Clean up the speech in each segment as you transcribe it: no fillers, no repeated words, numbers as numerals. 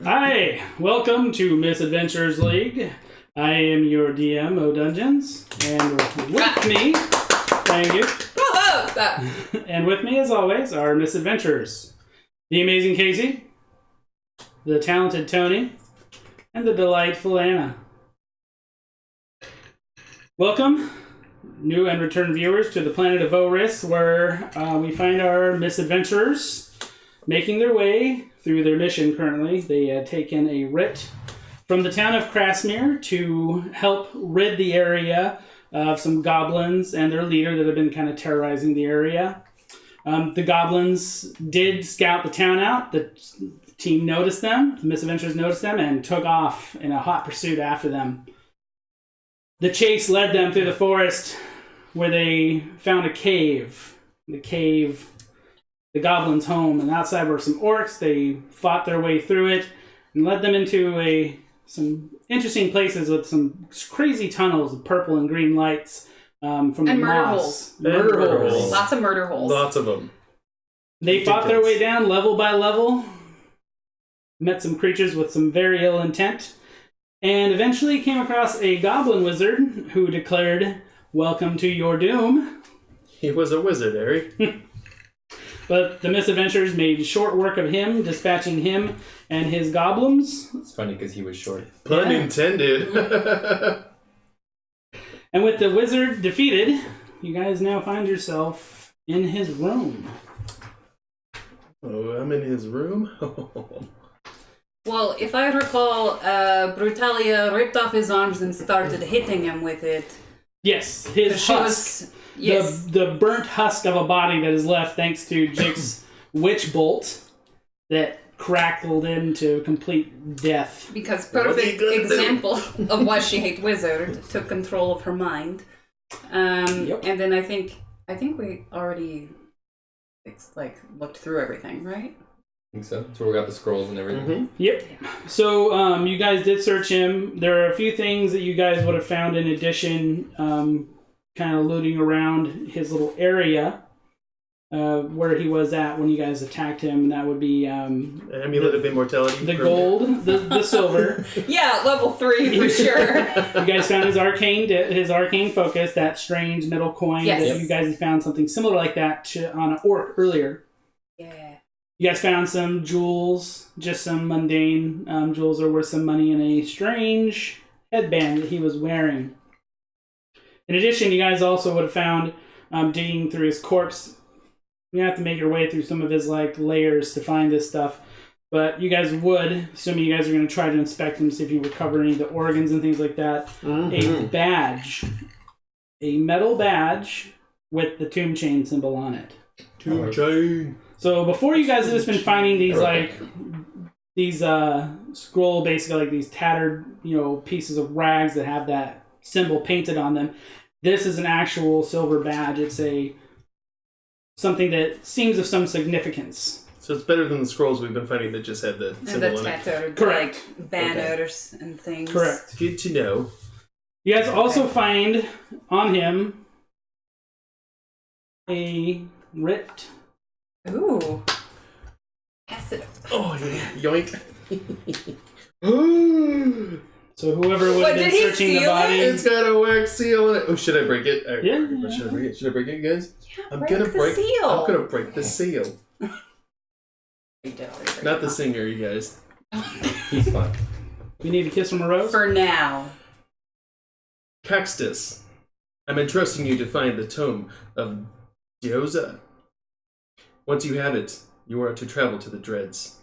Hi, welcome to Misadventurers League. I am your DM, O Dungeons, and with me, thank you. And with me, as always, are Misadventurers. The amazing Casey, the talented Tony, and the delightful Anna. Welcome, new and returned viewers, to the planet of Vo'Rys, where we find our misadventurers making their way through their mission currently. They had taken a writ from the town of Krasmir to help rid the area of some goblins and their leader that have been kind of terrorizing the area. The goblins did scout the town out. The team noticed them, the misadventurers noticed them, and took off in a hot pursuit after them. The chase led them through the forest where they found a cave. The goblins' home, and outside were some orcs. They fought their way through it and led them into some interesting places with some crazy tunnels of purple and green lights from the moss. Murder holes. Lots of murder holes. Lots of them. They fought their way down level by level, met some creatures with some very ill intent, and eventually came across a goblin wizard who declared, "Welcome to your doom." He was a wizard, Harry. But the misadventurers made short work of him, dispatching him and his goblins. It's funny because he was short. Pun intended. And with the wizard defeated, you guys now find yourself in his room. Oh, I'm in his room? Well, if I recall, Brutalia ripped off his arms and started hitting him with it. Yes, his husk. The burnt husk of a body that is left thanks to Jiik's witch bolt that crackled into complete death. Because perfect example of why she hates wizard, took control of her mind. Yep. And then I think we already looked through everything, right? I think so. So we got the scrolls and everything. Mm-hmm. Yep. So you guys did search him. There are a few things that you guys would have found in addition, kind of looting around his little area where he was at when you guys attacked him. And that would be Amulet of Immortality. The gold, the silver. Yeah, level 3 for sure. You guys found his arcane focus, that strange metal coin. Yes. That you guys had found something similar like that on an orc earlier. Yeah. You guys found some jewels, just some mundane jewels that were worth some money, and a strange headband that he was wearing. In addition, you guys also would have found, digging through his corpse, you have to make your way through some of his layers to find this stuff. But you guys would, assuming you guys are going to try to inspect him, see if you recover any of the organs and things like that, a badge, a metal badge with the tomb chain symbol on it. Tomb chain. So before you guys have just been finding these scroll, basically these tattered, pieces of rags that have that symbol painted on them. This is an actual silver badge. It's something that seems of some significance. So it's better than the scrolls we've been finding that just had the symbol And the on it. tattered, Correct. banners and things. Correct. Good to know. You guys also find on him a writ. Ooh. Acid. Oh, yeah. Yoink. So whoever would have been searching the body... It's got a wax seal in it. Oh, should I break it? Yeah. Should I break it? Should I break it, guys? Yeah, I'm break gonna the break seal. I'm gonna break the seal. Not the singer, you guys. He's fine. You need to kiss him a rose? For now. Caxtus, I'm entrusting you to find the tome of Dioza. Once you have it, you are to travel to the Dreads.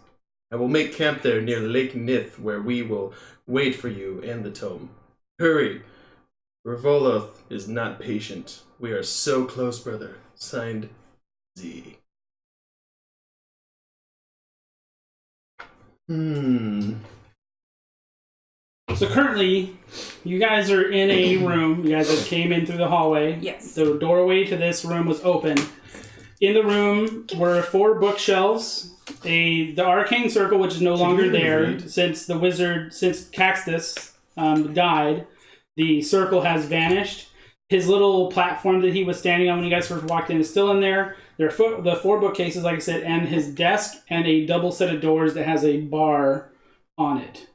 I will make camp there near Lake Nith, where we will wait for you and the tome. Hurry! Revoloth is not patient. We are so close, brother. Signed, Z. So currently, you guys are in a room. You guys have came in through the hallway. Yes. The doorway to this room was open. In the room were 4 bookshelves, the arcane circle, which is no longer there since Caxtus died. The circle has vanished. His little platform that he was standing on when you guys first walked in is still in there. There are the 4 bookcases, like I said, and his desk, and a double set of doors that has a bar on it.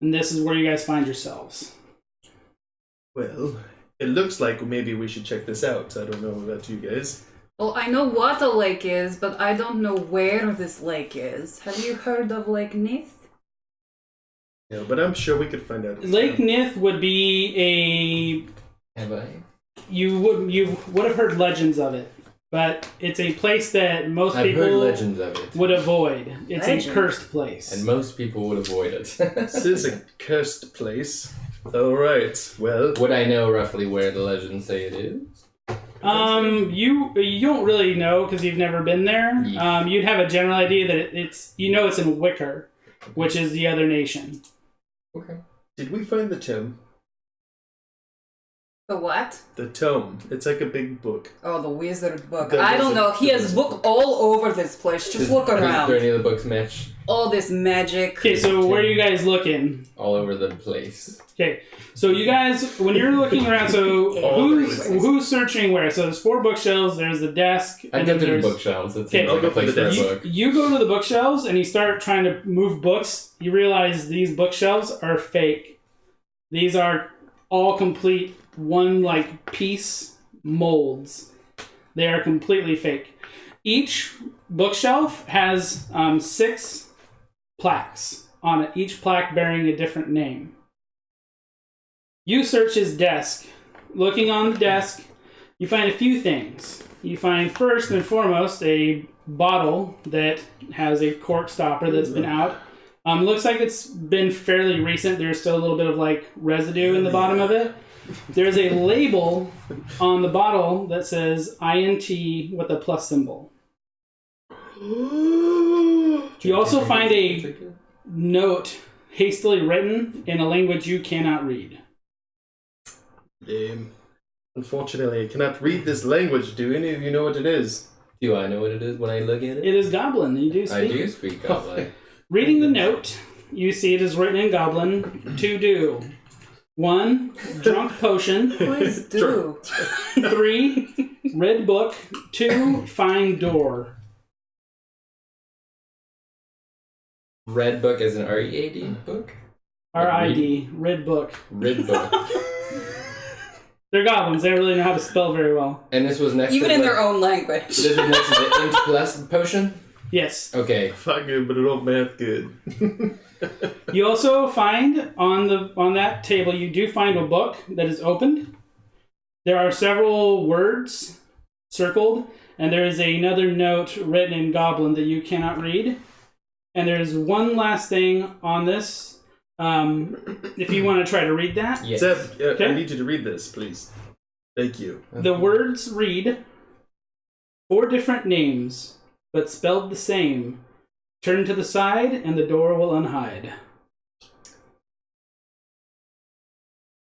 And this is where you guys find yourselves. Well, it looks like maybe we should check this out. I don't know about you guys. Well, I know what a lake is, but I don't know where this lake is. Have you heard of Lake Nith? Yeah, but I'm sure we could find out. Lake Nith would be Have I? you would have heard legends of it, but it's a place that most I've heard people legends of it. would avoid. It's Legends. a cursed place. And most people would avoid it. This is a cursed place. All right. Well, Would I know roughly where the legends say it is? You don't really know because you've never been there. Yeah. You'd have a general idea that it's in Wicker, which is the other nation. Okay. did we find the tome? The what? The tome. It's like a big book. Oh, the wizard book. The I don't wizard- know. He the has wizard book all over this place. Just look Do around. any of the books match? All this magic. Okay, so where are you guys looking? All over the place. Okay, so you guys, when you're looking around, so All who's searching where? So there's 4 bookshelves. There's the desk. I and go then to the there's bookshelves. It Okay, seems I'll like go a place for the for a desk. book. You go to the bookshelves and you start trying to move books. You realize these bookshelves are fake. These are all complete one piece molds. They are completely fake. Each bookshelf has 6 plaques on it, each plaque bearing a different name. You search his desk. Looking on the desk, you find a few things. You find first and foremost a bottle that has a cork stopper that's been out. Looks like it's been fairly recent. There's still a little bit of residue in the bottom of it. There's a label on the bottle that says INT with a plus symbol. You also find a note hastily written in a language you cannot read. Unfortunately, I cannot read this language. Do any of you know what it is? Do I know what it is when I look at it? It is Goblin. You do speak. I do speak Goblin. Reading the note, you see it is written in Goblin to do 1, drunk potion. Please do. 3, red book. 2, find door. Red book is an R-E-A-D book? RID, red book. Red book. They're goblins. They don't really know how to spell very well. And this was next Even to in the, their own language. This was next to the int plus potion? Yes. Okay. Fuck good, but it don't math good. You also find on that table, you do find a book that is opened. There are several words circled, and there is another note written in Goblin that you cannot read. And there's one last thing on this. If you want to try to read that. Yes. Zeb, Okay. I need you to read this, please. Thank you. The words read 4 different names, but spelled the same. Turn to the side, and the door will unhide.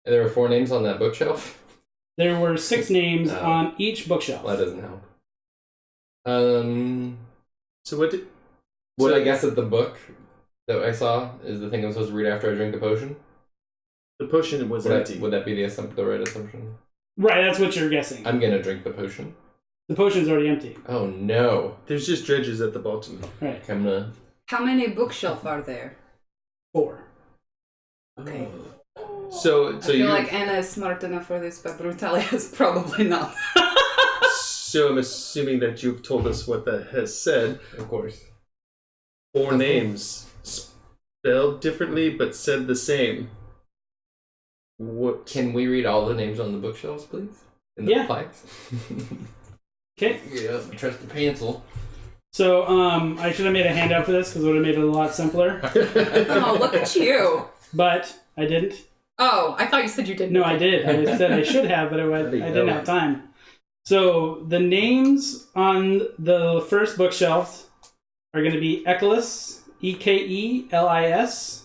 There were 4 names on that bookshelf? There were 6 names Oh. on each bookshelf. Well, that doesn't help. So what did... Would So- I guess that the book that I saw is the thing I'm supposed to read after I drink the potion? The potion was empty. Would that be the right assumption? Right, that's what you're guessing. I'm gonna drink the potion. The potion's already empty. Oh no. There's just dredges at the bottom. Right. I'm gonna... How many bookshelves are there? 4. Okay. So I feel you... like Anna is smart enough for this, but Brutalia is probably not. So I'm assuming that you've told us what that has said. Of course. 4 names. Spelled differently, but said the same. What? Can we read all the names on the bookshelves, please? In the Yeah. plaques? Okay. Yeah, trust the pencil. So, I should have made a handout for this because it would have made it a lot simpler. Oh, look at you. But I didn't. Oh, I thought you said you didn't. No, I did. I said I should have, but I didn't have time. So, the names on the first bookshelf are going to be Ekelis, Ekelis.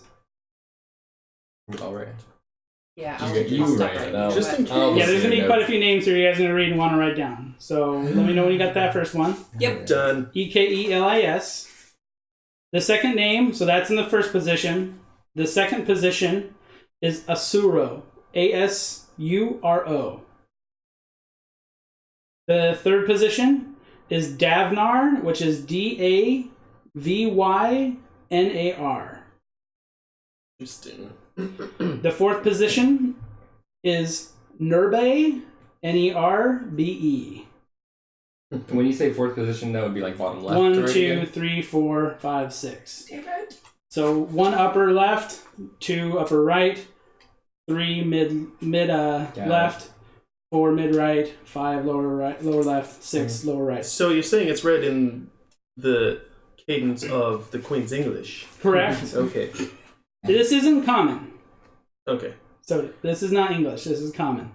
All right. Yeah, You I'll stop write it now. out. Just in case. I'll Yeah, there's see going to be notes. quite a few names here you guys are going to read and want to write down. So, let me know when you got that first one. Yep. Done. Ekelis. The second name, so that's in the first position. The second position is Asuro. Asuro. The third position is Davnar, which is Davynar. Interesting. The fourth position is Nerbe, Nerbe. When you say fourth position, that would be like bottom left. 1, right 2, again? 3, 4, 5, 6. Damn it. So 1 upper left, 2 upper right, 3 mid left, 4 mid right, 5 lower left, 6 lower right. So you're saying it's read in the cadence of the Queen's English? Correct. Okay. This isn't common. Okay. So this is not English. This is common.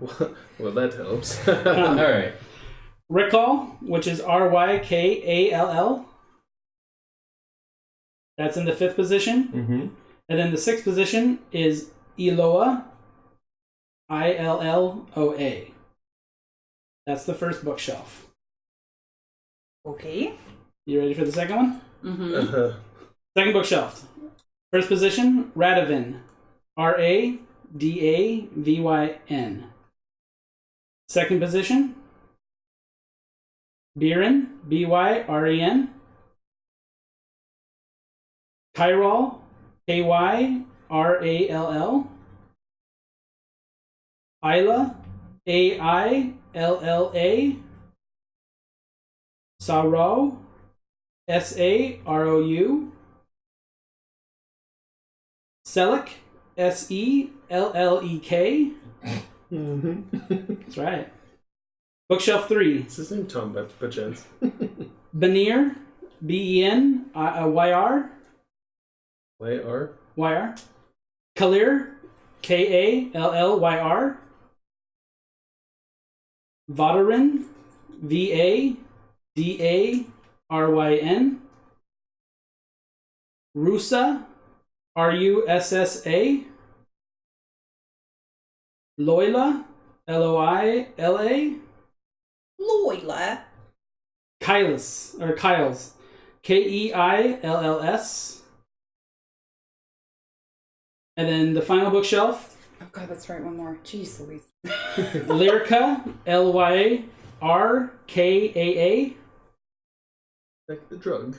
Well, that helps. All right. Rykall, which is Rykall. That's in the 5th position. Mm-hmm. And then the 6th position is Illoa, Illoa. That's the first bookshelf. Okay. You ready for the second one? Mm-hmm. Second bookshelf. First position, Radavin, Radavyn. Second position, Byron, Byren. Kyrall, Kyrall. Isla, Ailla. Sarou, Sarou. Selleck, Sellek. That's right. Bookshelf 3. It's his name, Tom, by chance. Benir, Benyr. Y-R? Yr. Kalir, Kallyr. Vo'Ryn, Vadaryn. Russa, Russa. Loila, Loila. Loila. Kyles, Keills. And then the final bookshelf, Oh god, that's right. One more. Jeez Louise. Lyrka, Lyrkaa. Like the drug.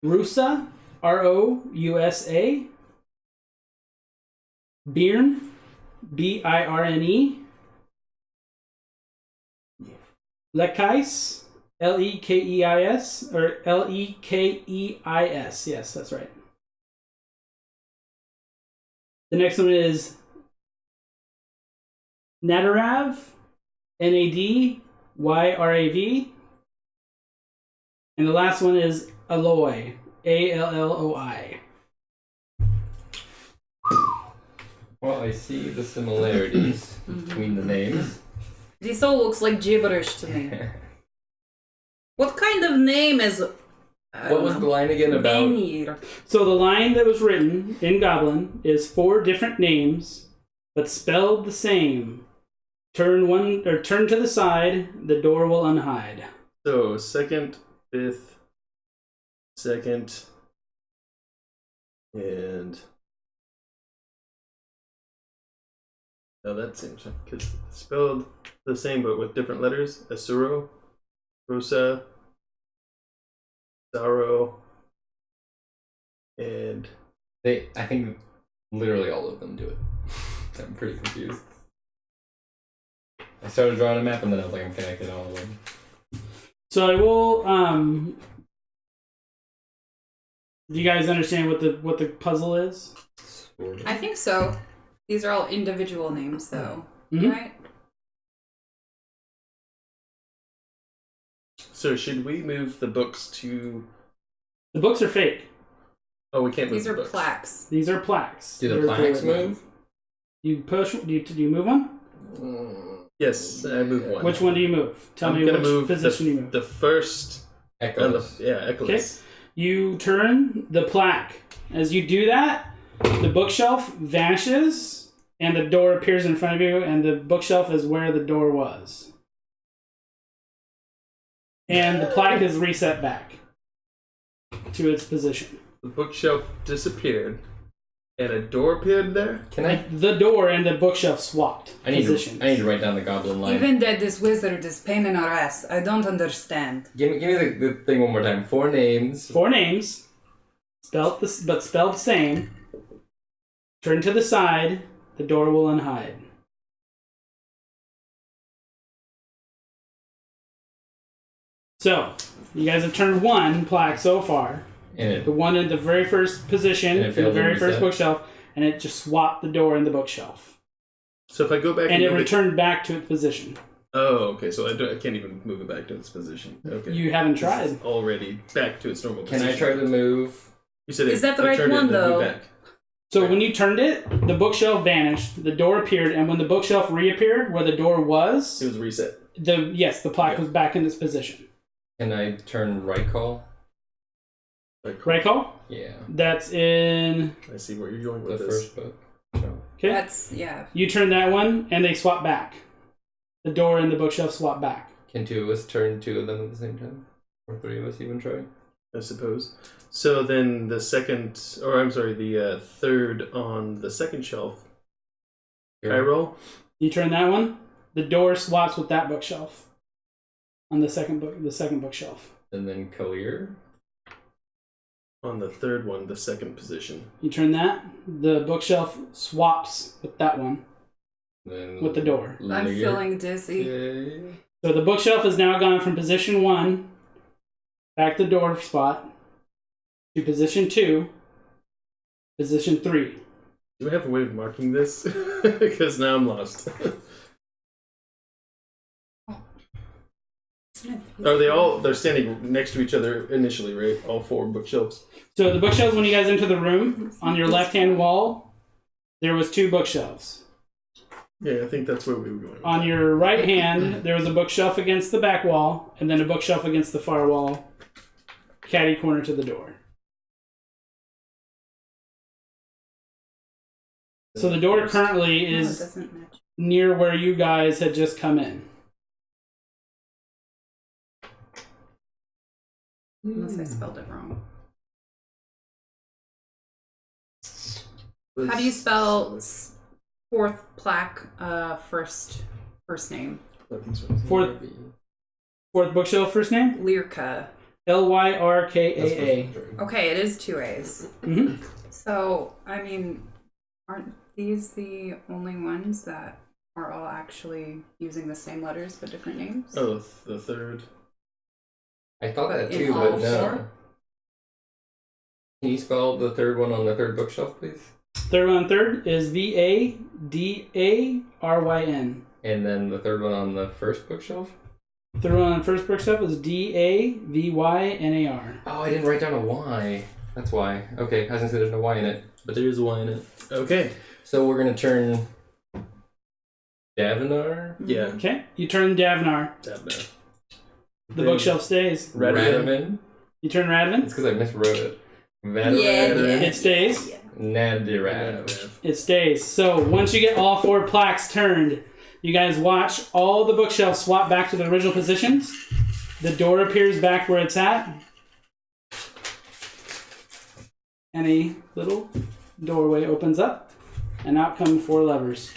Russa, Rousa. Birne, Birne. Lekais, Lekeis, or Lekeis. Yes, that's right. The next one is Nadarav, Nadyrav. And the last one is Alloi, Alloi. Well, I see the similarities between the names. This all looks like gibberish to me. What kind of name is... What was the line again about? Benir. So the line that was written in Goblin is 4 different names, but spelled the same. Turn to the side, the door will unhide. So, 2nd, 5th, 2nd, and... Now that seems like it's spelled the same but with different letters. Asuro, Rosa, Sorrow, and... I think literally all of them do it. I'm pretty confused. I started drawing a map and then I was like, I'm connecting all of them. So I will. Do you guys understand what the puzzle is? I think so. These are all individual names, though. Mm-hmm. Right? So should we move the books to... The books are fake. Oh, we can't move These the are books. plaques. These are plaques. Do the They're plaques bullet. move? You push. Do you move one? Yes, I move one. Which one do you move? Tell I'm me gonna which move position you move. the first... Echoes. Echoes. Okay. You turn the plaque. As you do that, the bookshelf vanishes, and the door appears in front of you, and the bookshelf is where the door was. And the plaque is reset back to its position. The bookshelf disappeared, and a door appeared there? Can I? The door and the bookshelf swapped I need positions. to write down the goblin line. Even that this wizard is pain in our ass. I don't understand. Give me the thing one more time. 4 names. 4 names, spelled the same. Turn to the side. The door will unhide. So, you guys have turned one plaque so far. And The one in the very first position, And it in the failed to very first reset? bookshelf, and it just swapped the door in the bookshelf. So if I go back And it move returned back to its position. Oh, okay. So I can't even move it back to its position. Okay. You haven't It's tried. already back to its normal can position. I try to move? You said Is that the I right turned it one, and then moved though? back. So when you turned it, the bookshelf vanished, the door appeared, and when the bookshelf reappeared where the door It was, was reset. the plaque was back in its position. Can I turn right call? Right call? Yeah. That's in... I see where you're going The with this. first book. No. Okay. That's, yeah. You turn that one, and they swap back. The door and the bookshelf swap back. Can two of us turn two of them at the same time? Or three of us even try? I suppose. So then the third on the second shelf. Can I roll? You turn that one, the door swaps with that bookshelf. On the second bookshelf. And then clear. On the third one, the second position. You turn that, the bookshelf swaps with that one, Then with the door. I'm Lear. feeling dizzy. Yay. So the bookshelf has now gone from position 1, back the door spot, to position 2, position 3. Do we have a way of marking this? Because now I'm lost. Are they all? They're standing next to each other initially, right? All four bookshelves. So the bookshelves, when you guys enter the room, on your left-hand wall, there was 2 bookshelves. Yeah, I think that's where we were going. On your right hand, there was a bookshelf against the back wall, and then a bookshelf against the far wall, catty corner to the door. So the door currently No, it is doesn't match. near where you guys had just come in. Unless I spelled it wrong. How do you spell fourth plaque first name? Fourth bookshelf first name? Lyrka. Lyrkaa. Okay, it is 2 A's. Mm-hmm. So, I mean, aren't these the only ones that are all actually using the same letters but different names? Oh, the third. I thought that In too, all but no. 4? Can you spell the third one on the third bookshelf, please? Third one on third is Vadaryn. And then the third one on the first bookshelf? Third one on first bookshelf is Davynar. Oh, I didn't write down a Y. That's why. Okay, I was gonna say there's no Y in it. But there is a Y in it. Okay. So we're gonna turn Davinar? Yeah. Okay, you turn Davnar. Dabner. The bookshelf stays. Radaman? You turn Radaman. It's because I miswrote it. Yeah. It stays. Nadirav. It stays. So once you get all 4 plaques turned, you guys watch all the bookshelves swap back to their original positions. The door appears back where it's at. And a little doorway opens up, and out come 4 levers.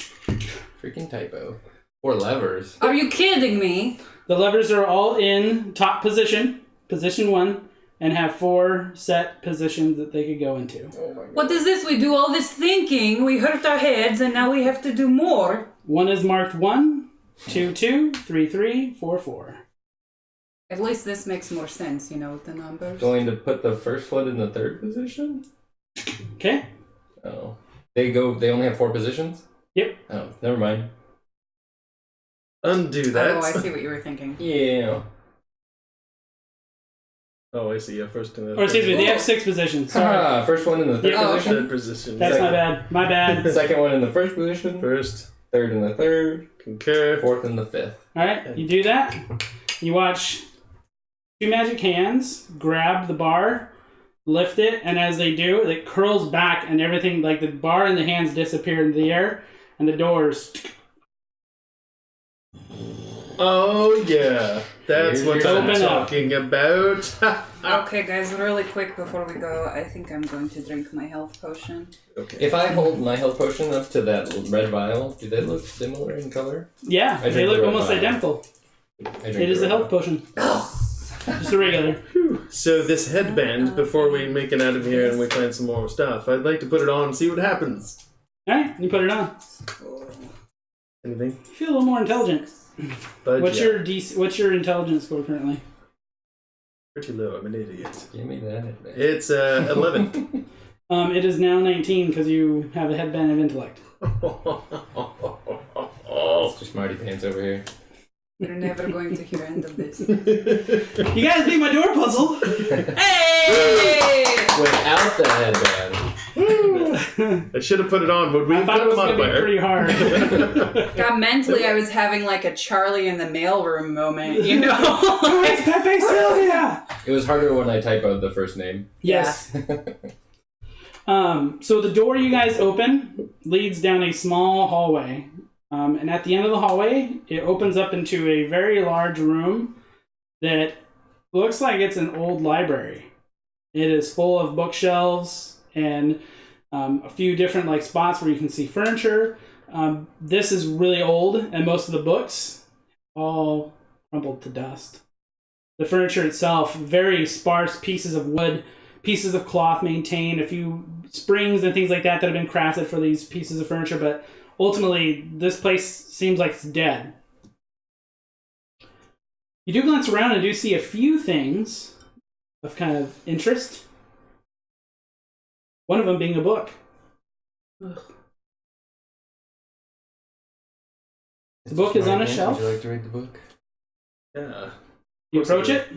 Freaking typo. 4 levers. Are you kidding me? The levers are all in top position, position 1, and have 4 set positions that they could go into. Oh my god. What is this? We do all this thinking, we hurt our heads, and now we have to do more. 1 is marked 1, 2, 2, 3, 3, 4, 4. At least this makes more sense, you know, with the numbers. Going to put the first one in the third position? Okay? Oh. They only have 4 positions? Yep. Oh, never mind. Undo that. Oh, I see what you were thinking. Yeah. Oh, I see. Yeah, first and then. Or excuse me, they have 6 positions. Sorry. Ah, first one in the third Yeah. Oh, position? Third position. That's my bad. My bad. Second one in the first position? First. Third in the third. Concur. Fourth in the fifth. Alright, you do that. You watch 2 magic hands grab the bar, lift it, and as they do, it curls back and everything, like the bar and the hands disappear into the air, and the doors. Oh, yeah. That's what I'm Open up. talking about. Okay, guys, really quick before we go, I think I'm going to drink my health potion. Okay. If I hold my health potion up to that red vial, do they look similar in color? Yeah, I they drink look the red almost vial. identical. I drink It is the a red health potion. Just a regular. So this headband, before we make it out of here and we find some more stuff, I'd like to put it on and see what happens. Alright, you put it on. Anything? You feel a little more intelligent. But What's your intelligence score currently? pretty low. I'm an idiot. Give me that. It's 11. It is now 19 because you have a headband of intellect. It's just Marty Pants over here. You're never going to hear end of this. You guys beat my door puzzle! Hey! Without the headband. I should have put it on, but we I thought it was going to be pretty hard. God, mentally, I was having like a Charlie in the mailroom moment, you know? Oh, it's Pepe Sylvia! It was harder when I type out the first name. Yes. So the door you guys open leads down a small hallway. And at the end of the hallway, it opens up into a very large room that looks like it's an old library. It is full of bookshelves and a few different like spots where you can see furniture. This is really old, and most of the books all crumpled to dust. The furniture itself, very sparse pieces of wood, pieces of cloth maintained, a few springs and things like that that have been crafted for these pieces of furniture, but ultimately, this place seems like it's dead. You do glance around and do see a few things of kind of interest. One of them being a book. The book is on a shelf. Would you like to read the book? Yeah. You approach it.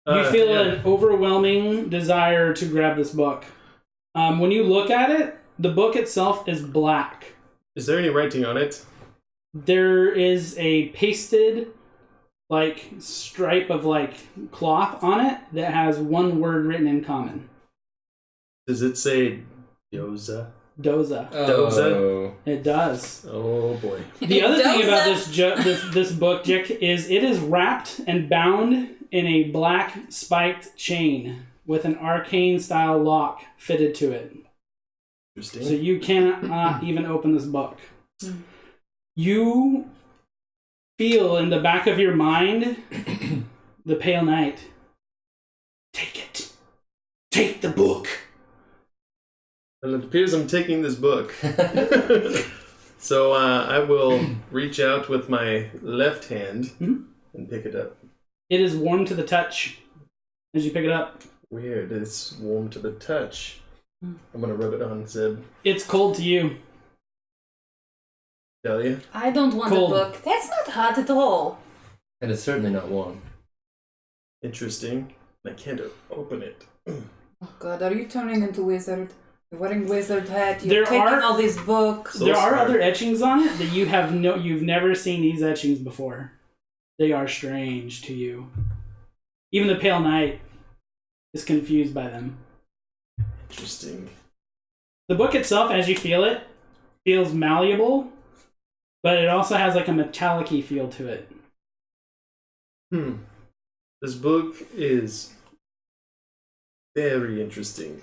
You feel an overwhelming desire to grab this book. When you look at it, the book itself is black. Is there any writing on it? There is a pasted like stripe of like cloth on it that has one word written in common. Does it say Doza? Doza. Oh. It does. Oh boy. The other thing Doza. about this book, Jiik, is it is wrapped and bound in a black spiked chain with an arcane style lock fitted to it. Interesting. So you cannot even open this book. You feel in the back of your mind the pale knight. Take it. Take the book. Well, it appears I'm taking this book. So I will reach out with my left hand and pick it up. It is warm to the touch as you pick it up. Weird. It's warm to the touch. I'm going to rub it on Zeb. It's cold to you. Delia? I don't want Cold. a book. That's not hot at all. And it's certainly not warm. Interesting. I can't open it. Oh God, are you turning into wizard? You're wearing wizard hat. There You're taking are- all these books. So there are smart. other etchings on it that you've never seen these etchings before. They are strange to you. Even the Pale Knight is confused by them. Interesting. The book itself, as you feel it, feels malleable, but it also has like a metallic-y feel to it. This book is very interesting.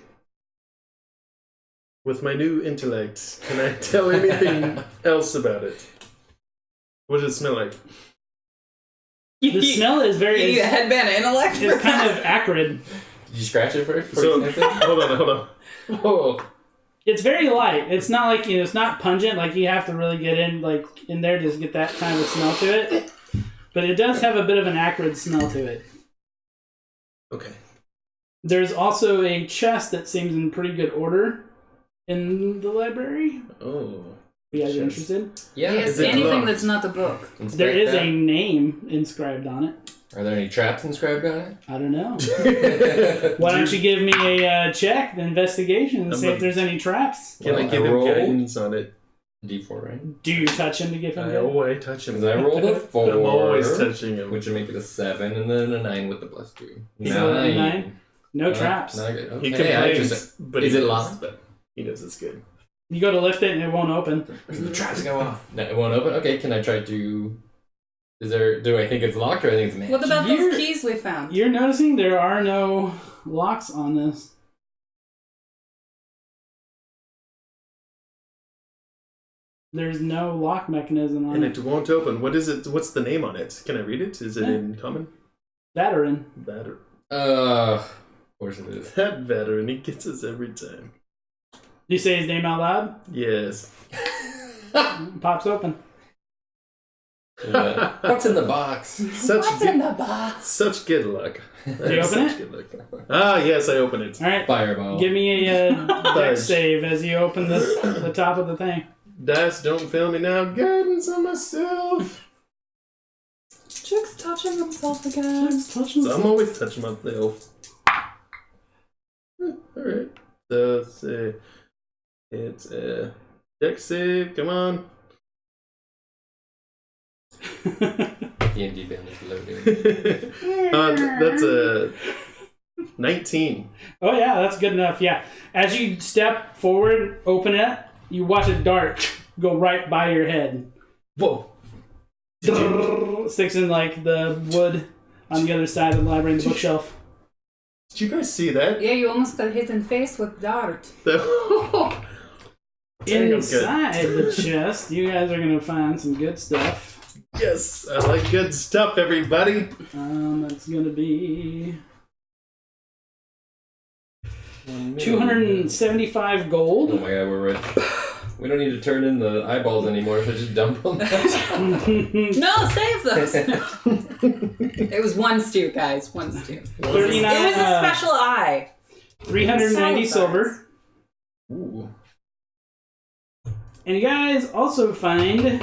With my new intellect, can I tell anything else about it? What does it smell like? The smell is You need a headband of intellect. it's kind of acrid. Did you scratch it first? So, hold on. Oh. It's very light. It's not like, it's not pungent. Like you have to really get in there to get that kind of a smell to it. But it does have a bit of an acrid smell to it. Okay. There's also a chest that seems in pretty good order in the library. Oh. You guys are Chest. interested? Yeah. Yes, Is it anything locked? that's not a book. There is a name inscribed on it. Are there any traps inscribed on I don't know. it? Why don't you give me a check, the investigation, and I'm see a- if there's any traps? Can I Well, give I him rolled. guidance on it? D4, right? Do you touch him to give him I guidance? always touch him. Because I rolled a 4. I'm always touching him. Which would make it a 7, and then a 9 with the +2. So a 9? No traps. Not good. He Okay, I complains, just, but is he it knows locked? that- He knows it's good. You go to lift it and it won't open. the traps go off. No, it won't open? Okay, can I try to... do I think it's locked or I think it's magic? What about You're- those keys we found? You're noticing there are no locks on this. There's no lock mechanism on And it. it won't open. What is it? What's the name on it? Can I read it? Is it in common? Veteran. That Of course it is. that veteran, he gets us every time. You say his name out loud? Yes. Pops open. What's in the box? Such in the box? Such good luck. you open it? Good luck. Ah, yes, I open it. All right. Fireball. Give me a dex save as you open the top of the thing. Dice, don't fail me now. Guidance on myself. Jiik's touching himself again. So I'm always touching myself. Alright. So let's see. It's a dex save. Come on. DnD bin is loading. That's a 19. Oh yeah, that's good enough. Yeah. As you step forward, open it, you watch a dart go right by your head. Whoa. Sticks in like the wood on the other side of the library and the bookshelf. Did you guys see that? Yeah, you almost got hit in the face with dart. Inside the chest, you guys are gonna find some good stuff. Yes, I like good stuff, everybody. That's gonna be 275 Oh gold. my god, we're rich. We don't need to turn in the eyeballs anymore, so just dump them. No, save those. It was one stew, guys. One stew. 39. It was a special eye. 390 silver. Ooh. And you guys also find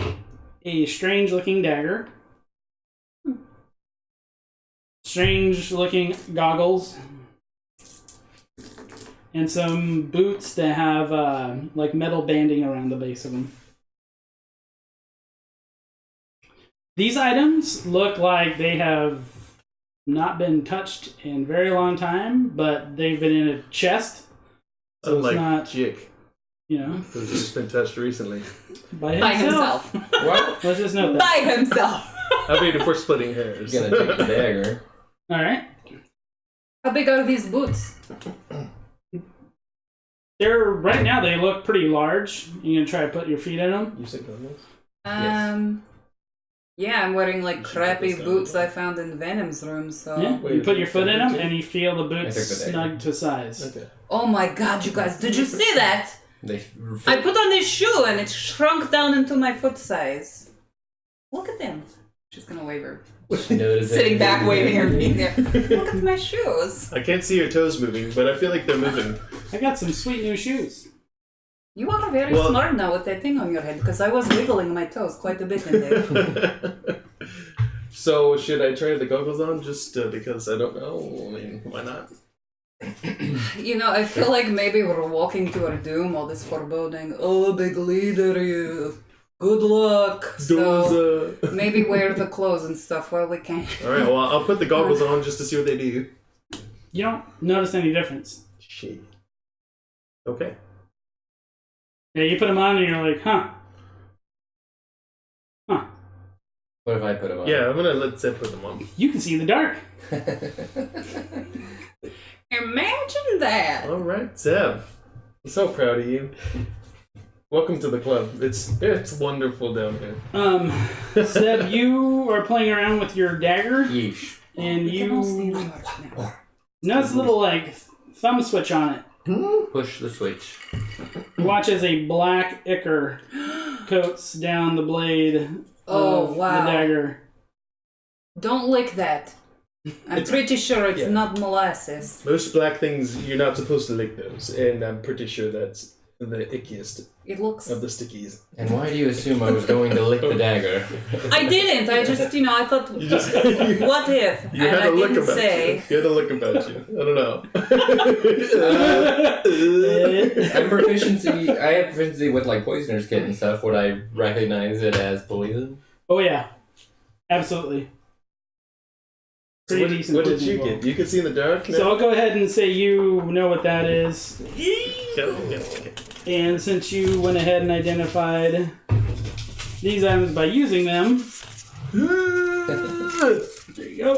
a strange-looking dagger. Strange-looking goggles. And some boots that have like metal banding around the base of them. These items look like they have not been touched in a very long time, but they've been in a chest. So Unlike it's not, Jiik, you know, who's just been touched recently. by By himself. himself. What? Let's just note that. By himself. I mean, if we're splitting hairs. He's gonna take the dagger. Alright. How big are these boots? They're, right now, they look pretty large. You gonna try to put your feet in them? You said goggles? Yeah, I'm wearing like You should crappy put this boots down. I found in Venom's room, so... Yeah. Wait, You put your is it foot in them 72? and you feel the boots I took the dagger. snug to size. Okay. Oh my god, you guys, did you see that? They I put on this shoe and it shrunk down into my foot size. Look at them. She's gonna wave her. Sitting back waving her feet there. Look at my shoes. I can't see your toes moving, but I feel like they're moving. I got some sweet new shoes. You are very Well- smart now with that thing on your head because I was wiggling my toes quite a bit in there. So, should I try the goggles on just because I don't know? I mean, why not? You know, I feel like maybe we're walking to our doom, all this foreboding. Oh, big leader, you. Good luck. So maybe wear the clothes and stuff while we can. Alright, well, I'll put the goggles on just to see what they do. You don't notice any difference. Shit. Okay. Yeah, you put them on and you're like, huh. Huh. What if I put them on? Yeah, I'm gonna let Zeb put them on. You can see in the dark. Imagine that. Alright, Zeb. I'm so proud of you. Welcome to the club. It's wonderful down here. Seb, you are playing around with your dagger, Yeesh. and We can all see you the torch now. notice a little like thumb switch on it. Push the switch. You watch as a black ichor coats down the blade Oh, of wow. the dagger. Don't lick that. I'm pretty sure it's yeah. not molasses. Most black things, you're not supposed to lick those, and I'm pretty sure that's the ickiest It looks... of the stickies. And why do you assume I was going to lick the dagger? I didn't. I just, I thought, You just... what if? You And had I a look didn't about say. you. You had a look about you. I don't know. I have proficiency with like poisoner's kit and stuff. Would I recognize it as poison? Oh yeah, absolutely. Pretty decent. What did poison you as well. get? You can see in the dark now? So I'll go ahead and say you know what that is. Okay. And since you went ahead and identified these items by using them, there you go.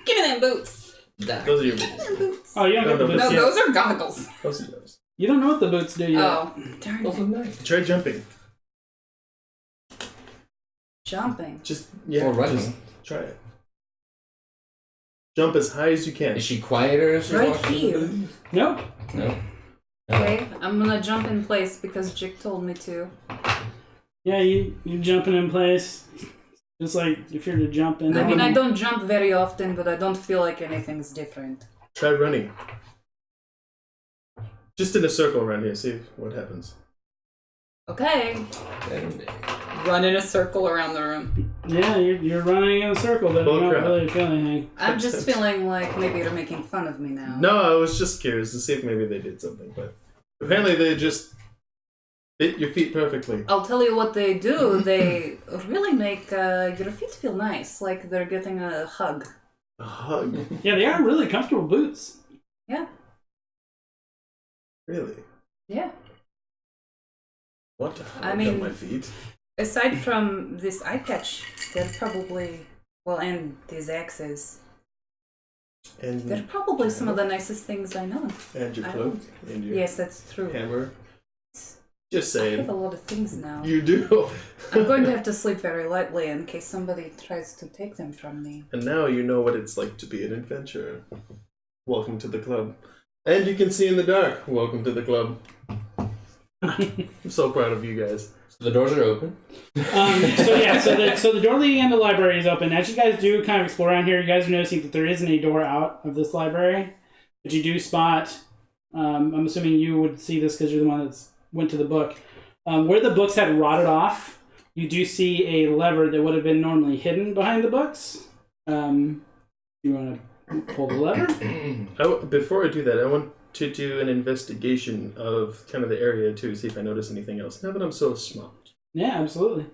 Give me them boots. Those are your boots. Oh, you don't get the No, boots No, yet. those are goggles. Those are yours. You don't know what the boots do yet. Oh, darn Those it. are nice. Try jumping. Jumping. Just, Or running. just try it. Jump as high as you can. Is she quieter as she Right walks through the here. booth? Nope. No. Okay, I'm gonna jump in place because Jiik told me to. Yeah, you're jumping in place. Just like if you're to jump in. I mean, I don't jump very often, but I don't feel like anything's different. Try running. Just in a circle around here, see what happens. Okay. Run in a circle around the room. Yeah, you're running in a circle, but you don't really feel anything. I'm just feeling like maybe you're making fun of me now. No, I was just curious to see if maybe they did something, but apparently they just fit your feet perfectly. I'll tell you what they do. They really make your feet feel nice, like they're getting a hug. A hug? Yeah, they are really comfortable boots. Yeah. Really? Yeah. What the hell? I mean, on my feet. Aside from this eye patch, they're probably, well, and these axes, And they're probably some of the nicest things I know. And your cloak. And your Yes, that's true. hammer. Just I saying. have a lot of things now. You do. I'm going to have to sleep very lightly in case somebody tries to take them from me. And now you know what it's like to be an adventurer. Welcome to the club. And you can see in the dark. Welcome to the club. I'm so proud of you guys. So the doors are open. So the door leading into the library is open. As you guys do kind of explore around here, you guys are noticing that there isn't a door out of this library, but you do spot. I'm assuming you would see this because you're the one that's went to the book. Where the books had rotted off, you do see a lever that would have been normally hidden behind the books. You want to pull the lever? Before I do that, I want to do an investigation of kind of the area too, see if I notice anything else. Now that I'm so smart. Yeah, absolutely.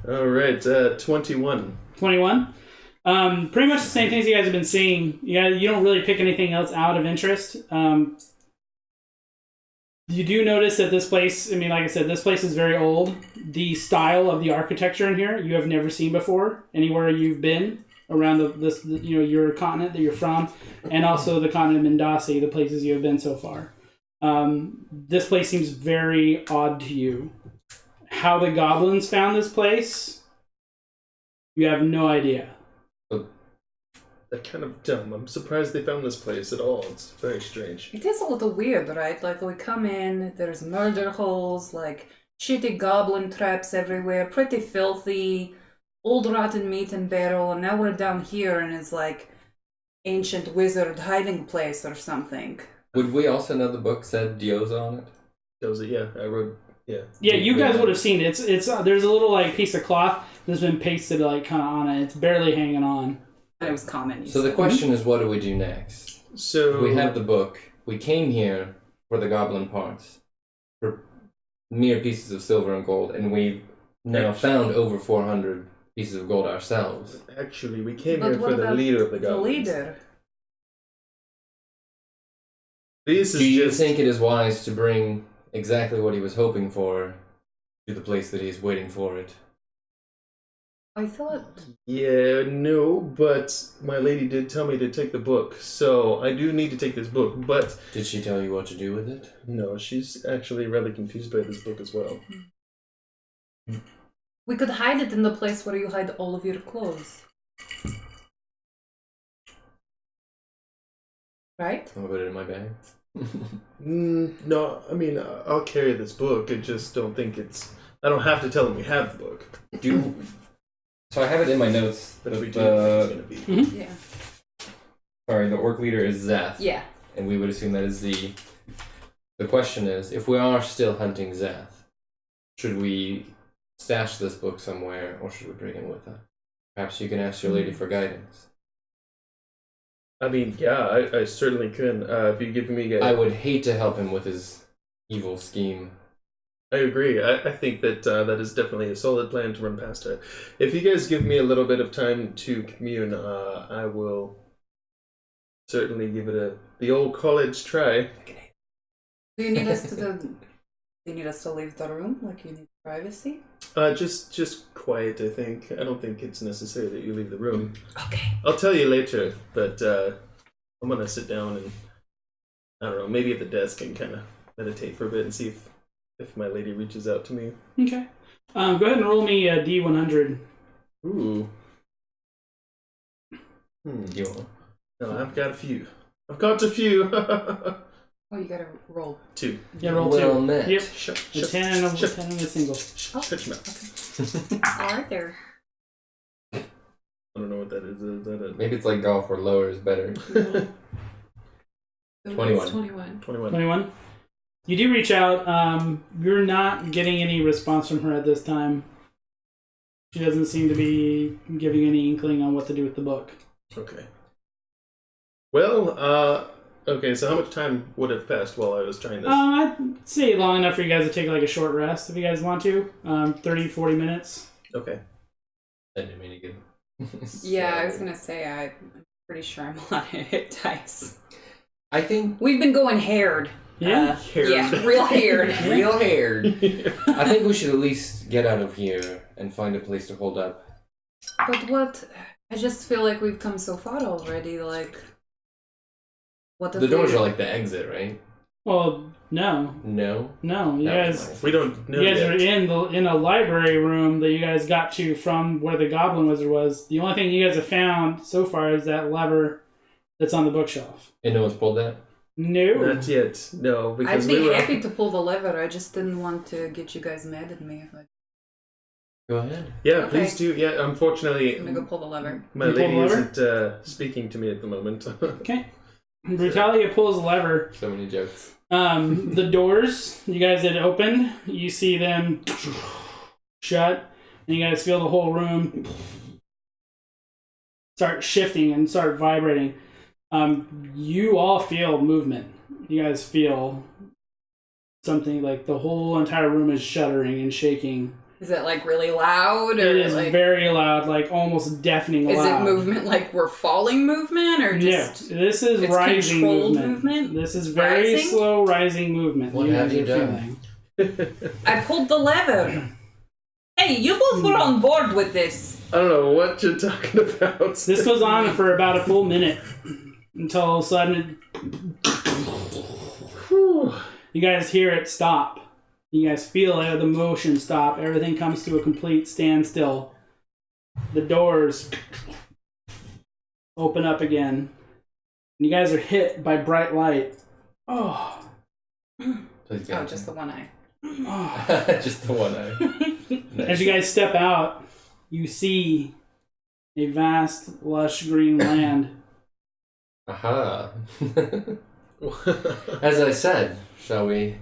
All right, 21. 21. Pretty much the same things you guys have been seeing. You don't really pick anything else out of interest. You do notice that this place, I mean, like I said, this place is very old. The style of the architecture in here you have never seen before anywhere you've been around your continent that you're from, and also the continent of Mindasi, the places you have been so far. This place seems very odd to you. How the goblins found this place, you have no idea. They're kind of dumb. I'm surprised they found this place at all. It's very strange. It is a little weird, right? Like, we come in, there's murder holes, like, shitty goblin traps everywhere, pretty filthy, old rotten meat and barrel, and now we're down here and it's like ancient wizard hiding place or something. Would we also know the book said Dioza on it? Dioza, yeah. I wrote, yeah. Yeah, you guys would have seen it. It's there's a little like piece of cloth that's been pasted like kind of on it. It's barely hanging on. And it was common. So the question is, what do we do next? So we have the book. We came here for the goblin parts, for mere pieces of silver and gold, and we've now found over 400 pieces of gold ourselves. Actually, we came But here what for the about leader of the the goblins. leader? This is Do you just... think it is wise to bring exactly what he was hoping for to the place that he is waiting for it? I thought... Yeah, no, but my lady did tell me to take the book, so I do need to take this book, but... Did she tell you what to do with it? No, she's actually rather confused by this book as well. We could hide it in the place where you hide all of your clothes. Right? I'll put it in my bag. No, I mean, I'll carry this book, I just don't think it's... I don't have to tell them we have the book. So I have it in my notes. But we do know it's going to be. Yeah. Sorry, the orc leader is Zath. Yeah. And we would assume that is the... The question is, if we are still hunting Zath, should we stash this book somewhere, or should we bring it with us? Perhaps you can ask your lady for guidance. I mean, yeah, I certainly can. If you give me I would hate to help him with his evil scheme. I agree. I think that that is definitely a solid plan to run past her. If you guys give me a little bit of time to commune, I will certainly give it the old college try. Do you need us to do you need us to leave the room? Like, you need privacy? Just quiet, I think. I don't think it's necessary that you leave the room. Okay. I'll tell you later, but I'm going to sit down and, I don't know, maybe at the desk and kind of meditate for a bit and see if my lady reaches out to me. Okay. Go ahead and roll me a D100. Ooh. You want? No, I've got a few. I've got a few. Oh, you gotta roll. 2. Yeah, roll Well 2. met. Yep. Shut, A shut, 10 and a shut, 10 and a single. shut your mouth. All right there. I don't know what that is. Is that a... Maybe it's like golf where lower is better. 21. 21. 21. 21. You do reach out. You're not getting any response from her at this time. She doesn't seem to be giving any inkling on what to do with the book. Okay. Well, okay, so how much time would have passed while I was trying this? I'd say long enough for you guys to take like a short rest if you guys want to. 30, 40 minutes. Okay. I didn't mean to get. Yeah, I was gonna say I'm pretty sure I'm on hit dice. I think We've been going haired. Yeah? Haired. Yeah, real haired. real haired. I think we should at least get out of here and find a place to hold up. But what? I just feel like we've come so far already. Like, what if The doors we- are like the exit, right? Well, no. No. No, you That was guys... nice. We don't know You guys yet. are in a library room that you guys got to from where the Goblin Wizard was. The only thing you guys have found so far is that lever that's on the bookshelf. And no one's pulled that? No. Not yet. No, because I'd be we were... happy to pull the lever. I just didn't want to get you guys mad at me. If I... Go ahead. Yeah, Okay. please do. Yeah, unfortunately, I'm gonna go pull the lever. my You pull the lady lever? isn't speaking to me at the moment. Okay. Brutalia pulls the lever. So many jokes. The doors you guys had opened, you see them shut, and you guys feel the whole room start shifting and start vibrating. You all feel movement. You guys feel something like the whole entire room is shuddering and shaking. Is it like really loud, or It is like? very loud, like almost deafening Is loud. it movement like we're falling movement, or just? No, this is it's rising controlled movement. This is very Rising? slow rising movement. What guys have you are done? feeling. I pulled the lever. Hey, you both were on board with this. I don't know what you're talking about. This goes on for about a full minute until all of a sudden you guys hear it stop. You guys feel the motion stop. Everything comes to a complete standstill. The doors open up again. And you guys are hit by bright light. Oh. Please Oh, God. just the one eye. Oh. Just the one eye. Nice. As you guys step out, you see a vast, lush green land. Aha. As I said, shall we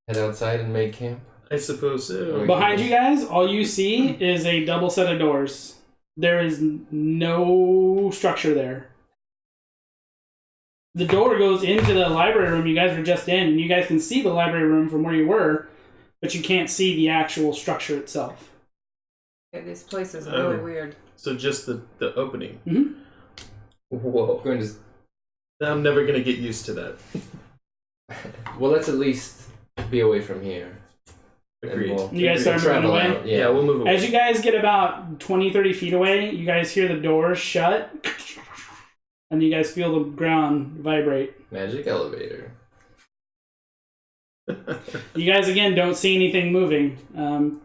head outside and make camp? I suppose so. Behind you guys, all you see is a double set of doors. There is no structure there. The door goes into the library room you guys were just in, and you guys can see the library room from where you were, but you can't see the actual structure itself. Yeah, this place is really Oh. weird. So just the opening. Mhm. Whoa. I'm going to. I'm never going to get used to that. Well, let's at least be away from here. And Agreed. we'll- You guys we'll start moving travel away? out, Yeah, we'll move away. As you guys get about 20, 30 feet away, you guys hear the doors shut, and you guys feel the ground vibrate. Magic elevator. You guys, again, don't see anything moving.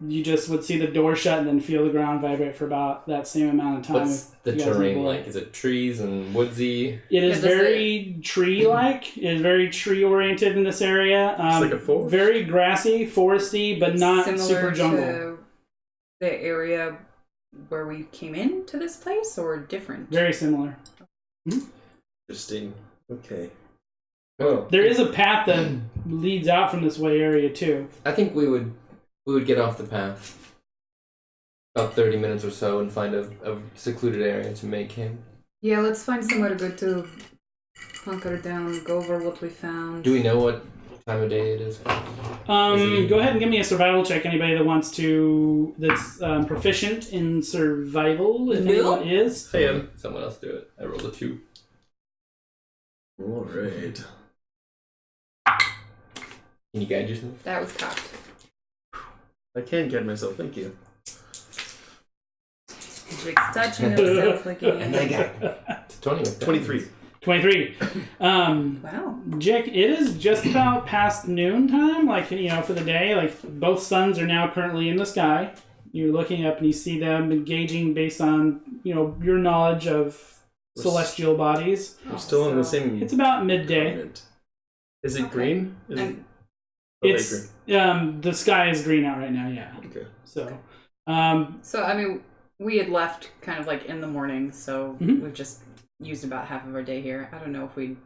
You just would see the door shut and then feel the ground vibrate for about that same amount of time. What's the you guys move terrain away. like? Is it trees and woodsy? It is Yeah, does very tree-like. It is very tree-oriented in this area. It's like a forest? Very grassy, foresty, but not Similar super jungle. to the area where we came into this place, or different? Very similar. Interesting. Okay. Oh, There is a path that leads out from this way area too. I think we would get off the path about 30 minutes or so and find a secluded area to make camp. Yeah, let's find somewhere good to hunker down, go over what we found. Do we know what time of day it is? Go ahead and give me a survival check. Anybody that wants to, that's proficient in survival, if Will? anyone is. I am. Someone else do it. I rolled a 2. All right. Can you guide yourself? That was cocked. I can get myself. Thank you. Jiik's touching himself again. And I got it. 20. 23. 23. Wow. Jiik, it is just about past noon time, like, for the day. Like, both suns are now currently in the sky. You're looking up and you see them engaging based on, your knowledge of celestial bodies. We're still in the same. It's about midday. continent. Is it green? Is it? And It's the sky is green out right now. Yeah. Okay. So, so I mean, we had left kind of like in the morning, so we've just used about half of our day here. I don't know if we'd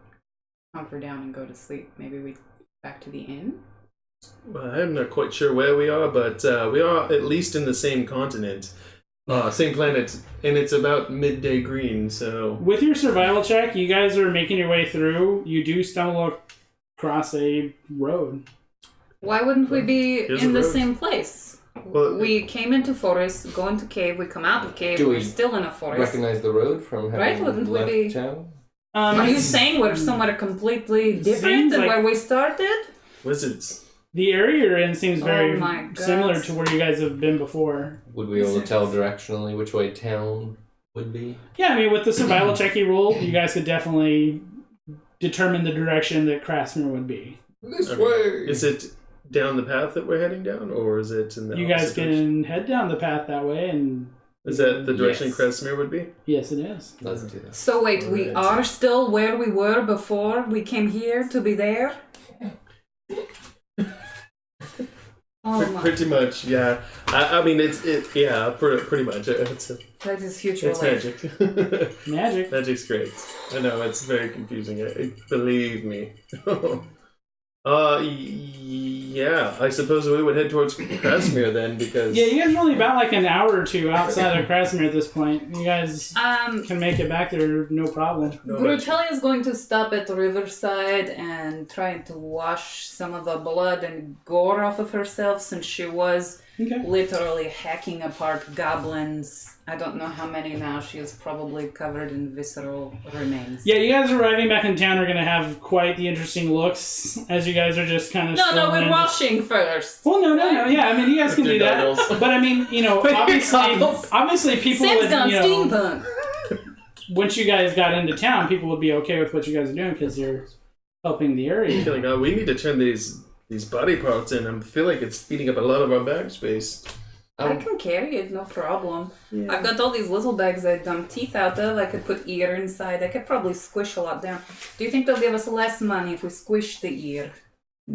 hunker down and go to sleep. Maybe we'd back to the inn. Well, I'm not quite sure where we are, but we are at least in the same continent, same planet, and it's about midday green. So, with your survival check, you guys are making your way through. You do stumble across a road. Why wouldn't we be Here's in the the road. same place? Well, We came into forest, go into cave, we come out of cave, Do we're we still in a forest. Recognize the road from Right, having wouldn't we left be- town? Are you It's- saying we're somewhere completely different Seems than like- where we started? wizards. The area you're in seems very my God. similar to where you guys have been before. Would we be able to tell directionally which way town would be? Yeah, I mean, with the survival check you rolled, you guys could definitely determine the direction that Krasmir would be. This Okay. way! Is it down the path that we're heading down, or is it in the? You guys opposite direction? can head down the path that way, and Is that the direction Yes. Krasmir would be? yes, it is. Let's do this. So wait, we Right. are still where we were before we came here to be there? Oh my, Pretty much, yeah. I mean, yeah, pretty much. It's that is future life. magic. Magic. Magic's great. I know it's very confusing. Believe me. Yeah. I suppose we would head towards Krasmir then, because Yeah, you guys are only about like an hour or two outside of Krasmir at this point. You guys can make it back there, no problem. No, but- Brutalia is going to stop at the riverside and try to wash some of the blood and gore off of herself, since she was Okay. literally hacking apart goblins. I don't know how many now. She is probably covered in visceral remains. Yeah, you guys arriving back in town are going to have quite the interesting looks as you guys are just kind of. No, we're washing first. Well, no. Yeah, I mean, you guys can do that. Goggles. But I mean, you know, With your obviously goggles. people Sam's would, gone you know, steampunk. once you guys got into town, people would be okay with what you guys are doing because you're helping the I area. feel like, oh, we need to turn these body parts in. I feel like it's eating up a lot of our bag space. I can carry it, no problem. Yeah. I've got all these little bags I dump teeth out of. I could put ear inside. I could probably squish a lot down. Do you think they'll give us less money if we squish the ear?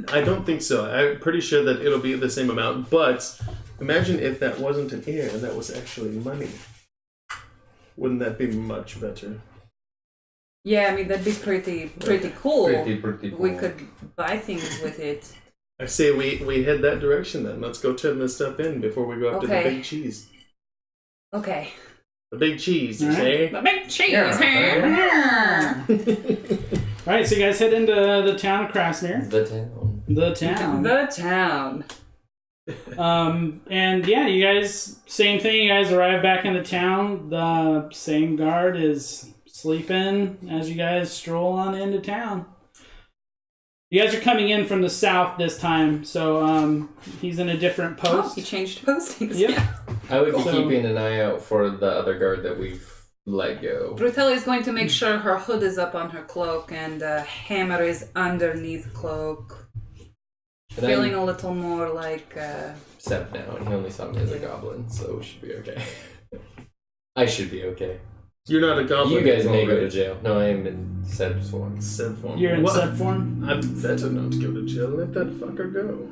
I don't think so. I'm pretty sure that it'll be the same amount. But imagine if that wasn't an ear and that was actually money. Wouldn't that be much better? Yeah, I mean, that'd be pretty cool. Pretty cool. We could buy things with it. I say we head that direction then. Let's go turn this stuff in before we go after the Okay. big cheese. Okay. The big cheese, you All right. say? The big cheese. Yeah. All right, so you guys head into the town of Krasmir. The town. The town. The town. And yeah, you guys, same thing. You guys arrive back in the town. The same guard is sleeping as you guys stroll on into town. You guys are coming in from the south this time, so he's in a different Oh, post. he changed postings. Yep. Yeah. I would be So- keeping an eye out for the other guard that we've let go. Brutalia is going to make sure her hood is up on her cloak and hammer is underneath cloak. And Feeling I'm a little more like... Seb now, and he only saw me as a goblin, so we should be okay. I should be okay. You're not a goblin. You guys may go to already. jail. No, I am in Seb's form. Seb form. You're in What? sub form. I'm better not to go to jail. Let that fucker go.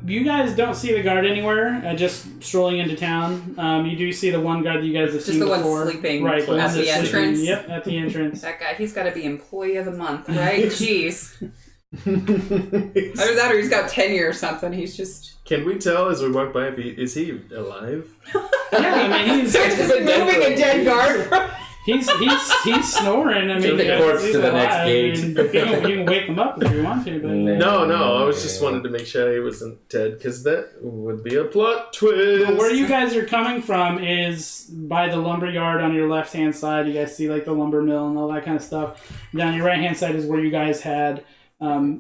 You guys don't see the guard anywhere. Just strolling into town. You do see the one guard that you guys have Just seen the one before. sleeping right, at one the that's sleeping. entrance? Yep, at the entrance. That guy, he's got to be employee of the month, right? Jeez. Can Either that or he's got tenure or something. He's just... we tell as we walk by if is he alive? Yeah, I mean he's moving a dead guard. he's snoring. I mean, Take the yeah, corpse he's to the next alive. gate. I mean, you can wake him up if you want to. But No. I was just wanted to make sure he wasn't dead because that would be a plot twist. But where you guys are coming from is by the lumber yard on your left hand side. You guys see like the lumber mill and all that kind of stuff. Down your right hand side is where you guys had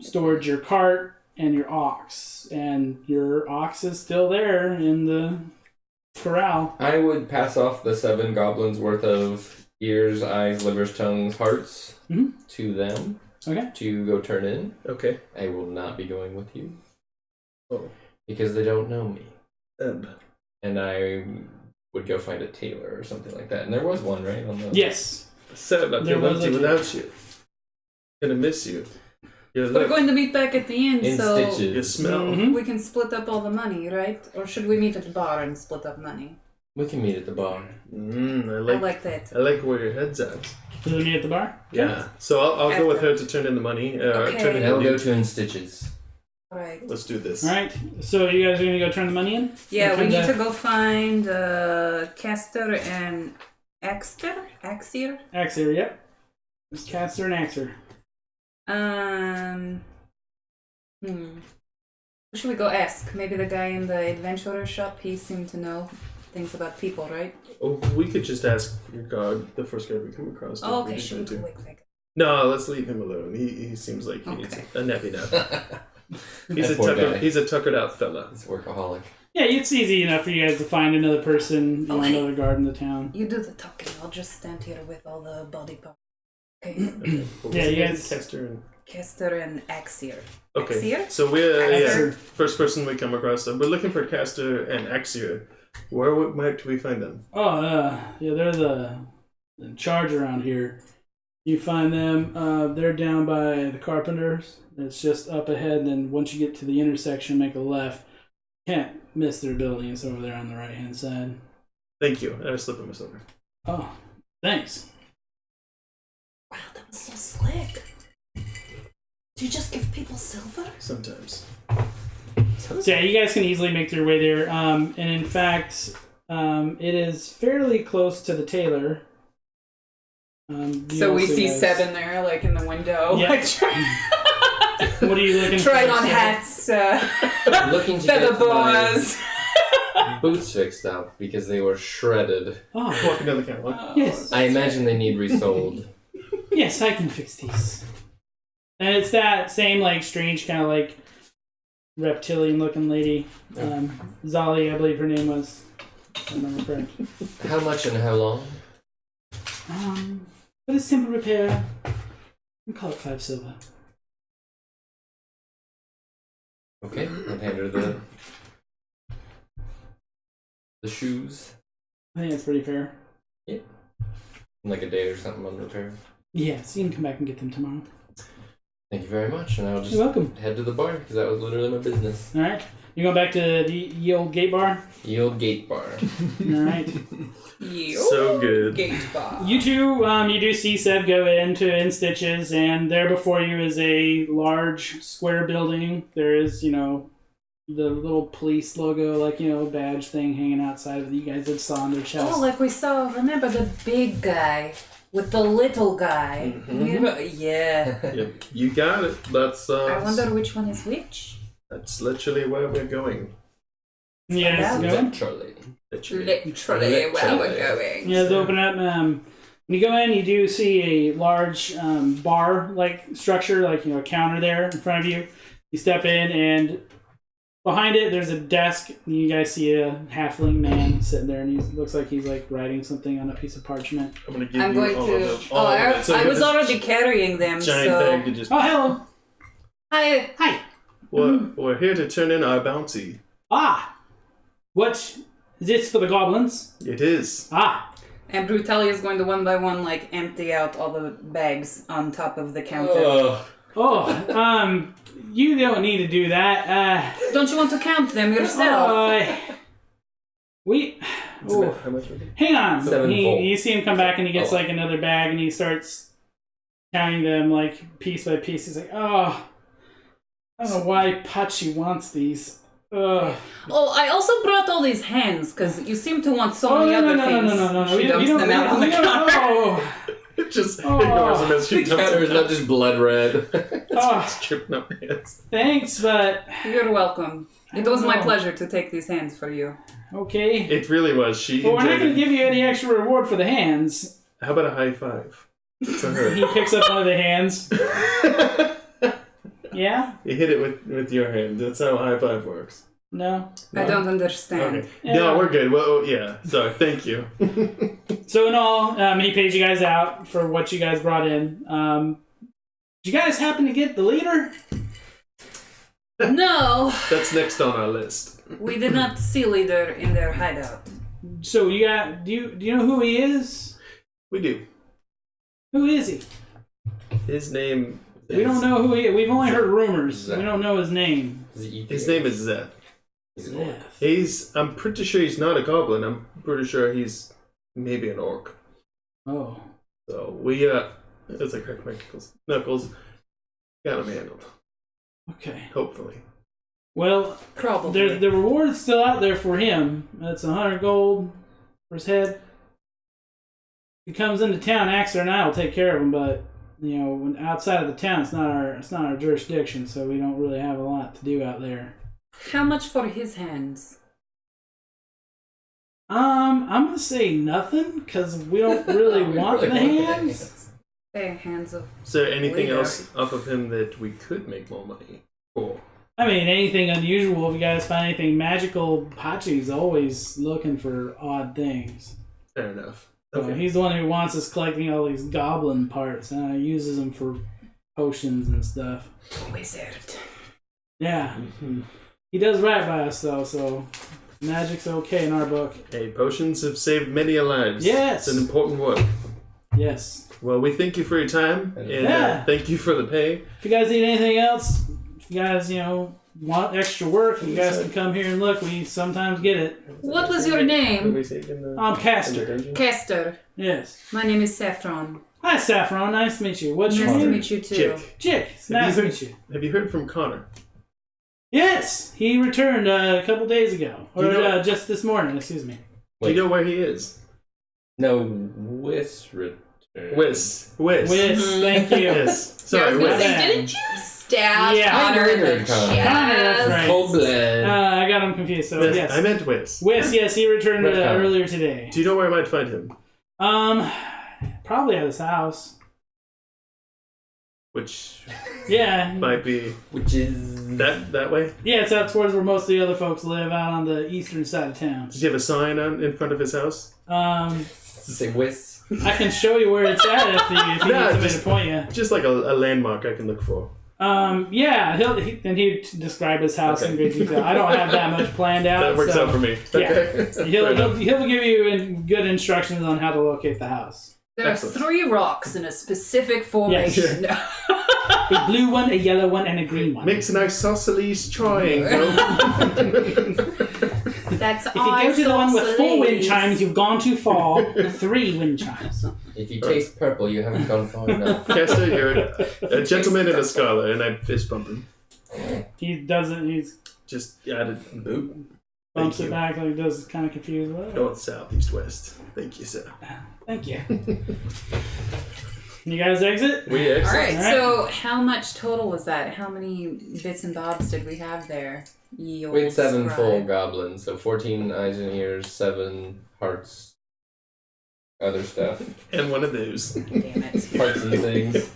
stored your cart and your ox, and your ox is still there in the corral. I would pass off the 7 goblins worth of ears, eyes, livers, tongues, hearts Mhm. to them Okay. to go turn in. Okay. I will not be going with you Oh. because they don't know me. Eb. And I would go find a tailor or something like that. And there was one, right? On the... Yes. Sad I feel empty without you. Gonna miss you. We're going to meet back at the inn, In so stitches. You smell. we can split up all the money, right? Or should we meet at the bar and split up money? We can meet at the bar. I like that. I like where your head's at. Does it meet at the bar? Yeah. So I'll go with her to turn in the money. Okay. Turn in And I'll the go loot. to In Stitches. Right. Let's do this. All right. So you guys are gonna go turn the money in? Yeah, we Okay, need to go find Castor and Axter? Axier? Axer, yep. Caster and Axer. Who should we go ask? Maybe the guy in the adventurer shop? He seemed to know things about people, right? Oh, we could just ask your guard, the first guy we come across. Oh, if we okay, need should we to. go wait a second? No, let's leave him alone. He seems like he needs Okay. a nappy nap. That poor guy. He's a tuckered out fella. He's a workaholic. Yeah, it's easy enough for you guys to find another person, Okay. another guard in the town. You do the talking. I'll just stand here with all the body parts. Okay. Okay. What was Yeah, his you name? guys- Castor and... Castor and Axier. Okay, Axier? so we're Axer. first person we come across. So we're looking for Castor and Axier. Where might we find them? Oh, yeah, they're the in charge around here. You find them, they're down by the carpenters. It's just up ahead, then once you get to the intersection, make a left. Can't miss their building, it's over there on the right-hand side. Thank you. I slip him a silver. Oh, thanks. Wow, that was so slick. Do you just give people silver? Sometimes. So yeah, you guys can easily make your way there. And in fact, it is fairly close to the tailor. You So we also see guys- Seven there, like in the window. Yeah. Like, What are you looking for? trying on Sarah? hats, Looking to feather get my boas. boots fixed up because they were shredded. Oh, Walking down the catwalk. yes. I imagine they need resoled. Yes, I can fix these. And it's that same, like, strange kind of, like, reptilian-looking lady. Zali, I believe her name was. If I remember correct. How much and how long? For a simple repair, we'll call it 5 silver. Okay, I'll hand her the shoes. I think that's pretty fair. Like a day or something on repair. Yes, you can come back and get them tomorrow. Thank you very much, and I'll just You're welcome. head to the bar because that was literally my business. All right. You going back to the old gate bar? Ye old gate bar. All right. So good. Gate bar. You two, you do see Seb go into In Stitches, and there before you is a large square building. There is, the little police logo, badge thing hanging outside that you guys had saw on their chest. Oh, like we saw, remember the big guy with the little guy? Yeah. Yep, you got it. That's I wonder which one is which. That's literally where we're going. Yes, Yeah. go. Literally. Literally where we're going. Yeah, let's open up. When you go in, you do see a large bar-like structure, a counter there in front of you. You step in, and behind it, there's a desk. You guys see a halfling man sitting there, and he looks like he's writing something on a piece of parchment. I'm gonna give I'm you going all to. of them. All of it. So I you was have this already carrying them, giant so. bag to just. Oh, hello. Hi. Hi. We're here to turn in our bounty. Ah. What? Is this for the goblins? It is. Ah. And Brutalia is going to one by one, empty out all the bags on top of the counter. Oh, you don't need to do that. Don't you want to count them yourself? We. Oh. How much was it? Hang on. Sevenfold. You see him come back and he gets another bag and he starts counting them piece by piece. He's like, oh, I don't know why Pachi wants these. Ugh. Oh, I also brought all these hands because you seem to want so many other things. No. She dumps them out on the counter. Oh. Just ignores him as she The jumps counter is up. not just blood red. Oh, Tripping up hands. thanks, but You're welcome. It was my pleasure to take these hands for you. okay. It really was. She But we're not enjoyed going to it. give you any extra reward for the hands. How about a high five for her? He picks up one of the hands. Yeah? You hit it with your hand. That's how high five works. No? I don't understand. Okay. Yeah. No, we're good. Well, yeah. Sorry. Thank you. So in all, he pays you guys out for what you guys brought in. Did you guys happen to get the leader? No, That's next on our list. we did not see leader in their hideout. So you got? Do you know who he is? We do. Who is he? His name. We don't know who he is. We've only heard rumors. Zeth. We don't know his name. His name is Zeth. Zeth. I'm pretty sure he's not a goblin. I'm pretty sure he's maybe an orc. Oh. So we as I crack my knuckles, got him handled. Okay. Hopefully. Well, Probably. the reward's still out there for him. That's 100 gold for his head. If he comes into town, Axer and I will take care of him, but when outside of the town, it's not our jurisdiction, so we don't really have a lot to do out there. How much for his hands? I'm gonna say nothing because we don't really want the hands. Hey, hands of. Is there anything Later. else off of him that we could make more money for? I mean, anything unusual. If you guys find anything magical, Pachi's always looking for odd things. Fair enough. So Okay. he's the one who wants us collecting all these goblin parts, and uses them for potions and stuff. Wizard. Yeah, he does right by us though, so magic's okay in our book. Hey, potions have saved many a lives. Yes. It's an important work. Yes. Well, we thank you for your time, and Yeah. thank you for the pay. If you guys need anything else, if you guys want extra work, you guys can come here and look. We sometimes get it. What was your name? I'm Castor. Castor. Yes. My name is Saffron. Hi, Saffron. Nice to meet you. What's your Nice to name? meet you too. Jiik. Jiik. It's nice to Have you meet you. Have you heard from Connor? Yes, he returned a couple days ago, Do you know- just this morning. Excuse me. Do you know where he is? No, Whis returned. Whis. Wiz, thank you. Yes. Sorry, I was gonna Whis. say, didn't you stab Yeah, Connor in the murdered Connor. chest? Connor, that's right. Cold blood. I got him confused. So Yes, yes, I meant Whis. Wiz. Yes, he returned Red Connor. earlier today. Do you know where I might find him? Probably at his house. Which Yeah, might be Which is that way? yeah. It's out towards where most of the other folks live, out on the eastern side of town. Does he have a sign in front of his house? to say Whis. I can show you where it's at if you No, need somebody just- to point you. Just like a landmark I can look for. Yeah, he'd describe his house in great detail. I don't have that much planned out. That works so out for me. Yeah. Okay. He'll give you good instructions on how to locate the house. There are Excellent. 3 rocks in a specific formation. A blue one, a yellow one, and a green one. Makes a nice isosceles triangle. That's If you go to the one with 4 wind chimes, you've gone too far. 3 wind chimes. If you taste purple, you haven't gone far enough. Castor, you're a gentleman and a scholar, and I fist bump him. He doesn't. He Just added boop. bumps Thank it you. back like he does. Kind of confused. Well, North, south, east, west. Thank you, sir. thank you. You guys exit? We All right, Alright. so how much total was that? How many bits and bobs did we have there? Ye We had old 7 scribe. full goblins, so 14 eyes and ears, 7 hearts, other stuff, And one of those. Damn it. parts and things.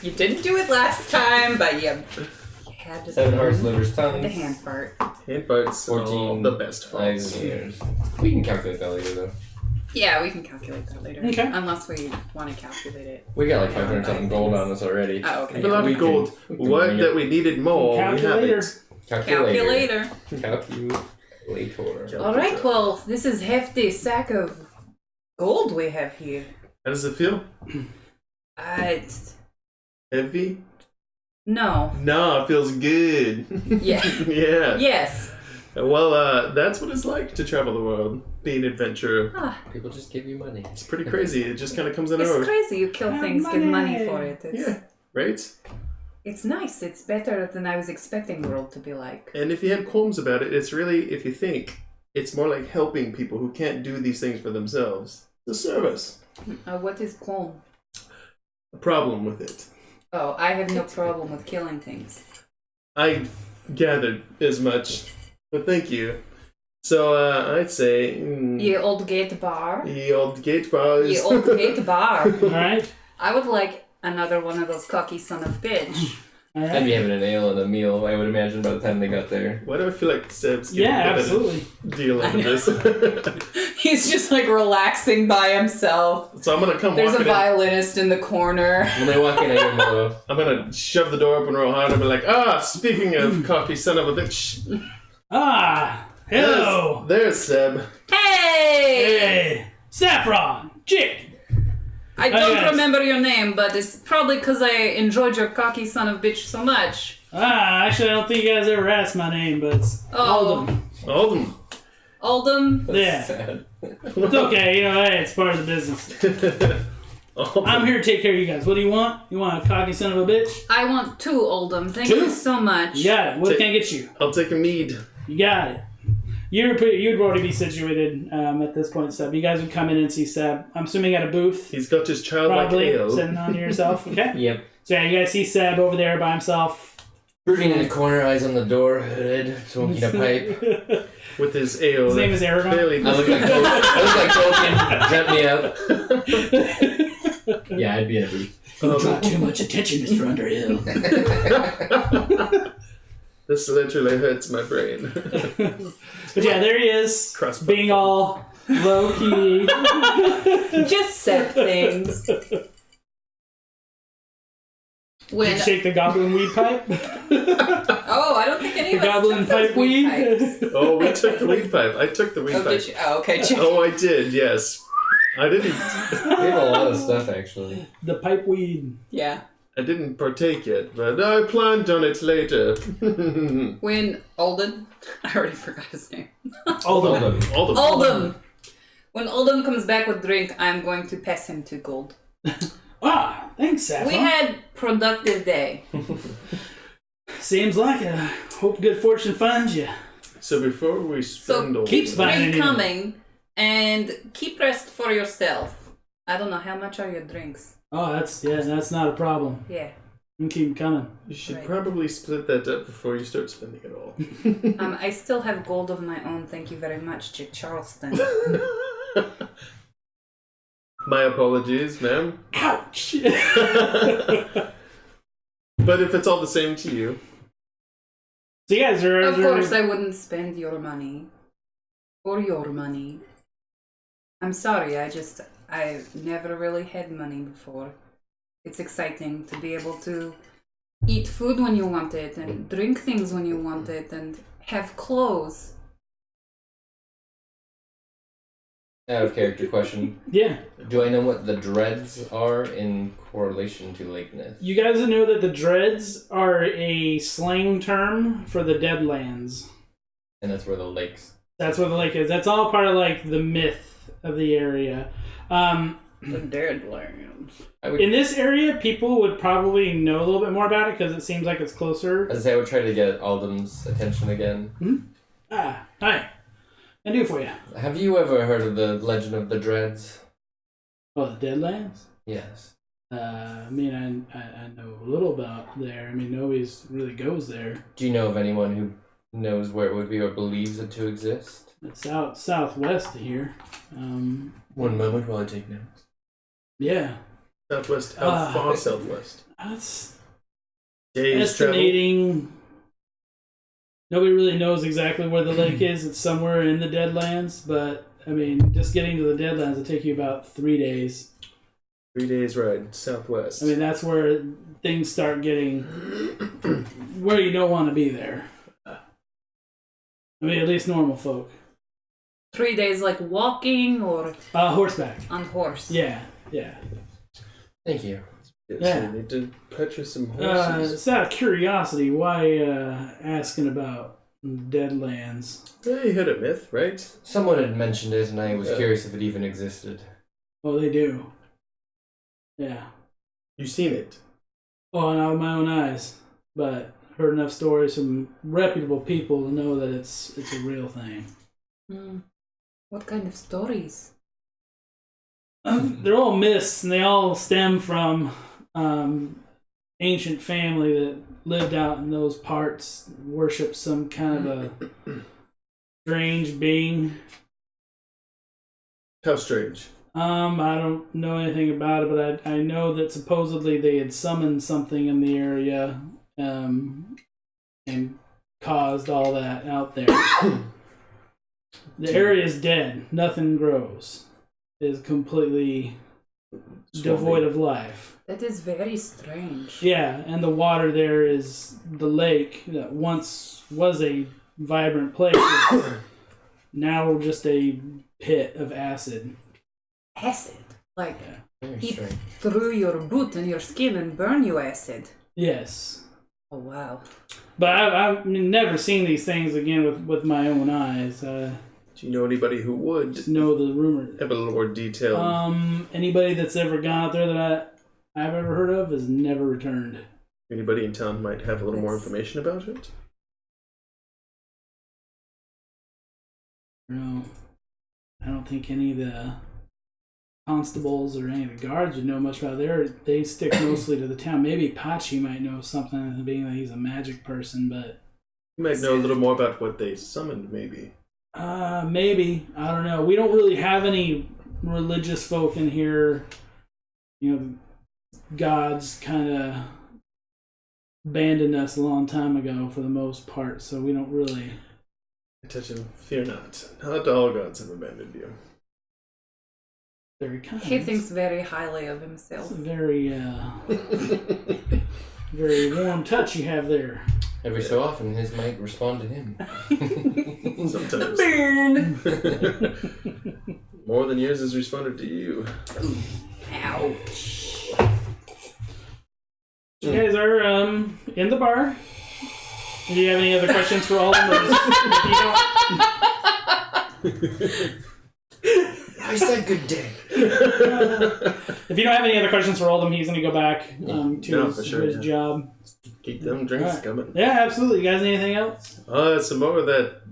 You didn't do it last time, but you had to 7 hearts, livers, the tongues, hand fart. Hand farts. 14 all the best eyes farts. and ears. We can calculate that later, though. Yeah, we can calculate that later. Okay. Unless we want to calculate it. We got like 500 something gold on us already. Oh, okay. We have a lot We of can- gold. we can What bring that it. we needed more, Calculator. we have it. Calculator. Calculator. All right, well, this is hefty sack of gold we have here. How does it feel? It's, Heavy? no. No, it feels good. Yeah. Yeah. Yes. Well, that's what it's like to travel the world, be an adventurer. Ah, People just give you money. It's pretty crazy. It just kind of comes out of it's nowhere. crazy. You kill things, get money for it. It's, Yeah, right? it's nice. It's better than I was expecting the world to be like. And if you have qualms about it, it's really, if you think, it's more like helping people who can't do these things for themselves. It's a service. What is calm? A problem with it. Oh, I have no problem with killing things. I gathered as much, but thank you. So I'd say, Ye old gate bar. ye old gate bars. Ye old gate bar. All right. I would like another one of those cocky son of bitch. All I'd right. be having an ale and a meal, I would imagine, by the time they got there. Why do I feel like Seb's getting Yeah, a bit of absolutely. a deal out of this? He's just like relaxing by himself. So I'm gonna come There's a walking in. violinist in the corner. When they walk in, I give them a little. I'm gonna shove the door open real hard and be like, speaking of cocky son of a bitch. Hello. There's Seb. Hey! Hey. Saffron. Jiik. I don't yes. remember your name, but it's probably because I enjoyed your cocky son of bitch so much. Actually, I don't think you guys ever asked my name, but it's Alden. Alden. Oldham? Yeah. Sad. It's okay. Hey, it's part of the business. I'm here to take care of you guys. What do you want? You want a cocky son of a bitch? I want 2 Oldham. Thank Two? you so much. You got it. What can I get you? I'll take a mead. You got it. You'd already be situated at this point, Seb. You guys would come in and see Seb. I'm assuming at a booth. He's got his childlike Probably ale. sitting on to yourself. Okay. Yep. So yeah, you guys see Seb over there by himself. Brooding in the corner, eyes on the door, hooded, smoking a pipe. With his ale. His name is Aragon. Clearly I look like Tolkien. Yeah, I'd be in a booth. You draw too much attention, Mr. Underhill. This literally hurts my brain. But yeah, there he is, being all low key. Just said things. Did When you shake the goblin weed pipe? Oh, I don't think any The of us goblin took those pipe weed? pipes. Oh, we took the weed pipe. I took the weed Oh, pipe. did you? Oh, okay. Check. Oh, I did, yes. I didn't. We have a lot of stuff, actually. The pipe weed. Yeah. I didn't partake yet, but I planned on it later. When Alden, I already forgot his name. Alden. Oldham. When Oldham comes back with drink, I'm going to pass him 2 gold. Ah, thanks, Saffron. We had productive day. Seems like it. Hope good fortune finds you. So before we spend So all keep Keeps finding drink you. coming and keep rest for yourself. I don't know how much are your drinks. Oh, that's not a problem. Yeah. You can keep coming. You should Right. probably split that up before you start spending it all. I still have gold of my own. Thank you very much, Jiik Charleston. My apologies, ma'am. Ouch! But if it's all the same to you. So you guys are... Of course, I wouldn't spend your money. Or your money. I'm sorry, I've never really had money before. It's exciting to be able to eat food when you want it, and drink things when you want it, and have clothes. Out of character question. Yeah. Do I know what the dreads are in correlation to Lake Nith? You guys know that the dreads are a slang term for the Deadlands. And that's where the lakes... That's where the lake is. That's all part of like the myth of the area. The Deadlands. In this area, people would probably know a little bit more about it because it seems like it's closer. As I say, I would try to get Aldem's attention again. Hi. I do for you. Have you ever heard of the legend of the dreads? Oh, the Deadlands? Yes. I mean, I know a little about there. I mean, nobody really goes there. Do you know of anyone who knows where it would be or believes it to exist? It's southwest of here. 1 moment while I take notes. Yeah. Southwest, how far southwest? That's Days estimating. Nobody really knows exactly where the lake is. It's somewhere in the Deadlands, but I mean, just getting to the Deadlands will take you about 3 days. 3 days ride southwest. I mean, that's where things start getting where you don't want to be there. I mean, at least normal folk. 3 days like walking or Horseback. on horse. Yeah. Thank you. So Yeah. we need to purchase some horses. It's out of curiosity. Why asking about Deadlands? Yeah, you heard a myth, right? Someone had mentioned it, and I was Yeah. curious if it even existed. Oh, they do. Yeah. You seen it? Oh, not with my own eyes, but heard enough stories from reputable people to know that it's a real thing. What kind of stories? They're all myths, and they all stem from ancient family that lived out in those parts, worshipped some kind of a strange being. How strange. I don't know anything about it, but I know that supposedly they had summoned something in the area and caused all that out there. The area is dead. Nothing grows. It is completely devoid of life. That is very strange. Yeah, and the water there is the lake that once was a vibrant place. Now we're just a pit of acid. Acid? Like, Very eat strange. through your boot and your skin and burn you acid? Yes. Oh, wow. But I've never seen these things again with my own eyes. Do you know anybody who would Just know the rumors. have a little more detail? Anybody that's ever gone out there that I've ever heard of has never returned. Anybody in town might have a little more information about it? No. I don't think any of the constables or any of the guards would know much about it. They stick mostly to the town. Maybe Pachi might know something, being that he's a magic person, but... You might know a little more about what they summoned, maybe. Maybe. I don't know. We don't really have any religious folk in here. You know, gods kind of abandoned us a long time ago for the most part, so we don't really... Attention, fear not. Not all gods have abandoned you. Very kind. He thinks very highly of himself. It's a very, very warm touch you have there. Every so often, his might respond to him. Sometimes. Burn! More than yours has responded to you. Ouch. You guys are in the bar. Do you have any other questions for all of them? I said good day. If you don't have any other questions for all of them, he's going to go back to his job. Keep them drinks coming. Yeah, absolutely. You guys need anything else? Some more of that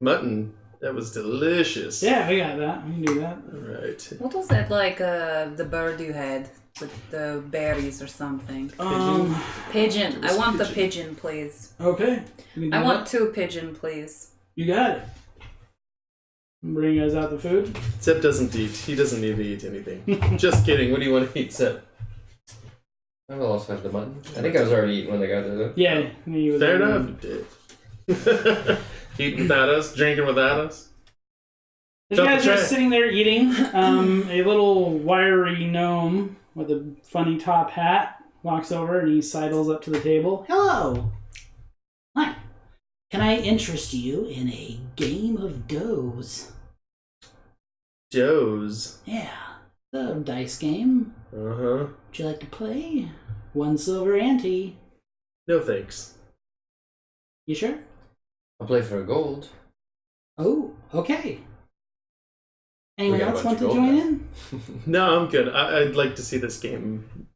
mutton. That was delicious. Yeah, we got that. We can do that. All right. What was that, like, the bird you had with the berries or something? Pigeon. I want the pigeon, please. Okay. I want 2 pigeon, please. You got it. Bring you guys out the food. Sep doesn't eat. He doesn't need to eat anything. Just kidding. What do you want to eat, Sep? I will also have the mutton. I think I was already eating when they got there, though. Yeah. Fair enough. Eating without us, drinking without us. As you guys are sitting there eating, a little wiry gnome with a funny top hat walks over and he sidles up to the table. Hello. Hi. Can I interest you in a game of doughs? Joe's. Yeah, the dice game. Uh-huh. Would you like to play? 1 silver ante. No thanks. You sure? I'll play for a gold. Oh, okay. Anyone got a else bunch want to of join gold in? No, I'm good. I'd like to see this game,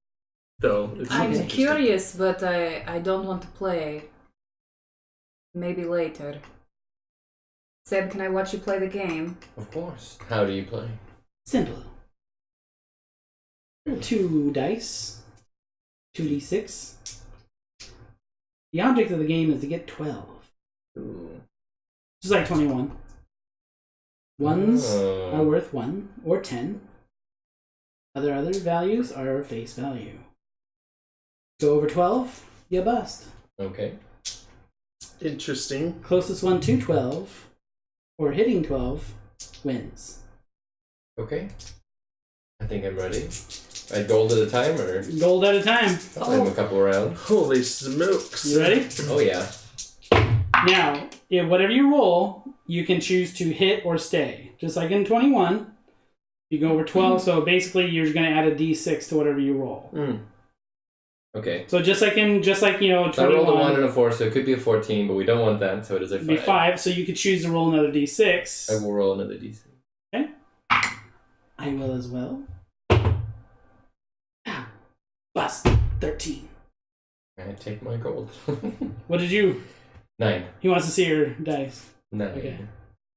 though. I'm interesting. curious, but I don't want to play. Maybe later. Seb, can I watch you play the game? Of course. How do you play? Simple. 2 dice. 2d6. The object of the game is to get 12. Ooh. Just like 21. Ones Oh. are worth 1 or 10. Other values are face value. Go over 12, you bust. Okay. Interesting. Closest one to 12, or hitting 12, wins. Okay. I think I'm ready. I gold at a time, or Gold at a time. I'll play him a couple rounds. Holy smokes. You ready? Oh yeah. Now, whatever you roll, you can choose to hit or stay. Just like in 21, you go over 12, so basically you're going to add a d6 to whatever you roll. Mm. Okay. So just like 21. So I rolled a 1 and a 4, so it could be a 14, but we don't want that, so it is a 5. It'd be 5, so you could choose to roll another d6. I will roll another d6. Okay. I will as well. Bust. 13. I take my gold. What did you... 9. He wants to see your dice. 9. Okay.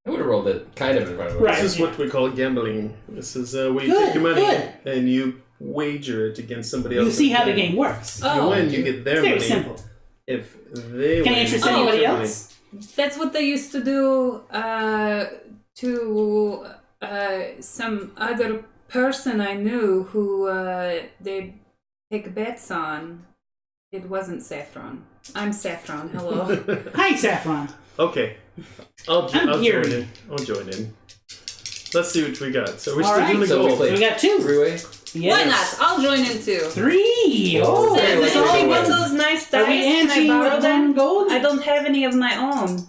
I would have rolled it kind of in front of him. Right. This is what we call gambling. This is where you Good, take your money good. and you wager it against somebody else. You see how the game works. If you win, you get their It's very money. simple. If they Can I win, interest you get anybody your else? That's what they used to do to some other person I knew who they take bets on. It wasn't Saffron. I'm Saffron. Hello. money. Hi, Saffron. Okay. I'll I'm here. join in. I'll join in. Let's see what we got. So we're All still right, doing the so we gold. play- We got 2. 3-way? Yes. Why not? I'll join in too. 3. Oh, Okay, Seb, let's can go I away. want those nice Are we dice? Can I anteing borrow with them? gold? I don't have any of my own.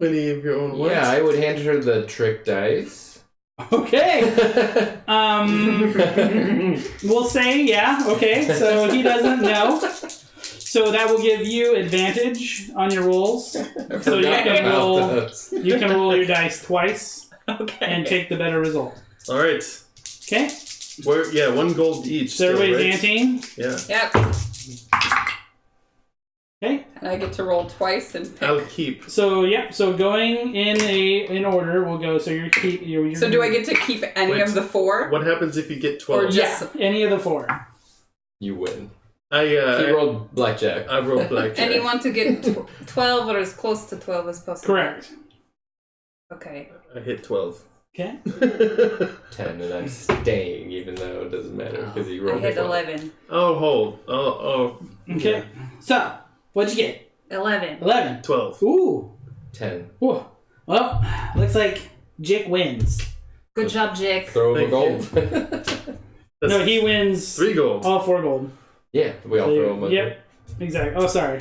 Any of your own ones? Yeah, I would hand her the trick dice. Okay. We'll say, yeah, okay. So he doesn't know. So that will give you advantage on your rolls. So you can roll your dice twice and take the better result. All right. Okay. We're 1 gold each. So everybody's right? anting? Yeah. Yep. Okay. And I get to roll twice and pick. I'll keep. So so going in order, we'll go. So you're So do I get to keep any of the 4? What happens if you get 12? Or just any of the 4. You win. He He rolled blackjack. I rolled blackjack. and you want to get 12 or as close to 12 as possible? Correct. Okay. I hit 12. Okay. 10, and I'm staying, even though it doesn't matter because he I rolled. hit 12. 11. Oh, hold. Oh. Okay. Yeah. So what'd you get? 11. 11. 12. Ooh. 10. Ooh. Well, looks like Jiik wins. Good job, Jiik. Throw him a Thank gold. No, he wins 3 gold. all 4 gold. Yeah, we all throw him a Yep. Exactly. Oh, sorry.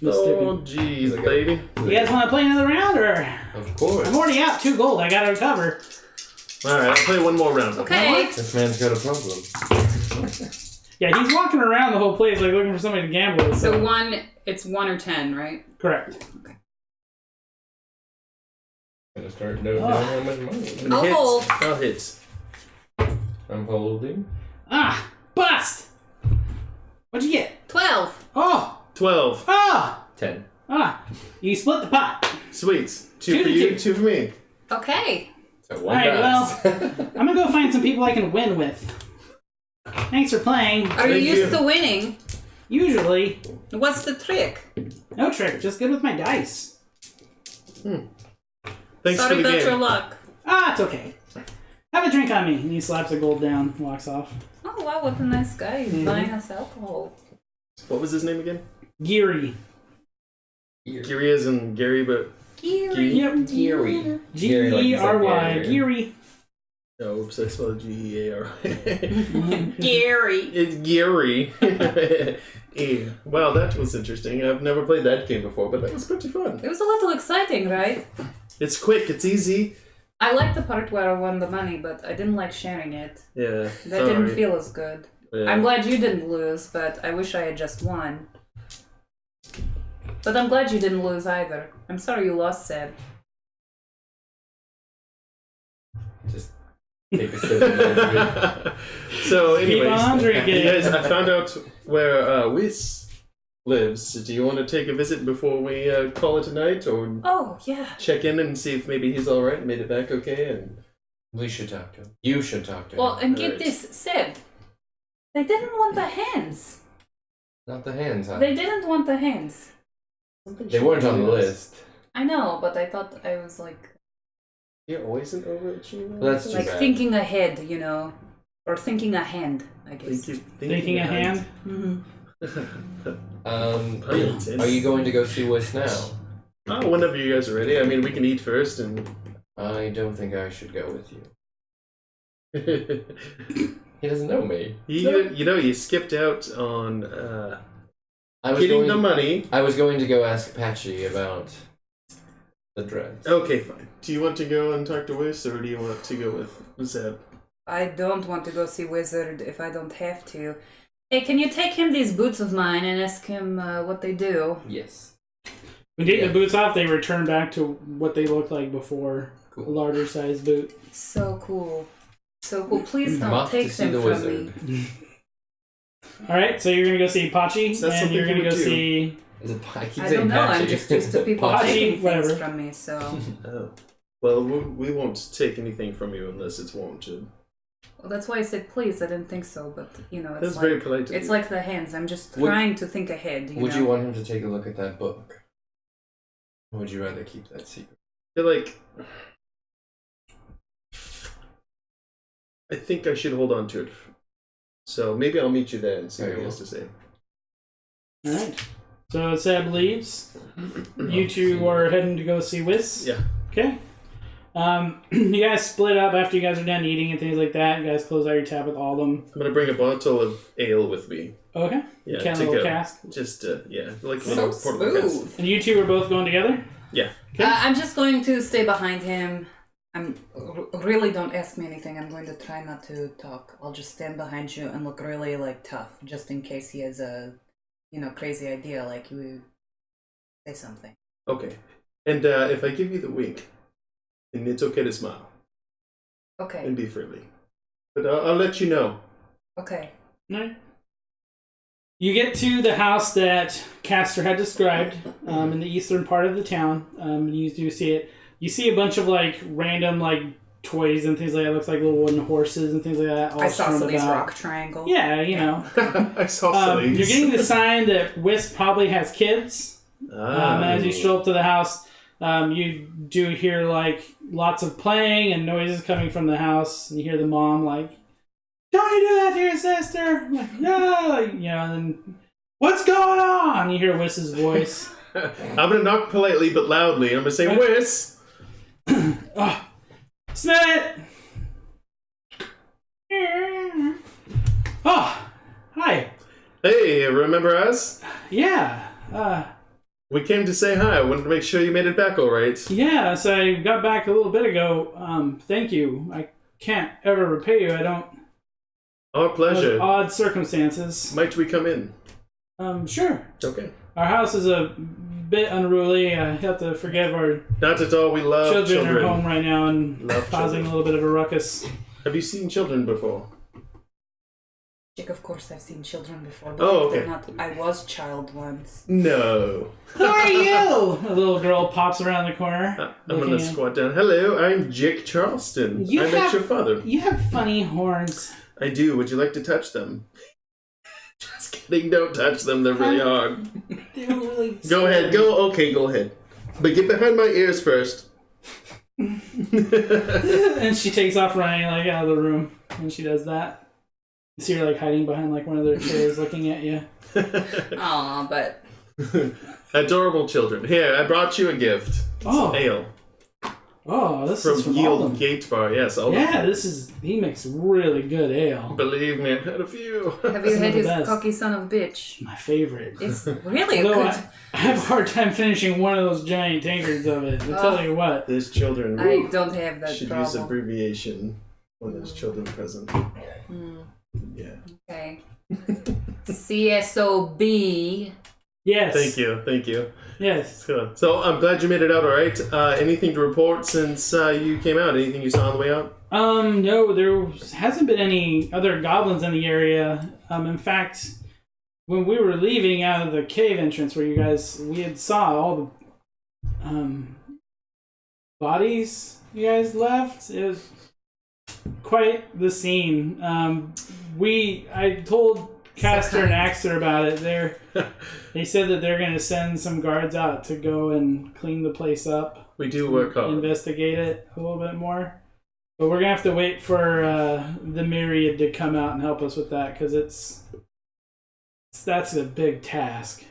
Oh, jeez, baby. You guys want to play another round, or Of course. I'm already out 2 gold. I gotta recover. Alright, I'll play one more round. Okay. This man's got a problem. Yeah, he's walking around the whole place like looking for somebody to gamble with. So it's 1 or 10, right? Correct. Gonna start noting down how much money. I'll hold. I'll hit. I'm holding. Ah, bust. What'd you get? 12. Oh, 12. ah, 10. ah. You split the pot. Sweet. 2 2 for to you, 2. 2 for me. Okay. So one Alright, dice. I'm gonna go find some people I can win with. Thanks for playing. Are you Thank used you. to winning? Usually, What's the trick? no trick. Just good with my dice. Thanks Sorry for the about game. your luck. Ah, it's okay. Have a drink on me. And he slaps a gold down, walks off. Oh, wow, what a nice guy. He's buying us alcohol. What was his name again? Geary. Gary as in Gary, but... Geary. Yep. Geary. Geary. Geary. Oh, oops, I spelled Gear. Gary. It's Gary. Yeah. Wow, that was interesting. I've never played that game before, but that was pretty fun. It was a little exciting, right? It's quick, it's easy. I liked the part where I won the money, but I didn't like sharing it. Yeah. That didn't feel as good. Yeah. I'm glad you didn't lose, but I wish I had just won. But I'm glad you didn't lose either. I'm sorry you lost, Seb. Just take a sip of that. So, anyways, Keep on drinking. you guys, I found out where Whis lives. Do you want to take a visit before we call it a night, or Oh, yeah. check in and see if maybe he's all right, made it back okay? And We should talk to him. You should talk to him. Well, and get Alright. this, Seb. They didn't want the hands. Not the hands, huh? They didn't want the hands. They weren't on the list. I know, but I thought I was like You're always an overachiever. Well, that's too like bad. thinking ahead, you know, or thinking a hand, I guess. Thinking a hand. Mm-hmm. Are you going to go see Wiss now? Oh, whenever you guys are ready. I mean, we can eat first, and I don't think I should go with you. He doesn't know me. you skipped out on I was getting going, the money. I was going to go ask Patchy about the dreads. Okay, fine. Do you want to go and talk to Whis, or do you want to go with Zeb? I don't want to go see Wizard if I don't have to. Hey, can you take him these boots of mine and ask him what they do? Yes. When you take Yeah. the boots off, they return back to what they looked like before. Cool. A larger size boot. So cool. So cool. Please don't Off to take see them the from wizard. me. Alright, so you're gonna go see Pachi, So that's and you're gonna something go you would see... Is it, I keep I saying don't know. Patchy. I'm just used to people Patchy, taking whatever. things from me, so... Oh. Well, we won't take anything from you unless it's warranted. Well, that's why I said please. I didn't think so, but, you know, it's That's like... very polite of It's you. like the hands. I'm just Would- trying to think ahead, Would know? you want him to take a look at that book? Or would you rather keep that secret? I feel like I think I should hold on to it. So maybe I'll meet you there and see what Very he has well. to say. Alright. So Seb leaves. You two are heading to go see Whis. Yeah. Okay. You guys split up after you guys are done eating and things like that. You guys close out your tab with all of them. I'm gonna bring a bottle of ale with me. Okay. Yeah, Kind of a little cask. Just like a So little portable cask. smooth. And you two are both going together? Yeah. I'm just going to stay behind him. Really don't ask me anything. I'm going to try not to talk. I'll just stand behind you and look really like tough, just in case he has a, crazy idea. Like you say something. Okay. And if I give you the wink, then it's okay to smile Okay. and be friendly. But I'll let you know. Okay. Right. You get to the house that Castor had described in the eastern part of the town. You do see it. You see a bunch of like random like toys and things like that. It looks like little wooden horses and things like that. All I saw strewn Sully's about. rock triangle. Yeah, you know. I saw Sully's. You're getting the sign that Wisp probably has kids. As you stroll up to the house, you do hear like lots of playing and noises coming from the house. And you hear the mom like, "Don't you do that to your sister?" I'm like, no, and then, "What's going on?" You hear Wisp's voice. I'm gonna knock politely but loudly. I'm gonna say, "Wiss." Oh, Snit! Oh, hi. Hey, remember us? Yeah. We came to say hi. I wanted to make sure you made it back all right. Yeah, so I got back a little bit ago. Thank you. I can't ever repay you. I don't. Our pleasure. Odd circumstances. Might we come in? Sure. Okay. Our house is a bit unruly. I have to forgive our Not at all. We love children children. are home right now and Love causing children. a little bit of a ruckus. Have you seen children before? Jiik, of course I've seen children before. Oh, They're okay. not, I was child once. No. Who are you? A little girl pops around the corner. I'm looking gonna at- squat down. Hello, I'm Jiik Charleston. You I met have- your father. You have funny horns. I do. Would you like to touch them? Just kidding. Don't touch them. They're really hard. They don't really. Go ahead. Go. Okay, go ahead. But get behind my ears first. And she takes off running like out of the room when she does that. You see her like hiding behind like one of their chairs looking at you. Aw, but Adorable children. Here, I brought you a gift. It's Oh. ale. Oh, this From is from Yield Alden. Gate Bar. Yes, Alden. Yeah, he makes really good ale. Believe me, I've had a few. have you Some had of the his best. cocky son of a bitch? My favorite. It's really Although good. I have a hard time finishing one of those giant tankards of it. I tell you what. There's children. I don't have that should use problem. abbreviation when there's children present. Hmm. Yeah. Okay. CSOB. Yes. Thank you. Yes. Good. So I'm glad you made it out all right. Anything to report since you came out? Anything you saw on the way out? No, there hasn't been any other goblins in the area. In fact, when we were leaving out of the cave entrance where we had saw all the bodies you guys left. It was quite the scene. I told Castor and Axter about it. They said that they're going to send some guards out to go and clean the place up. We do work hard. Investigate it a little bit more. But we're going to have to wait for the Myriad to come out and help us with that, because that's a big task.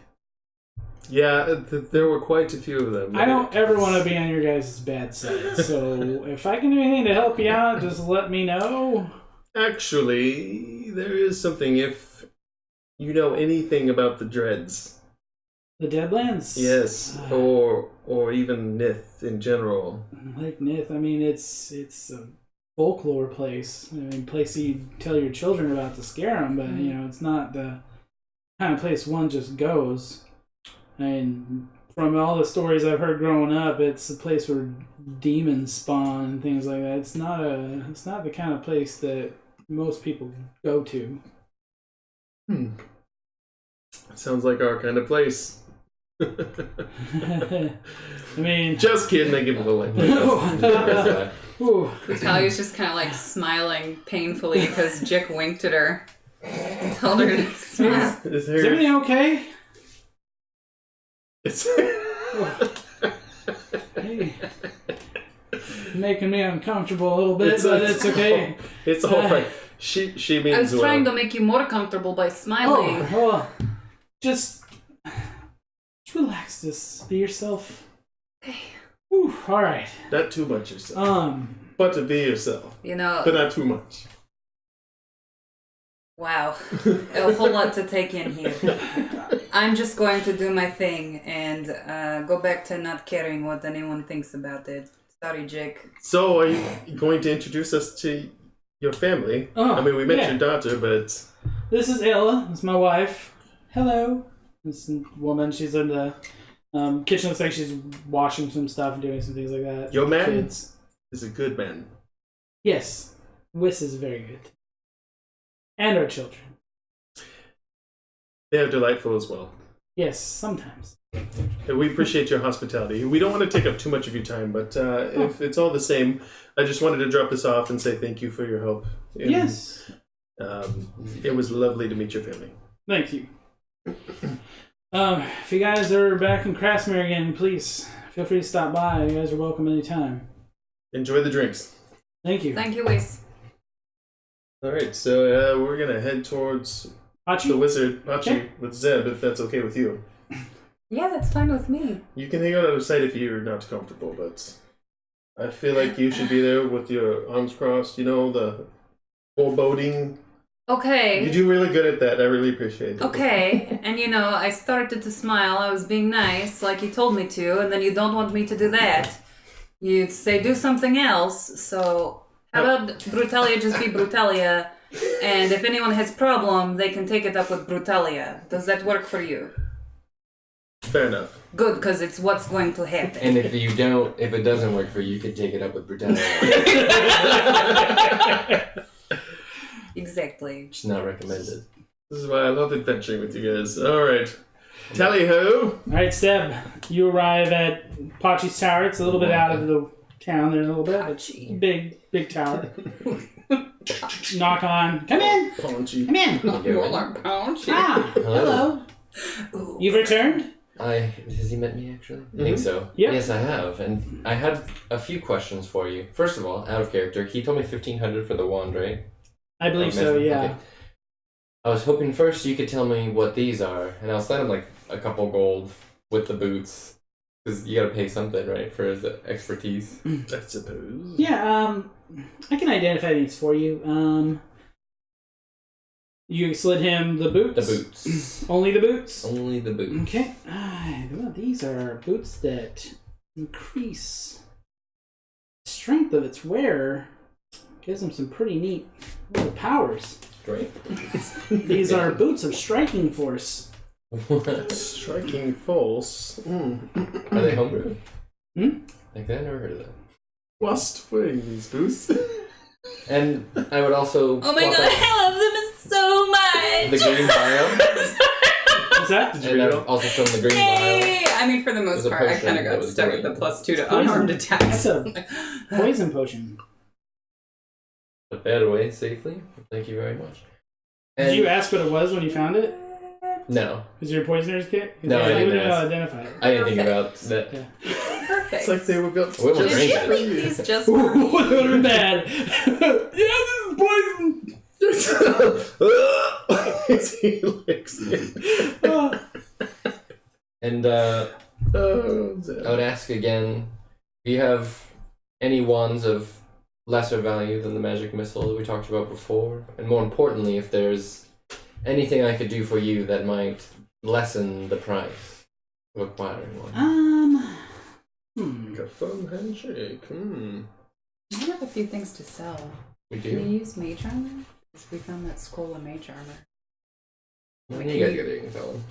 Yeah, there were quite a few of them. I don't ever want to be on your guys' bad side, so if I can do anything to help you out, just let me know. Actually, there is something if you know anything about the Dreads. The Deadlands? Yes, or even Nith in general. Like Nith, I mean, it's a folklore place. I mean, place you tell your children about to scare them, but, it's not the kind of place one just goes. I mean, from all the stories I've heard growing up, it's a place where demons spawn and things like that. It's not the kind of place that most people go to. Sounds like our kind of place. I mean, Just kidding, I give a little like ooh. Brutalia's just kind of like smiling painfully because Jiik winked at her. Told her to smile. Is Is everything okay? It's Hey. Making me uncomfortable a little bit, but it's okay. It's all right. She means I was well. trying to make you more comfortable by smiling. Oh, well, just relax. Just be yourself. Okay. Whew, all right. Not too much yourself. But to be yourself. You know, But not too much. wow. A whole lot to take in here. I'm just going to do my thing and go back to not caring what anyone thinks about it. Sorry, Jiik. So, are you going to introduce us to your family? Oh, I mean, we met yeah. your daughter, but... This is Ella. This is my wife. Hello. This woman, she's in the kitchen. Looks like she's washing some stuff and doing some things like that. Your man Kids. is a good man. Yes. Wiss is very good. And our children. They are delightful as well. Yes, sometimes. And we appreciate your hospitality. We don't want to take up too much of your time, but if it's all the same, I just wanted to drop this off and say thank you for your help. And, Yes. it was lovely to meet your family. Thank you. If you guys are back in Craftsmere again, please feel free to stop by. You guys are welcome anytime. Enjoy the drinks. Thank you. Thank you, Whis. All right, so we're going to head towards Hachi? the wizard, Hachi, Okay. with Zeb, if that's okay with you. Yeah, that's fine with me. You can hang out of sight if you're not comfortable, but I feel like you should be there with your arms crossed, you know, the foreboding. Okay. You do really good at that. I really appreciate it. Okay, and I started to smile. I was being nice, like you told me to, and then you don't want me to do that. You'd say do something else. So how about Brutalia just be Brutalia, and if anyone has problem, they can take it up with Brutalia. Does that work for you? Fair enough. Good, because it's what's going to happen. And if it doesn't work for you, you could take it up with Brutalia. Exactly. It's not recommended. This is why I love adventuring with you guys. All right. Tally ho! Alright, Seb, you arrive at Pachi's Tower. It's a little bit out of the town there a little bit. It's a big tower. Knock on. Come in! Paunchy. Come in! More like pound. Ah, hello. Ooh. You've returned? Has he met me actually? I think so. Yeah. Yes, I have. And I had a few questions for you. First of all, out of character, he told me 1,500 for the wand, right? I believe so, yeah. Okay. I was hoping first you could tell me what these are, and I'll send him like a couple gold with the boots. Because you gotta pay something, right, for his expertise. I suppose. Yeah, I can identify these for you. You slid him the boots? The boots. Only the boots? Only the boots. Okay. Well, these are boots that increase the strength of its wearer. Gives them some pretty neat little powers. Great. These are boots of striking force. Striking false. Are they homebrew? Hmm? Like that? I never heard of that. Whilst wearing these boots. And I would also. Oh my god, I love them so much! The green vial. What's that? Did you And read it I've all? also shown the green vial. Yay! I mean, for the most There's a part, I potion kind of that got was stuck with the green. +2 to Poison. unarmed That's attacks. a poison potion. Put that away safely. Thank you very much. Did you ask what it was when you found it? No. Was your poisoner's kit? No, I you didn't wouldn't know how ask. to identify it. I didn't think about that. Perfect. It's like they were built We won't just drink Did for you it. make you. these just for me? What would have been bad? Yeah, this is poison. He licks it. And Oh, I would ask again, do you have any wands of lesser value than the magic missile that we talked about before? And more importantly, if there's anything I could do for you that might lessen the price of acquiring one. Like a fun handshake. I have a few things to sell. We Can you do? use mage armor? Because we found that scroll of mage armor. You guys get it, you can tell them.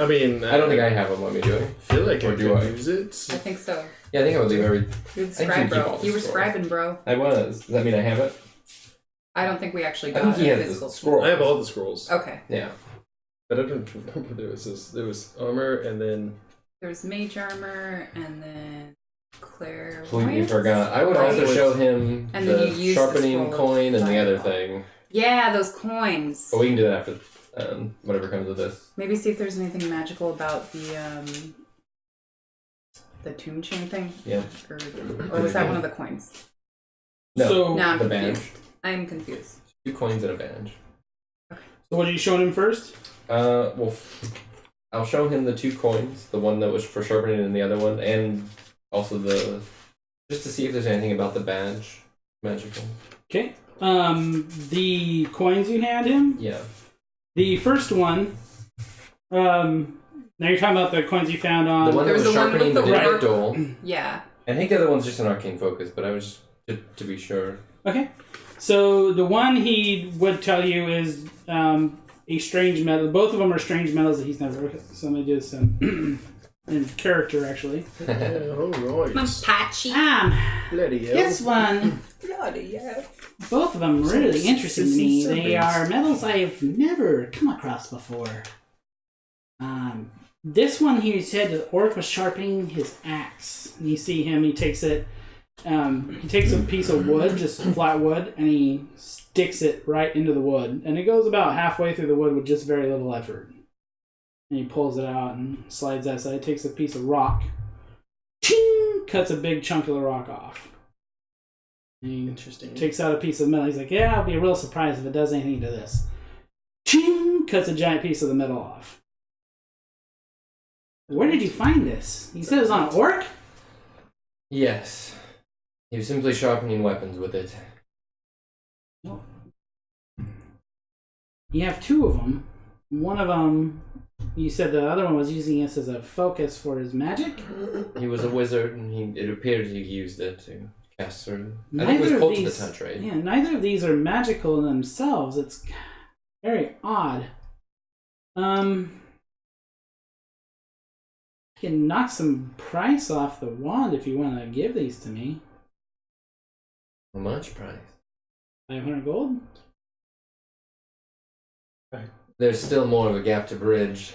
I mean, I don't think I have them, let me do it. feel like Or I do could I? use it. I think so. Yeah, I think I would leave every... You were I think scribe, you keep bro. all the You were scrolls. scribing, bro. I was. Does that mean I have it? I don't think we actually I got think he a has physical the scroll. I have all the scrolls. Okay. Yeah. But I don't remember there was armor and then There's mage armor and then Claire. Completely forgot. I would also Right. show him And then the you use the sharpening scroll of coin and the other fireball. thing. Yeah, those coins. But we can do that after whatever comes of this. Maybe see if there's anything magical about the tomb chain thing. Yeah. Or was that one of the coins? No. So, No, I'm the band. confused. I'm confused. 2 coins and a badge. so what are you showing him first? Well, I'll show him the 2 coins, the one that was for sharpening and the other one, and also just to see if there's anything about the badge magical. Okay. The coins you hand him. Yeah. The first one Now you're talking about the coins you found on. The one that There's was the one sharpening the with the dinner work. dole. Yeah. I think the other one's just an arcane focus, but I was just to be sure. Okay. So the one he would tell you is a strange metal. Both of them are strange metals that he's never. Okay, so I'm gonna do this in character actually. All right. Patchy. Bloody hell. This one. Bloody hell. Both of them really interesting to me. They are metals I've never come across before. This one he said the orc was sharpening his axe. And you see him, he takes it, he takes a piece of wood, just flat wood, and he sticks it right into the wood. And it goes about halfway through the wood with just very little effort. And he pulls it out and slides that side, takes a piece of rock, ting, cuts a big chunk of the rock off. Interesting. Takes out a piece of metal. He's like, yeah, I'll be real surprised if it does anything to this. Ching! Cuts a giant piece of the metal off. Where did you find this? He said it was on an orc? Yes. He was simply sharpening weapons with it. No. You have two of them. One of them, you said the other one was using this as a focus for his magic? He was a wizard, and it appeared he used it to cast certain... I think it was cult to the touch, right? Yeah, neither of these are magical in themselves. It's very odd. I can knock some price off the wand if you want to give these to me. How much price? 500 gold? There's still more of a gap to bridge.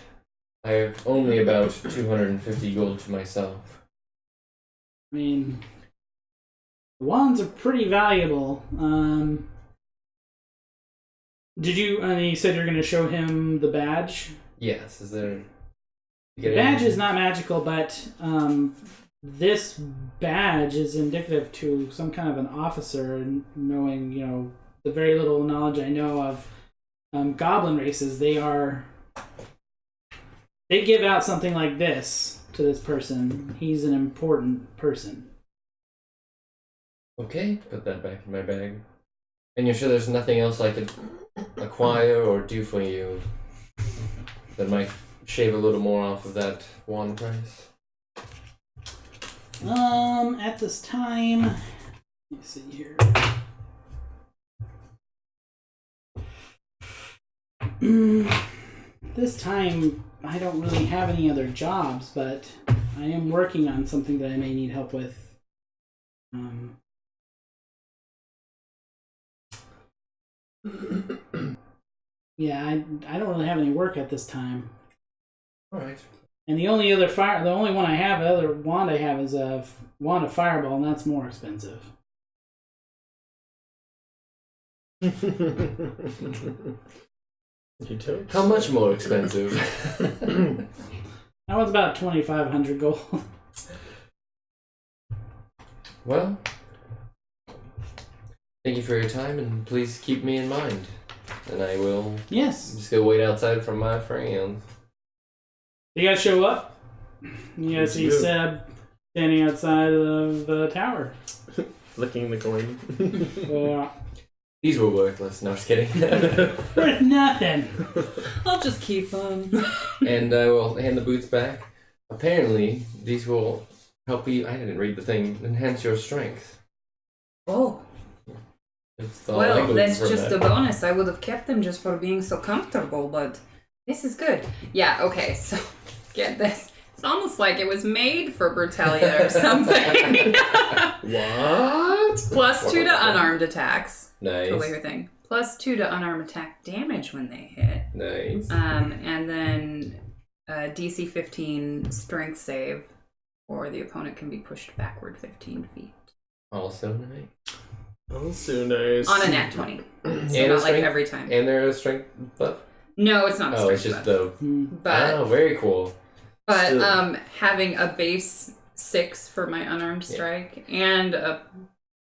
I have only about 250 gold to myself. I mean, the wands are pretty valuable. Did you, and you said you're going to show him the badge? Yes, is there... The badge is not magical, but this badge is indicative to some kind of an officer, and knowing, you know, the very little knowledge I know of goblin races, they give out something like this to this person. He's an important person. Okay, put that back in my bag. And you're sure there's nothing else I could acquire or do for you that might shave a little more off of that wand price? At this time, let me see here. This time, I don't really have any other jobs, but I am working on something that I may need help with. Yeah, I don't really have any work at this time. All right. And the only other the only one I have, the other wand I have is a wand of fireball, and that's more expensive. How much more expensive? That one's about 2,500 gold. Well, thank you for your time, and please keep me in mind. And I will Yes. just go wait outside for my friends. You guys show up. You guys see Seb standing outside of the tower. Flicking the coin. Yeah. These were worthless. No, just kidding. Worth nothing. I'll just keep them. And I will hand the boots back. Apparently, these will help you. I didn't read the thing. Enhance your strength. Oh. It's all I Well, gleaned that's from just that. a bonus. I would have kept them just for being so comfortable, but this is good. Yeah, okay, so get this. It's almost like it was made for Brutalia or something. What? +2 to unarmed attacks. Nice. Totally your thing. +2 to unarmed attack damage when they hit. Nice. And then DC 15 strength save, or the opponent can be pushed backward 15 feet. Also nice. Also nice. On a nat 20. So And not a like strength- every time. And they're a strength buff? No, it's not a Oh, strength it's just buff. the... But Oh, very cool. But So- having a base 6 for my unarmed strike and a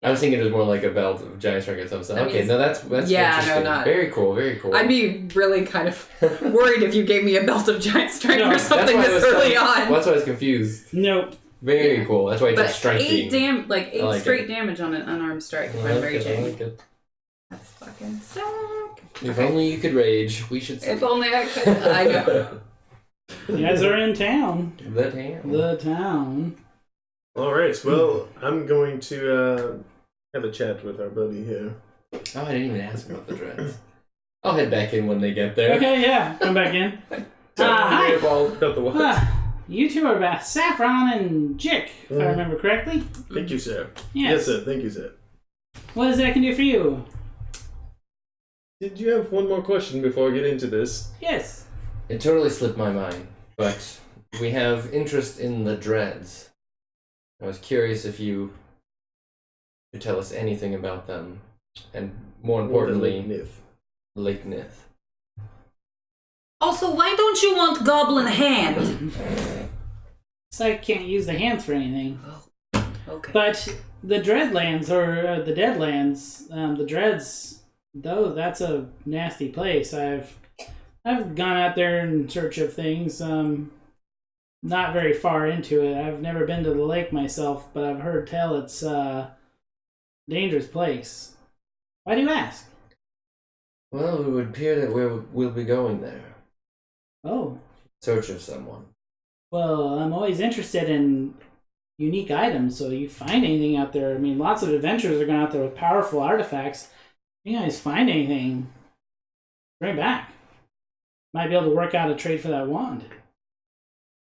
I was thinking it was more like a belt of giant strength or something. That Okay, means- no, that's Yeah, no, interesting. not- Very cool, very cool. I'd be really kind of worried if you gave me a belt of giant strength No, or that's something why I this was early Well, on. that's why I was confused. Nope. Very cool. That's why it's a But strength 8 theme. eight I like straight it. damage on an unarmed strike if I I'm like raging. it, I like it. That's fucking suck. If only you could rage. We should see. If only I could. I know. You guys are in town. The town. The town. All right. Well, I'm going to have a chat with our buddy here. Oh, I didn't even ask about the dreads. I'll head back in when they get there. Okay, yeah. Come back in. Hi. About the what? You two are about Saffron and Jiik, if I remember correctly. Thank you, sir. Yes. Sir. Thank you, sir. What is it I can do for you? Did you have one more question before I get into this? Yes. It totally slipped my mind, but we have interest in the dreads. I was curious if you could tell us anything about them, and more importantly, Lake Nith. Also, why don't you want Goblin Hand? So I can't use the hands for anything. Okay. But the Dreadlands, or the Deadlands, the Dreads, though, that's a nasty place. I've gone out there in search of things, not very far into it. I've never been to the lake myself, but I've heard tell it's a dangerous place. Why do you ask? Well, it would appear that we'll be going there. Oh. Search of someone. Well, I'm always interested in unique items, so you find anything out there. I mean, lots of adventurers are going out there with powerful artifacts. If you guys find anything, bring it back. Might be able to work out a trade for that wand.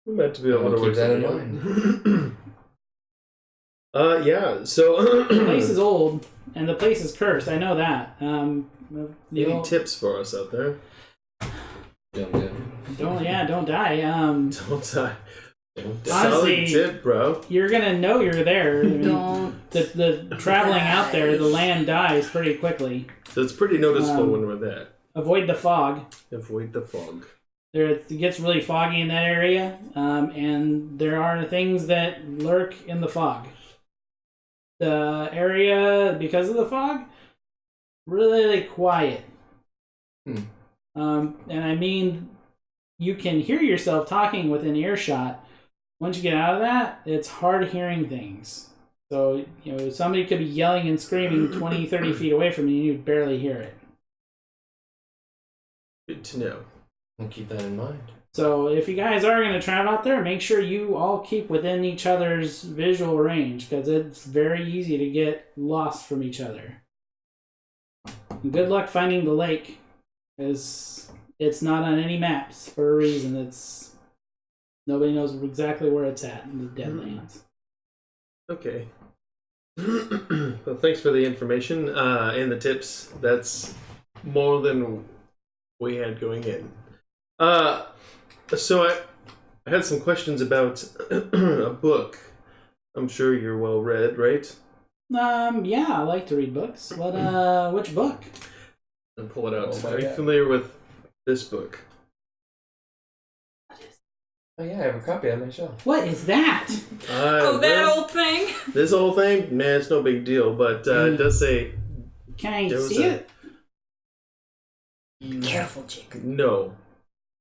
We might to be able to Keep work that in mind. Yeah, so... The place is old, and the place is cursed. I know that. Any tips for us out there? Don't do. Don't die. Don't die. Honestly, Solid tip, bro. You're gonna know you're there. I mean, Don't. The traveling out there, the land dies pretty quickly. So it's pretty noticeable when we're there. Avoid the fog. Avoid the fog. It gets really foggy in that area, and there are things that lurk in the fog. The area, because of the fog, really quiet. And I mean, you can hear yourself talking within earshot. Once you get out of that, it's hard hearing things. So, somebody could be yelling and screaming 20, 30 feet away from you, and you'd barely hear it. Good to know. I'll keep that in mind. So if you guys are going to travel out there, make sure you all keep within each other's visual range, because it's very easy to get lost from each other. And good luck finding the lake, because it's not on any maps for a reason. Nobody knows exactly where it's at in the Deadlands. Okay. Well, thanks for the information and the tips. That's more than we had going in. So I had some questions about a book. I'm sure you're well read, right? Yeah, I like to read books. Which book? And pull it out. Oh, Are you yeah. familiar with this book? Oh yeah, I have a copy on my shelf. What is that? That old thing? This whole thing? Man, it's no big deal, but it does say Can I There was see a- it? Careful, Jiik. no.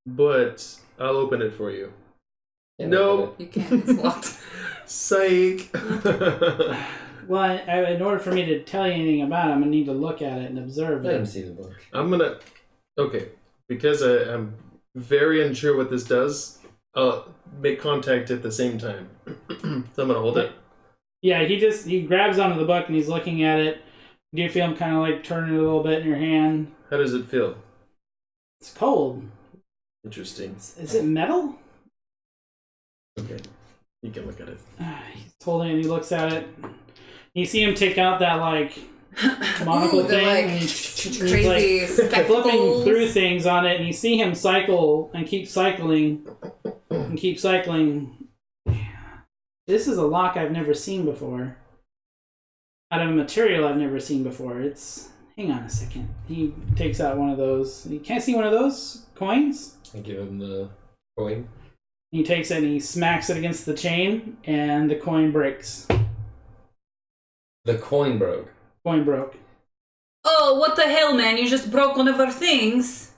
But I'll open it for you. Yeah, No. You can't. It's locked. Psych! Well, in order for me to tell you anything about it, I'm going to need to look at it and observe Let him it. see the book. I'm gonna... Okay. Because I'm very unsure what this does, I'll make contact at the same time. So I'm gonna hold it. Yeah, he grabs onto the book and he's looking at it. Do you feel him kind of like turning it a little bit in your hand? How does it feel? It's cold. Interesting. Is it metal? Okay. You can look at it. He's holding it and he looks at it. You see him take out that monocle Ooh, the, thing. like, and he's crazy flipping spectacles. through things on it, and you see him cycle and keep cycling and keep cycling. This is a lock I've never seen before. Out of a material I've never seen before. Hang on a second. He takes out one of those. You can't see one of those coins? I give him the coin. He takes it and he smacks it against the chain, and the coin breaks. The coin broke. Coin broke. Oh, what the hell, man? You just broke one of our things.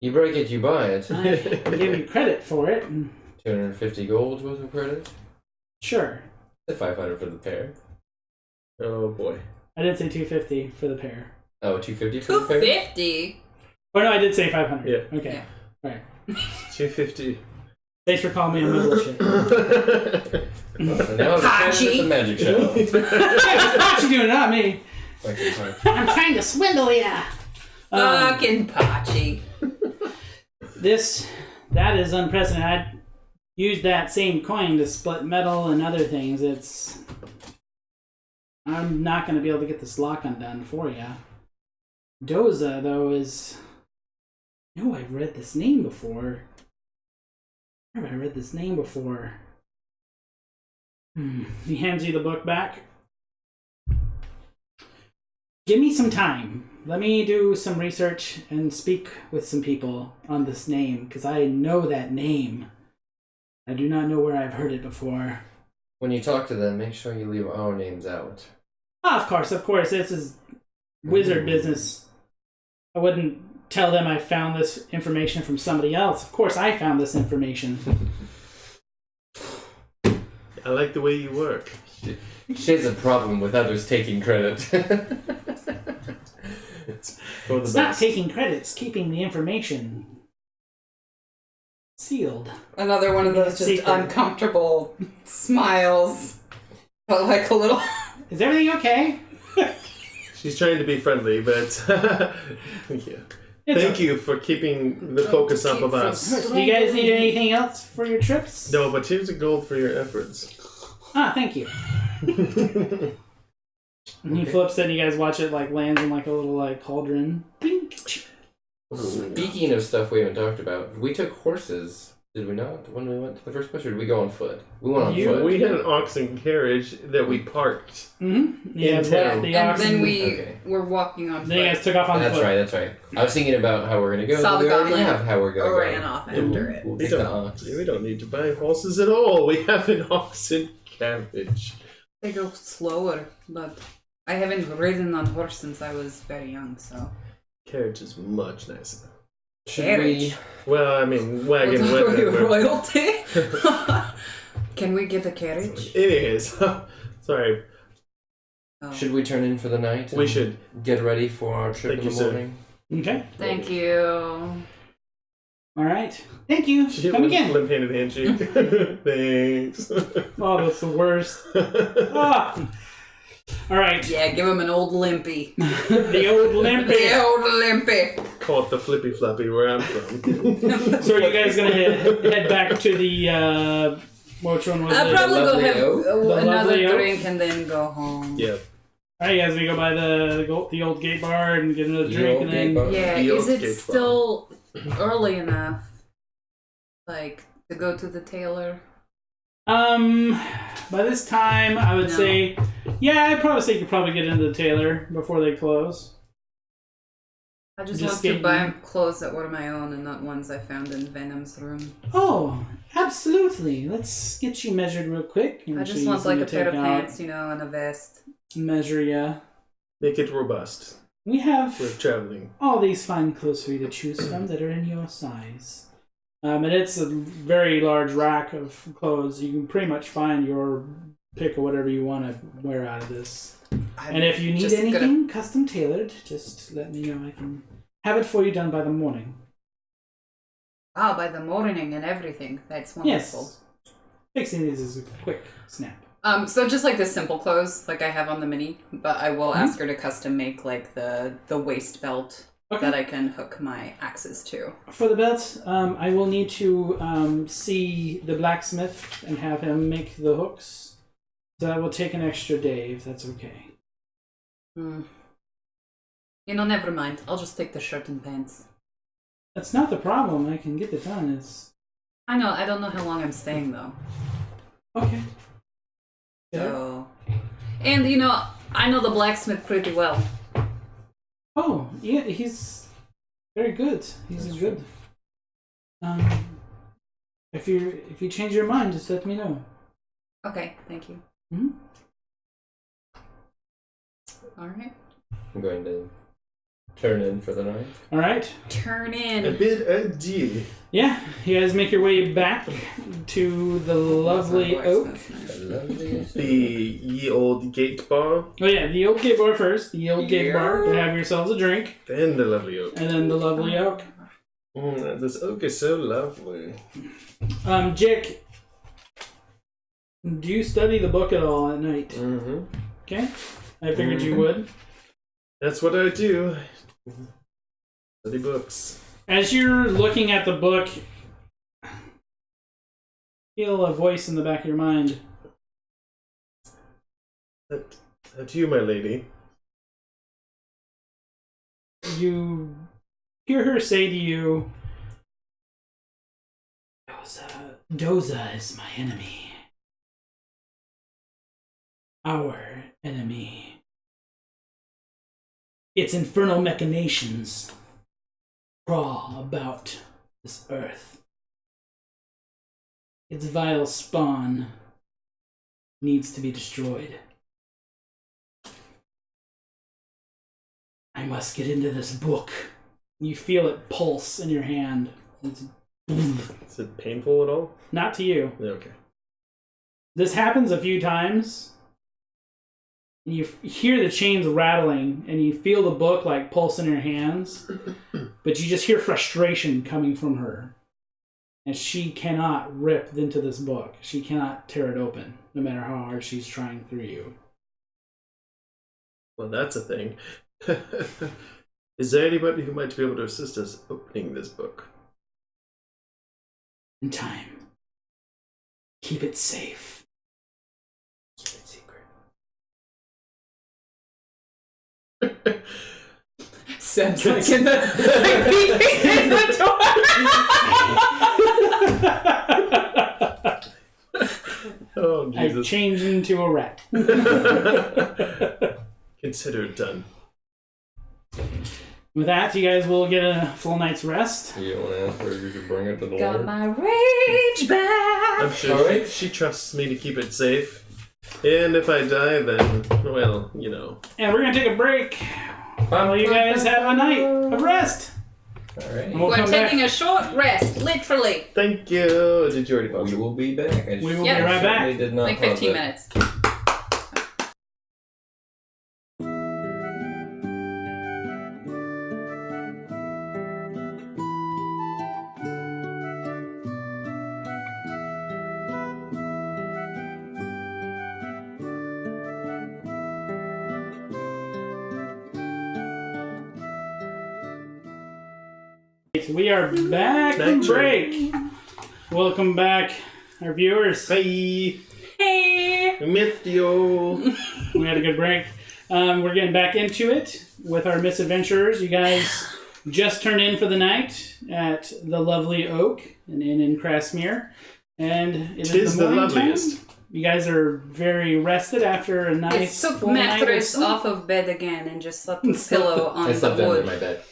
You break it, you buy it. I give you credit for it. 250 gold worth of credit. Sure. 500 for the pair. Oh boy. I did say 250 for the pair. Oh, 250 for the pair? 250? Or no, I did say 500. Yeah. Okay. Yeah. All right. 250. Thanks for calling me on my bullshit. And now it's the magic show. Pachi doing it, not me. Thank you, sorry. I'm trying to swindle ya. Fucking Pachi. That is unprecedented. I used that same coin to split metal and other things. I'm not going to be able to get this lock undone for you. Doza, though, is... No, I've read this name before. Where have I read this name before? He hands you the book back. Give me some time. Let me do some research and speak with some people on this name, because I know that name. I do not know where I've heard it before. When you talk to them, make sure you leave our names out. Oh, of course. This is wizard business. I wouldn't tell them I found this information from somebody else. Of course, I found this information. I like the way you work. She has a problem with others taking credit. It's not taking credit, it's keeping the information sealed. Another one of those just Secret. uncomfortable smiles. But like a little... Is everything okay? She's trying to be friendly, but yeah. It's Thank you for keeping the focus off of us. Do you guys need anything else for your trips? No, but here's a gold for your efforts. Ah, thank you. And he flips it and you guys watch it like lands in like a little like cauldron. Speaking of stuff we haven't talked about, we took horses, did we not, when we went to the first place, or did we go on foot? We went on foot. We had an oxen carriage that we parked. Mm-hmm. In town. And then we were walking on Then you foot. guys took off on That's foot. right, that's right. I was thinking about how we're going to go. Saw but we the already goblin. have how we're going to Ran go. off after it. We'll We take the ox. don't need to buy horses at all. We have an oxen carriage. They go slower, but I haven't ridden on horse since I was very young, so... Carriage is much nicer. Should we... Well, I mean, wagon, Are you whatever. royalty? Can we get a carriage? Anyways, sorry. Oh. Should we turn in for the night? We and should. Get ready for our trip Thank in you, the sir. morning? Okay. Thank you. All right. Thank you. She Come again. Limp-handed handshake. Thanks. Oh, that's the worst. Ah. All right. Yeah, give him an old limpy. The old limpy. The old limpy. Call it the flippy floppy where I'm from. So are you guys gonna head back to the which one was I'll it? probably go lovely have oak? The another lovely oak? drink and then go home. Yeah. All right, you guys gonna go by the old gate bar and get another The drink old and gate then bar. Yeah, The is old it gate still early enough, like, to go to the tailor? by this time I would No. say, yeah, I'd probably say you could probably get into the tailor before they close. I just Just want to getting- buy clothes that were my own and not ones I found in Venom's room. Oh, absolutely. Let's get you measured real quick. I just want like a pair of pants, you know, and a vest. Measure ya. Make it robust. We have We're traveling. all these fine clothes for you to choose from that are in your size. And it's a very large rack of clothes. You can pretty much find your pick of whatever you want to wear out of this. And if you need just anything custom tailored, just let me know. I can have it for you done by the morning. By the morning and everything. That's wonderful. Yes. Fixing these is a quick snap. So just like the simple clothes, like I have on the mini, but I will ask her to custom make like the waist belt that I can hook my axes to. For the belt, I will need to see the blacksmith and have him make the hooks. So that will take an extra day, if that's okay. You know, never mind. I'll just take the shirt and pants. That's not the problem. I can get it done. It's I know. I don't know how long I'm staying though. okay. So, and you know, I know the blacksmith pretty well. Oh, yeah, he's very good. He's good. If you change your mind, just let me know. Okay, thank you. Mm-hmm. All right. I'm going to turn in for the night. All right. Turn A in. bit adieu. Yeah, you guys make your way back to the lovely oak. The ye old gate bar, Oh yeah, the old gate bar first. The old gate bar to have yourselves a drink, then the lovely oak. and then the lovely oak. This oak is so lovely. Jiik, do you study the book at all at night? Mm-hmm. Okay. I figured you would. That's what I do. Study books. As you're looking at the book, feel a voice in the back of your mind. That you, my lady. You hear her say to you, Doza is my enemy. Our enemy. Its infernal machinations crawl about this earth. Its vile spawn needs to be destroyed. I must get into this book. You feel it pulse in your hand. Is it painful at all? Not to you. Yeah, okay. This happens a few times. And you hear the chains rattling, and you feel the book like pulse in your hands. But you just hear frustration coming from her. And she cannot rip into this book. She cannot tear it open, no matter how hard she's trying through you. Well, that's a thing. Is there anybody who might be able to assist us opening this book? In time. Keep it safe. Keep it secret. Seb's like in the Oh, I Jesus. changed into a rat. Consider it done. With that, you guys will get a full night's rest. You don't want to ask her if you could bring it to the Got Lord? my rage back. I'm sure Alright. she trusts me to keep it safe. And if I die, then, well, you know. And we're going to take a break while you guys have a night of rest. Alright. And we'll We're come taking back. a short rest, literally. Thank you. Did you already pause We it? will be back. We will Yeah. be right back. Certainly did not Like pause 15 it. minutes. We are back from break. Welcome back, our viewers. Hey, Hey. missed you. We had a good break. We're getting back into it with our misadventurers. You guys just turned in for the night at the lovely Oak, an inn in Crasmere. And it Tis is the morning loveliest. time. You guys are very rested after a I nice took full night of mattress sleep. off of bed again and just slept with pillow on I the slept under wood. my bed.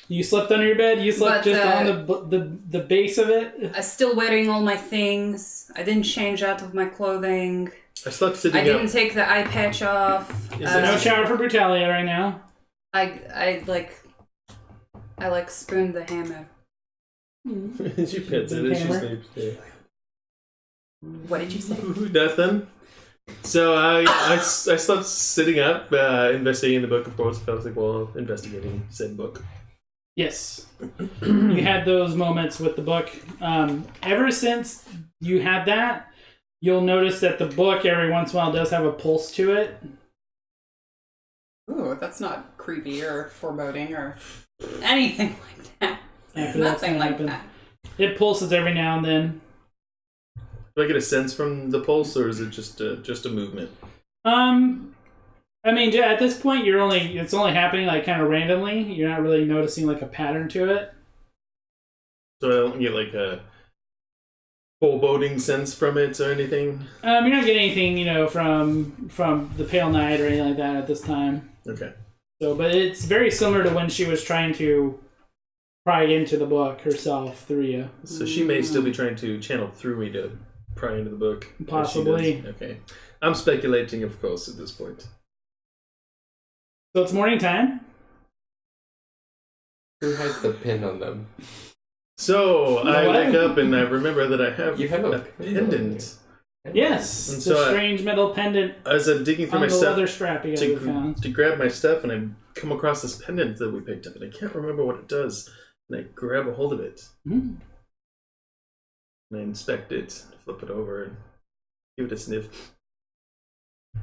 You slept under your bed? You slept But, just on the base of it? I'm still wearing all my things. I didn't change out of my clothing. I slept sitting I didn't up. take the eye patch off. Is So it- no shower for Brutalia right now. I spooned the hammer. She pets it as she Hammer? sleeps. Yeah. What did you say? Nothing. So I slept sitting up, investigating the book, of course. I was like, well, investigating said book. Yes. You had those moments with the book. Ever since you had that, you'll notice that the book every once in a while does have a pulse to it. Ooh, that's not creepy or foreboding or anything like that. After that's Nothing like happened. that. It pulses every now and then. Do I get a sense from the pulse, or is it just a movement? I mean, at this point, it's only happening like kind of randomly. You're not really noticing like a pattern to it. So I don't get like a foreboding sense from it or anything? You're not getting anything, from the Pale Knight or anything like that at this time. Okay. So, but it's very similar to when she was trying to pry into the book herself through you. So she may still be trying to channel through me to pry into the book. as she Possibly. does. Okay. I'm speculating, of course, at this point. So it's morning time. Who has the pin on them? So I What? wake up and I remember that I have, You have a pendant. Yes, And the so strange metal pendant As I'm digging through on my the stuff leather strap you guys have found. to grab my stuff, and I come across this pendant that we picked up, and I can't remember what it does. And I grab a hold of it. Mm. And I inspect it, flip it over, and give it a sniff.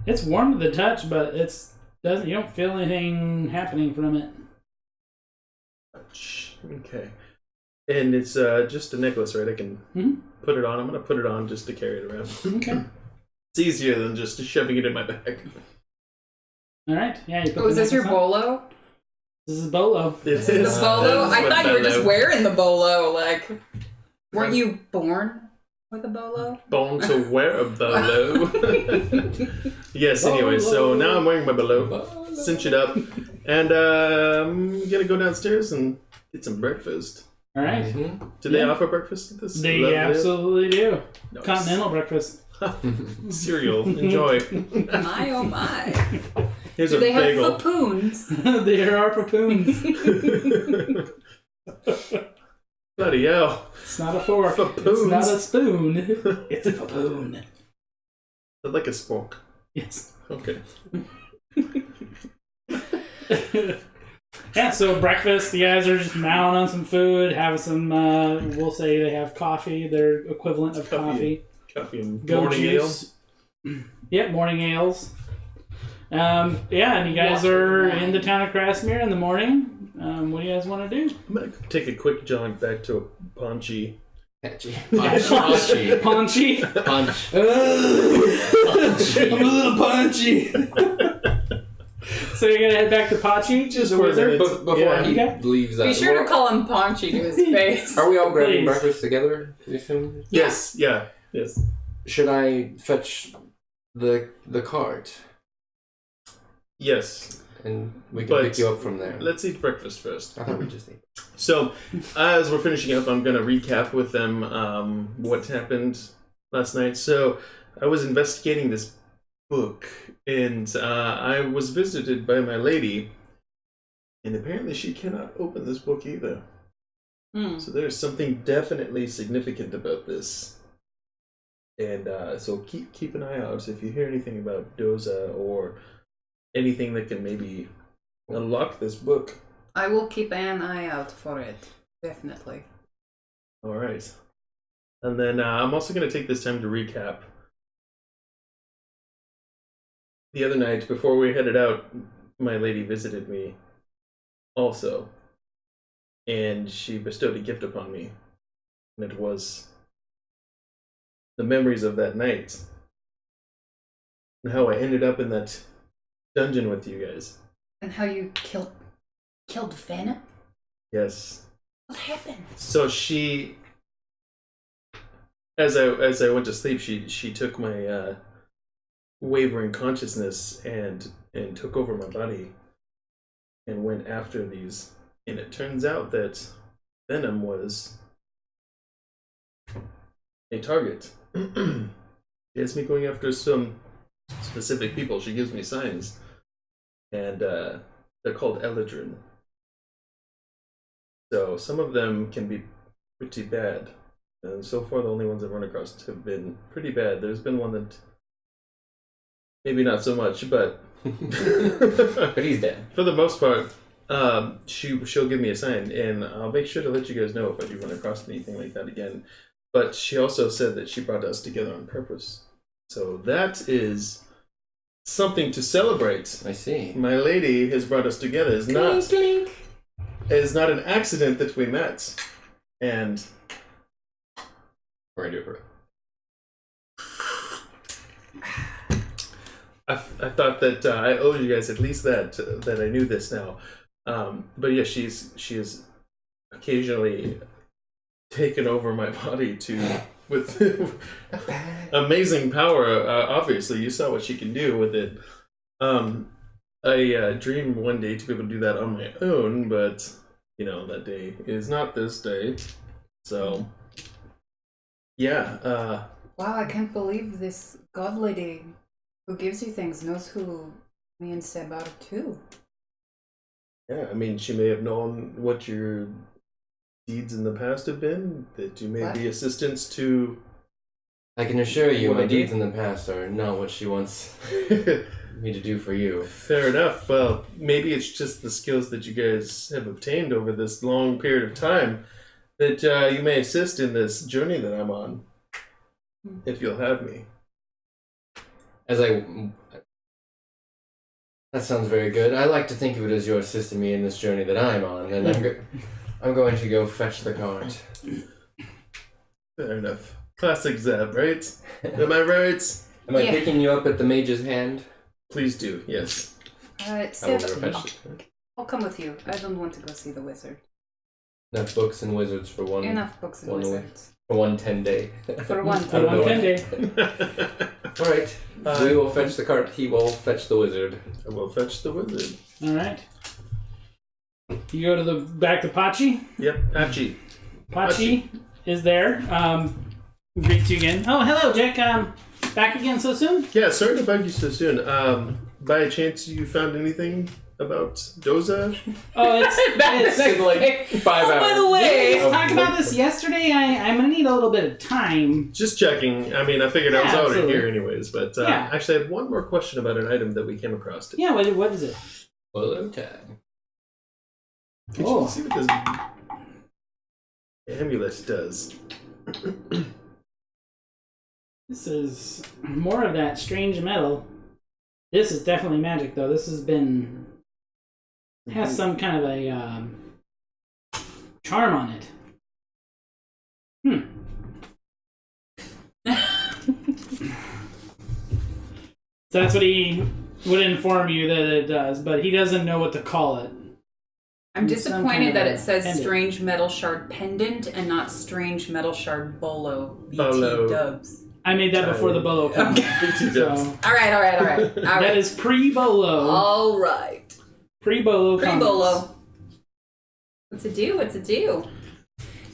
It's warm to the touch, but you don't feel anything happening from it. Okay. And it's just a necklace, right? I can put it on. I'm going to put it on just to carry it around. Okay. It's easier than just shoving it in my bag. All right. Yeah. You put Oh, is the this your necklace on. bolo? This is Bolo. This The is bolo? I thought you were just bolo. wearing the bolo. Like, weren't you born with a bolo? Born to wear a bolo. Yes, anyway, so now I'm wearing my bolo. Cinch it up. And I'm going to go downstairs and get some breakfast. All right. Do they offer breakfast at this? They lovely- absolutely do. Nice. Continental breakfast. Cereal. Enjoy. My oh my. Here's Do a they have bagel. papoons? There are papoons. Bloody hell. It's not a fork. Papoons. It's not a spoon. It's a papoon. I like a spork. Yes. Okay. Yeah, so breakfast, you guys are just mowing on some food, have some, we'll say they have coffee, their equivalent of coffee. Coffee and Goat morning ale. juice. Yep, morning ales. Yeah, and you guys are in the town of Crasmere in the morning. What do you guys want to do? I'm going to take a quick jaunt back to a paunchy. Punchy. Paunchy? Punch. I'm a little punchy. So you're gonna head back to Pachi? Just the for a wizard? minute. Before Yeah. he Okay. leaves that, Be sure to call him Paunchy to his face. are we all grabbing Please. breakfast together? You assume? Yes, yeah, yes. Should I fetch the cart Yes. and we can But pick you up from there? Let's eat breakfast first. I thought we just ate. So, as we're finishing up, I'm going to recap with them what happened last night. So, I was investigating this book, and I was visited by my lady, and apparently she cannot open this book either. So there's something definitely significant about this. And so keep an eye out if you hear anything about Doza or anything that can maybe unlock this book. I will keep an eye out for it. Definitely. All right. And then I'm also going to take this time to recap. The other night, before we headed out, my lady visited me also. And she bestowed a gift upon me. And it was the memories of that night. And how I ended up in that dungeon with you guys. And how you killed Venom? Yes. What happened? So she, as I went to sleep, she took my wavering consciousness and took over my body and went after these. And it turns out that Venom was a target. She has me going after some specific people. She gives me signs, and they're called Eladrin. So some of them can be pretty bad, and so far the only ones I've run across have been pretty bad. There's been one that maybe not so much, but But he's dead. for the most part, she'll give me a sign, and I'll make sure to let you guys know if I do run across anything like that again. But she also said that she brought us together on purpose, so that is something to celebrate. I see. My lady has brought us together. It's not. Clink. It is not an accident that we met, and We're gonna do it. I thought that I owed you guys at least that I knew this now. But yeah, she has occasionally taken over my body with amazing power. Obviously, you saw what she can do with it. I dreamed one day to be able to do that on my own, but that day is not this day. So yeah. Wow, I can't believe this god lady who gives you things knows who me and Seb are too. Yeah, I mean, she may have known what your deeds in the past have been, that you may What? be assistants to. I can assure you, my Whatever. deeds in the past are not what she wants. me to do for you. Fair enough. Well, maybe it's just the skills that you guys have obtained over this long period of time that you may assist in this journey that I'm on, if you'll have me. That sounds very good. I like to think of it as you're assisting me in this journey that I'm on, and I'm going to go fetch the cart. Fair enough. Classic Zeb, right? Am I right? Am I picking you up at the mage's hand? Please do, yes. I will Seb, go fetch it. I'll come with you. I don't want to go see the wizard. Enough books and wizards for one. Enough books and one wizards. For 1 day. For one For 1 day. All right. We will fetch the cart. He will fetch the wizard. I will fetch the wizard. All right. You go to the back to Pachi. Yep, Pachi. Pachi is there. Greets you again. Oh, hello, Jack. Back again so soon? Yeah, sorry to bug you so soon. By chance, you found anything about Doza? Oh, it's in like 5 hours. By the way, we talked about this yesterday. I'm gonna need a little bit of time. Just checking. I mean, I figured I was already absolutely. here anyways, but Yeah. actually I have one more question about an item that we came across. Yeah, what is it? Hello, tag. Could Oh. you see what this amulet does? This is more of that strange metal. This is definitely magic, though. This has some kind of a charm on it. So that's what he would inform you that it does, but he doesn't know what to call it. I'm Some kind disappointed of that it says pendant. strange metal shard pendant and not strange metal shard bolo. BT Bolo. dubs. I made that before the bolo comes. BT So, dubs. All right. that is pre-bolo. All right. Pre-bolo comes. Pre-bolo. What's it do?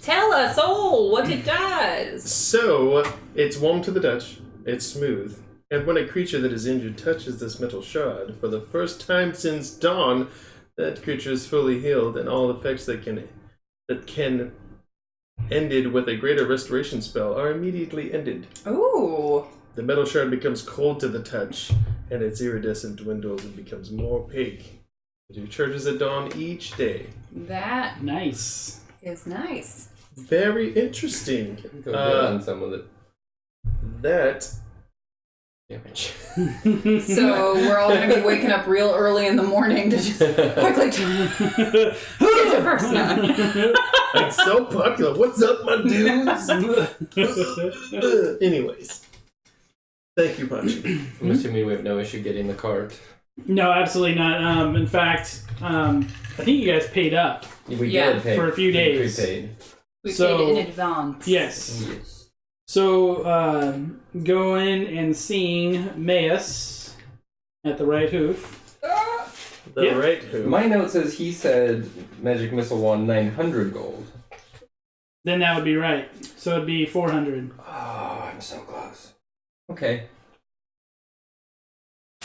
Tell us all what it does. So, it's warm to the touch, it's smooth, and when a creature that is injured touches this metal shard, for the first time since dawn, that creature is fully healed, and all effects that can ended with a greater restoration spell are immediately ended. Ooh. The metal shard becomes cold to the touch, and its iridescent dwindles and becomes more opaque. It recharges at dawn each day. That Nice. is nice. Very interesting. Go good on some of it. That Damage. So we're all going to be waking up real early in the morning to just quickly get your person on. I'm so popular. What's up, my dudes? Anyways, thank you, Pachi. I'm assuming we have no issue getting the cart. No, absolutely not. In fact, I think you guys paid up. We Yeah, did pay. for a few days. Prepaid. We So- paid in advance. Yes. Yes. So, going and seeing Maius at the right hoof. The Yeah. right who? My note says he said magic missile wand 900 gold. Then that would be right. So it'd be 400. Oh, I'm so close. Okay.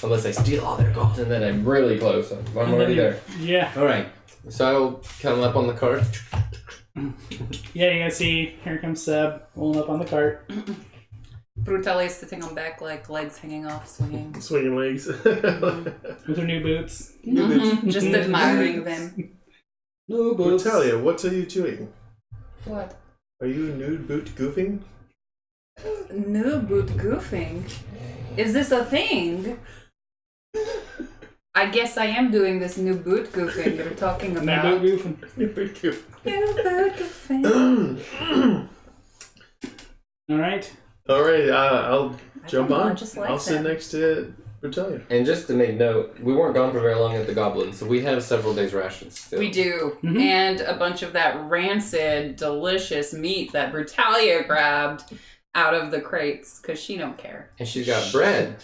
Unless I steal all their gold, and then I'm really close. I'm already there. Yeah. All right. So I'll come up on the cart. Yeah, you guys see, here comes Seb, rolling up on the cart. Brutalia is sitting on back, like legs hanging off, swinging. Swinging legs. With her new boots. Just admiring them. No boots. Brutalia, what are you doing? What? Are you nude boot goofing? New boot goofing? Is this a thing? I guess I am doing this new boot goofing you're talking No about. boot goofing. Nude boot goof. New boot goofing. All right. All right, I'll jump don't know, I on. just like I'll sit them. next to Brutalia. And just to make note, we weren't gone for very long at the Goblin, so we have several days' rations still. We do. Mhm. And a bunch of that rancid, delicious meat that Brutalia grabbed out of the crates, because she don't care. And she's got bread,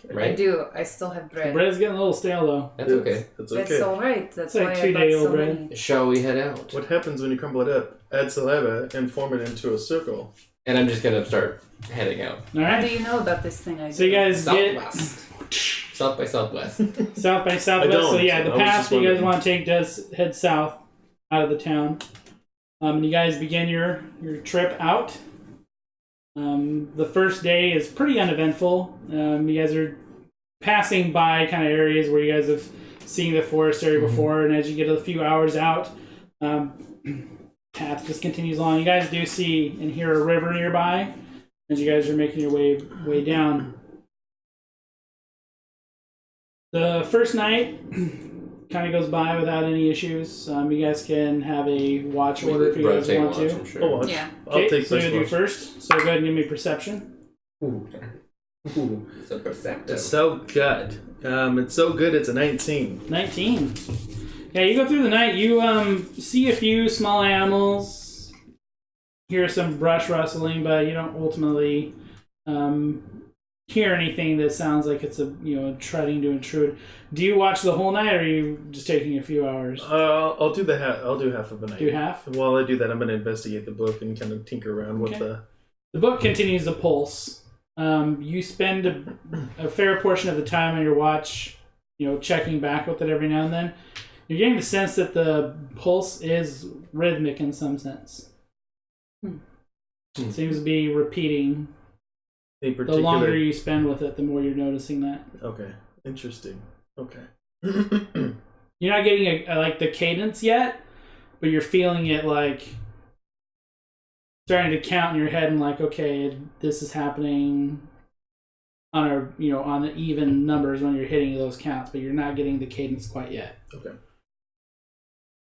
I right? do. I still have The bread. bread's getting a little stale, though. That's okay. That's That's okay. alright. That's It's like why I 2 bought day so old bread. many. Shall we head out? What happens when you crumble it up? Add saliva and form it into a circle. And I'm just gonna start heading out. All How do right. you know about this thing I do? So you guys get Southwest. South by Southwest. south by I southwest. don't. So yeah, the I was path just you guys wondering. want to take does head south out of the town. And you guys begin your trip out. The first day is pretty uneventful. You guys are passing by kind of areas where you guys have seen the forest area before, and as you get a few hours out, path just continues along. You guys do see and hear a river nearby as you guys are making your way down. The first night kind of goes by without any issues. You guys can have a watch order if you guys want to. I'm sure. I'll watch. Yeah. I'll take so first you do watch. first. So go ahead and give me perception. Ooh. So perceptive. It's so good. It's so good. It's a 19. 19. Yeah, you go through the night. You see a few small animals, hear some brush rustling, but you don't ultimately hear anything that sounds like it's trying to intrude. Do you watch the whole night, or are you just taking a few hours? I'll do the half. I'll do half of the night. Do half? While I do that, I'm going to investigate the book and kind of tinker around with The book continues to pulse. You spend a fair portion of the time on your watch, checking back with it every now and then. You're getting the sense that the pulse is rhythmic in some sense. It seems to be repeating. a The particular. longer you spend with it, the more you're noticing that. Okay, interesting. Okay. You're not getting like the cadence yet, but you're feeling it like starting to count in your head and like, okay, this is happening on on the even numbers when you're hitting those counts, but you're not getting the cadence quite yet. Okay.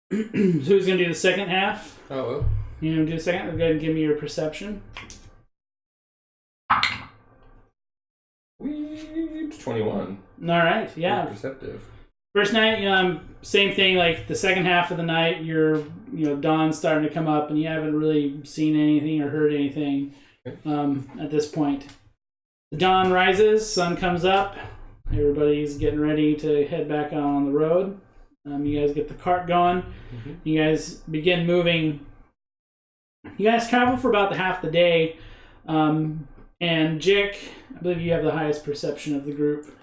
Who's gonna do the second half? Oh, well. You gonna do the second? Go ahead and give me your perception. 21. All right, yeah. Perceptive. First night, same thing. Like the second half of the night, dawn's starting to come up, and you haven't really seen anything or heard anything at this point. The dawn rises, sun comes up. Everybody's getting ready to head back out on the road. You guys get the cart going. Mm-hmm. You guys begin moving. You guys travel for about the half the day. And Jiik, I believe you have the highest perception of the group.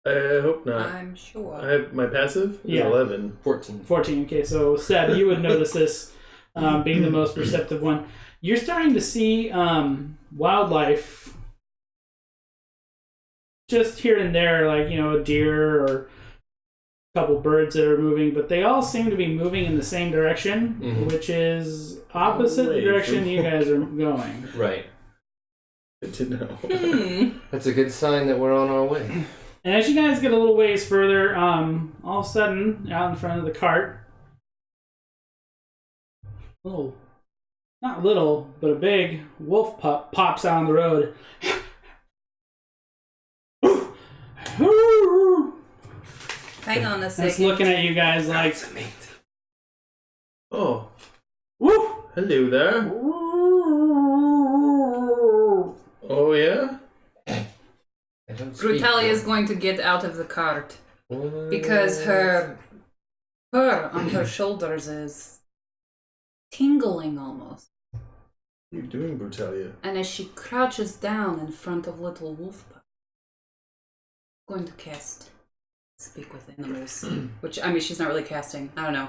I hope not. I'm sure. I have my passive is Yeah. 11. 14. 14. Okay, so Seb, you would notice this being the most perceptive one. You're starting to see wildlife just here and there, like, a deer or a couple birds that are moving, but they all seem to be moving in the same direction, which is opposite the direction you guys are going. Right. Good to know. That's a good sign that we're on our way. And as you guys get a little ways further, all of a sudden, out in front of the cart, not little, but a big wolf pup pops out on the road. Hang on a It's second. looking at you guys like, Oh, woo! hello there. Oh, yeah? Brutalia is going to get out of the cart because her fur on her shoulders is tingling almost. What are you doing, Brutalia? And as she crouches down in front of little wolf pup, going to cast Speak with Animals, which, I mean, she's not really casting. I don't know.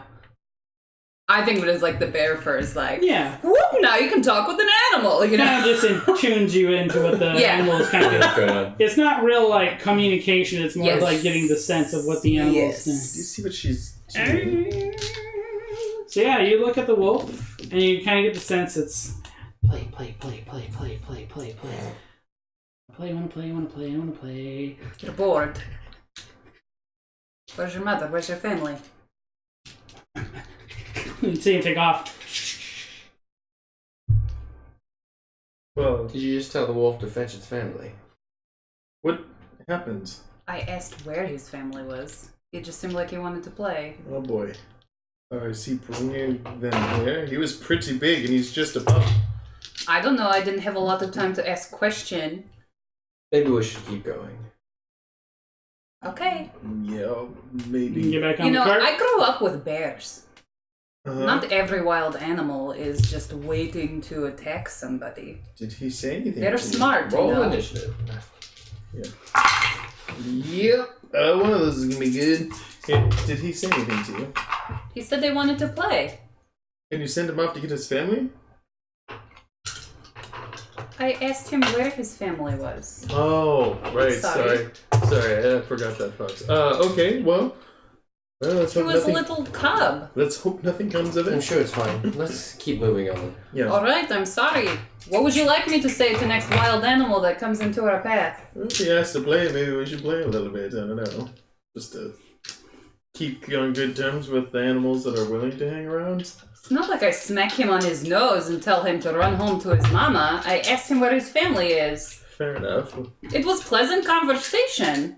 I think of it as like the bear fur is like, Yeah. whoop, now you can talk with an animal, It kind of just tunes you into what the Yeah. animal is kind What's of. going on? It's not real like communication. It's more Yes. like getting the sense of what the animal is Do you saying. see what she's doing? So yeah, you look at the wolf and you kind of get the sense it's play, play, play, play, play, play, play, play. Play, wanna play, wanna play, wanna play. You're bored. Where's your mother? Where's your family? You see him take off. Well, Did you just tell the wolf to fetch its family? what happens? I asked where his family was. It just seemed like he wanted to play. Oh, boy. Is he bringing them here? He was pretty big, and he's just a pup. I don't know. I didn't have a lot of time to ask question. Maybe we should keep going. Okay. Yeah, You can maybe. get back on You the know, cart. I grew up with bears. Uh-huh. Not every wild animal is just waiting to attack somebody. Did he say anything? They're to you? smart, you Roll know. initiative. Yep. One of those is gonna be good. Hey, did he say anything to you? He said they wanted to play. Can you send him off to get his family? I asked him where his family was. Oh, right. Sorry. Sorry, I forgot that part. Okay, well, let's He hope was a nothing. little cub. Let's hope nothing comes of I'm it. sure it's fine. Let's keep moving on. Yeah. Alright, I'm sorry. What would you like me to say to the next wild animal that comes into our path? If he has to play, maybe we should play a little bit. I don't know. Just to keep on good terms with the animals that are willing to hang around. It's not like I smack him on his nose and tell him to run home to his mama. I asked him where his family is. Fair enough. It was pleasant conversation.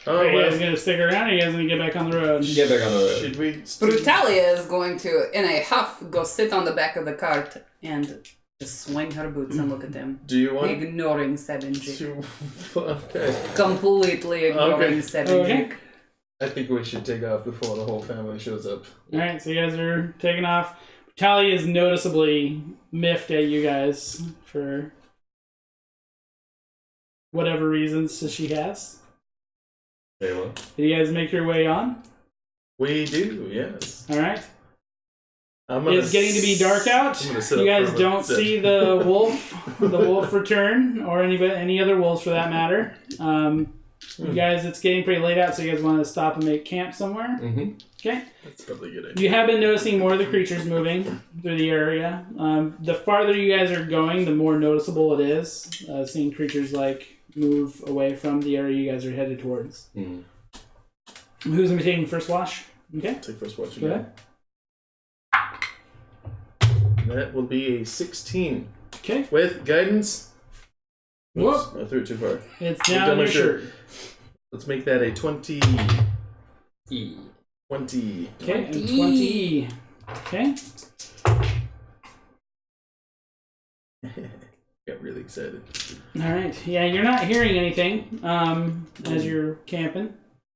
Oh, Are you well, guys gonna stick around or are you guys gonna get back on the road? Get back on the road. should we... Brutalia is going to, in a huff, go sit on the back of the cart and just swing her boots and look at him. Do you want Ignoring Sevenjik. to... Okay. Completely ignoring Sevenjik. Okay. I think we should take off before the whole family shows up. Alright, so you guys are taking off. Talia is noticeably miffed at you guys for whatever reasons that she has. Very well. Did you guys make your way on? We do, yes. Alright. I'm It's getting to be dark out. I'm gonna sit You up guys front don't and sit. see the wolf return, or any other wolves for that matter. You guys, it's getting pretty late out, so you guys want to stop and make camp somewhere? Mm-hmm. Okay. That's probably a good idea. You have been noticing more of the creatures moving through the area. The farther you guys are going, the more noticeable it is. Seeing creatures move away from the area you guys are headed towards. Mm. Who's going to be taking first watch? Okay. Take first watch Go again. ahead. That will be a 16. Okay. With guidance. Oops, Whoop. I threw it too far. It's Look down down my your shirt. Let's make that a 20. E. 20. Okay. And 20. 20. Okay. Got really excited. All right. Yeah, you're not hearing anything as you're camping.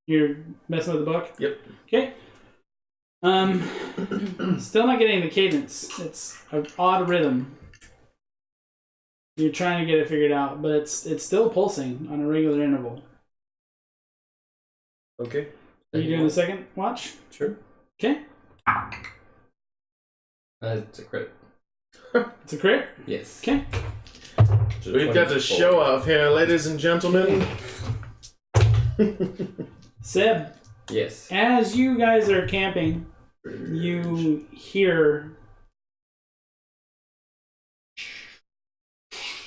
You're messing with the book? Yep. Okay. Still not getting the cadence. It's an odd rhythm. You're trying to get it figured out, but it's still pulsing on a regular interval. Okay. Are you doing the second watch? Sure. Okay. It's a crit. It's a crit? Yes. Okay. We've got the show off here, ladies and gentlemen. Seb, Yes. as you guys are camping, you hear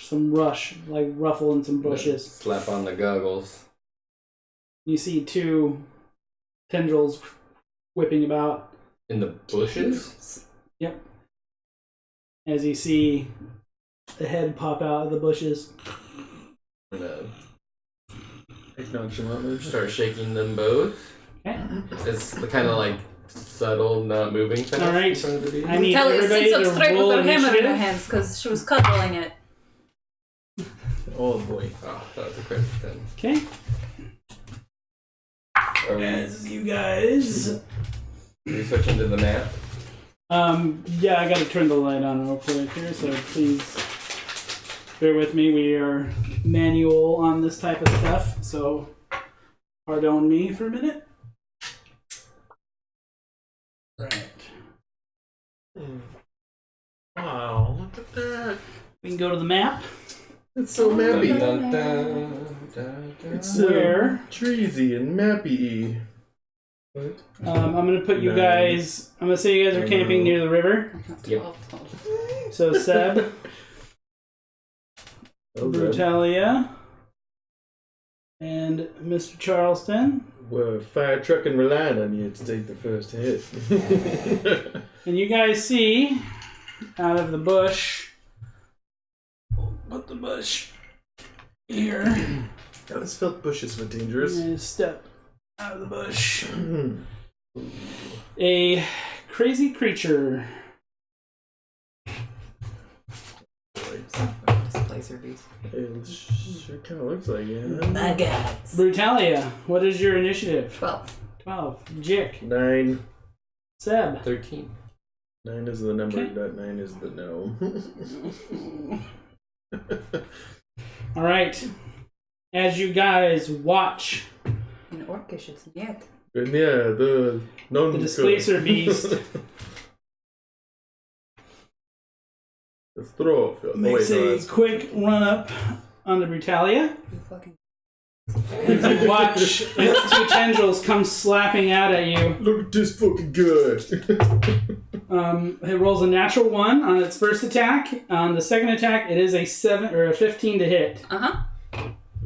some rush, like ruffle in some bushes. Slap on the goggles. You see two tendrils whipping about. In the bushes? Yep. As you see a head pop out of the bushes. I'm gonna Nonchalantly. start shaking them both. Okay. It's the kind of subtle, not moving fast. All right. in front of the beast. I need Talia everybody sits up to straight roll with her hammer in her initiative. hands because she was cuddling it. Oh boy. Oh, that was a crit then. Okay. Are we, As you guys. are we switching to the map? Yeah, I gotta turn the light on real quick here, so please bear with me. We are manual on this type of stuff, so pardon me for a minute. Right. Wow, look at that. We can go to the map. It's so mappy. Dun, dun, dun, dun. It's so Where? treesy and mappy. What? I'm gonna put you Nice. guys. I'm gonna say you guys are camping near the river. Yep. So Seb, Oh, good. Brutalia, and Mr. Charleston. We're fire trucking relying on you to take the first hit. And you guys see out of the bush. Put the bush here. I always felt bushes were dangerous. And step out of the bush. A crazy creature. Displacer beast. It sure kind of looks like it. My God. Brutalia, what is your initiative? 12. 12. Jiik. 9. Seb. 13. 9 is the number, Okay. not 9 is the no. Alright. As you guys watch In Orcish, it's niet. And yeah, the non the displacer beast Let's throw it. Makes a quick run up on the Brutalia. You fucking. As you watch its two tendrils come slapping out at you. Look at this fucking good. It rolls a natural 1 on its first attack. On the second attack, it is a 7 or a 15 to hit.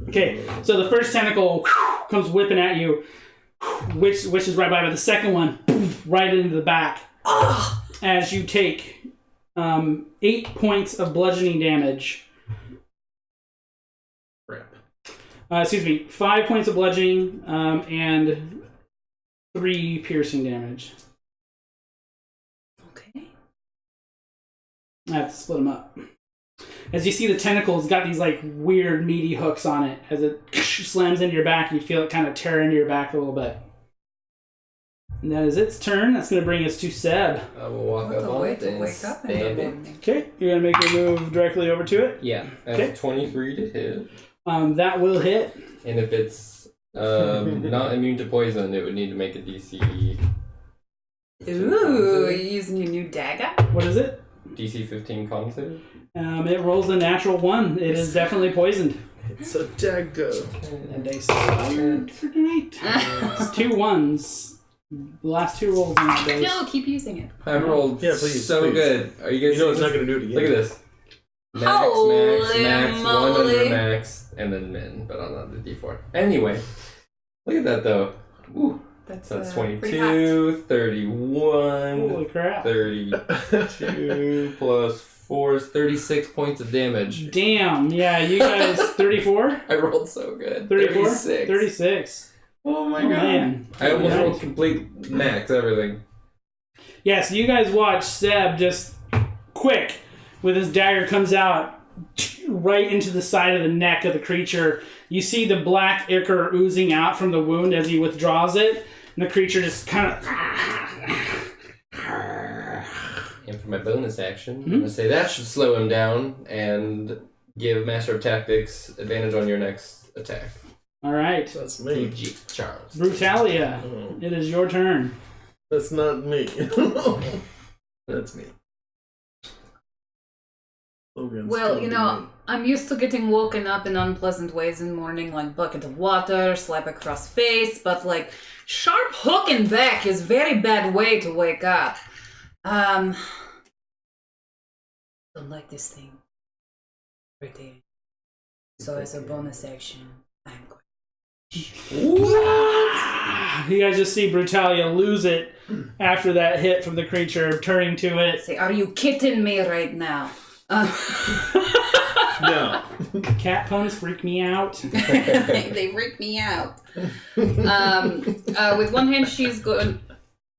Okay, so the first tentacle comes whipping at you, which is right by, but the second one right into the back. As you take 8 points of bludgeoning damage. Crap. 5 points of bludgeoning and 3 piercing damage. Okay. I have to split them up. As you see, the tentacles got these like weird meaty hooks on it. As it slams into your back, you feel it kind of tear into your back a little bit. And that is its turn. That's going to bring us to Seb. I will walk What up a on way it to and wake up in the stand it. morning. Okay, you're going to make your move directly over to it. Yeah, that's Okay. 23 to hit. That will hit. And if it's not immune to poison, it would need to make a DC. Ooh, are you using your new dagger? What is it? DC 15 con save. It rolls a natural 1. It is definitely poisoned. It's a dagger. And dice is fired for tonight. It's 2 1s. The last 2 rolls on that dice. No, keep using it. I rolled please, so please. good. Are you guys? You know it's not going to do it again. Look at this. Max, Holy max, one moly. under max, and then min, but I'm not the D4. Anyway, look at that though. Ooh, That's that's pretty 22, 31, Holy crap. 32 plus 4 is 36 points of damage. Damn. Yeah, you guys 34? I rolled so good. 34? 36. 36. Oh my Oh, god. man. I almost Nice. rolled complete max everything. Yeah, so you guys watch Seb just quick with his dagger comes out right into the side of the neck of the creature. You see the black ichor oozing out from the wound as he withdraws it, and the creature just kind of. And for my bonus action, I'm gonna say that should slow him down and give Master of Tactics advantage on your next attack. All right, That's me. Jiik, Charles. Brutalia, Oh, it is your turn. that's not me. That's me. Logan's Well, gonna you be know, me. I'm used to getting woken up in unpleasant ways in the morning, like bucket of water, slap across face, but like sharp hook in back is very bad way to wake up. Don't like this thing. Right there. So as a bonus action, I'm going. You guys just see Brutalia lose it after that hit from the creature, turning to it. Say, are you kidding me right now? No. Cat puns freak me out. They freak me out. With one hand, she's going.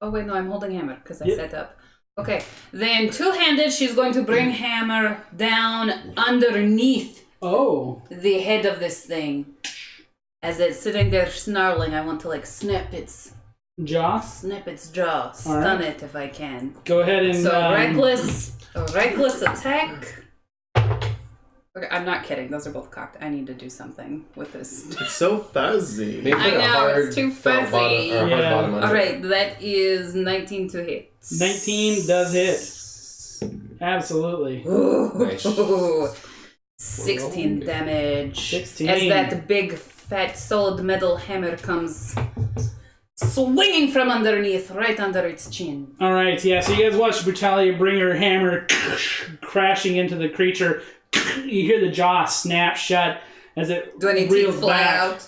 Oh wait, no, I'm holding hammer because I set up. Okay, then two-handed, she's going to bring hammer down underneath Oh. the head of this thing. As it's sitting there snarling, I want to like snip its Joss, jaw, stun right. it if I can. go ahead and. So reckless attack. Okay, I'm not kidding. Those are both cocked. I need to do something with this. It's so fuzzy. Maybe I put a know, hard it's too felt fuzzy. bottom, or a hard Yeah. bottom under All it. right, that is 19 to hit. 19 does hit. Absolutely. Nice. Ooh, 16 damage. 16. As that big, fat, solid metal hammer comes swinging from underneath, right under its chin. All right, yeah. So you guys watch Brutalia bring her hammer crashing into the creature. You hear the jaw snap shut as it Do any teeth reels fly back. out?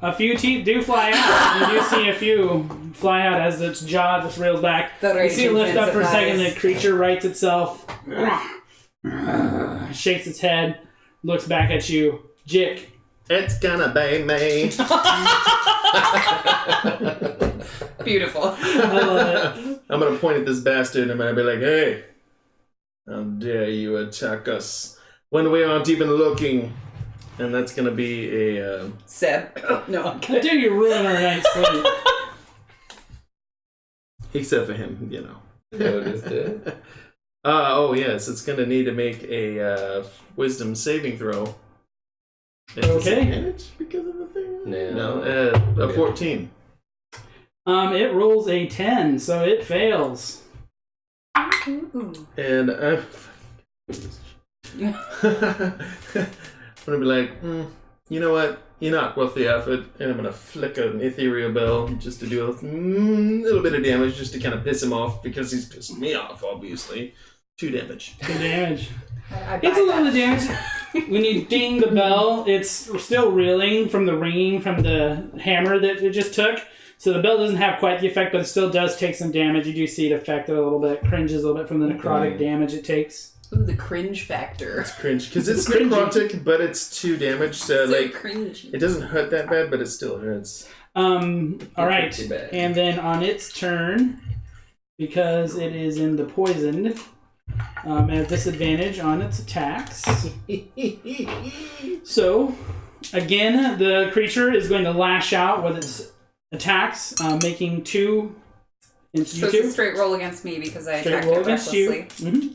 A few teeth do fly out. You do see a few fly out as its jaw just reels back. The You see it lift up for a second. The intensifies. creature rights itself, shakes its head, looks back at you. Jiik. It's gonna be me. Beautiful. I love it. I'm gonna point at this bastard and I'm gonna be like, hey, how dare you attack us when we aren't even looking? And that's gonna be a, Seb. No. How dare you ruin our night's sleep? except for him, you know. Noticed it. Oh yes, it's gonna need to make a wisdom saving throw. At Okay. disadvantage because of the thing? No. A 14. It rolls a 10, so it fails. And I'm gonna be like, you know what? You're not worth the effort, and I'm gonna flick an ethereal bell just to do a little bit of damage, just to kind of piss him off because he's pissing me off. Obviously, 2 damage. 2 damage. I It's a little bit of damage. When you ding the bell, it's still reeling from the ringing from the hammer that it just took. So the bell doesn't have quite the effect, but it still does take some damage. You do see it affect it a little bit. Cringes a little bit from the necrotic damage it takes. Ooh, the cringe factor. It's cringe because it's cringy. necrotic, but it's 2 damage, so like cringy. it doesn't hurt that bad, but it still hurts. All right, and then on its turn, because it is in the poisoned, at disadvantage on its attacks. So, again, the creature is going to lash out with its attacks, making 2 against So you it's a two. straight roll against me because I Straight attacked roll it against you. recklessly.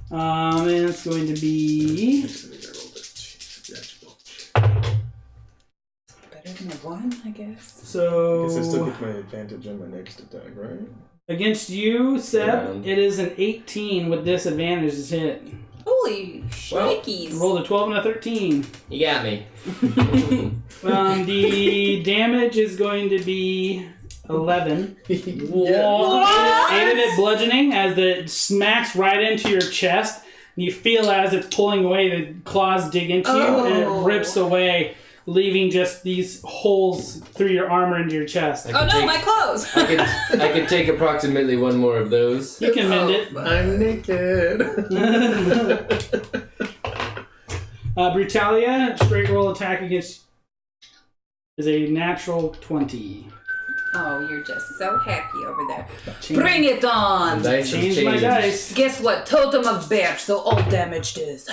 And it's going to be Better than a 1, I guess. so. I guess I still get my advantage on my next attack, right? Against you, Seb, Yeah. it is an 18 with disadvantage to hit. Holy shnikes. Rolled a 12 and a 13. You got me. The damage is going to be 11. Yeah. 8 of it bludgeoning as it smacks right into your chest. And you feel as it's pulling away, the claws dig into you and it rips away, leaving just these holes through your armor into your chest. Oh no, my clothes! I could take approximately 1 more of those. You can mend it. I'm naked. Brutalia, straight roll attack against is a natural 20. Oh, you're just so happy over there. Change- Bring it on! The dice have Change my changed. dice. Guess what? Totem of bear, so all damaged is.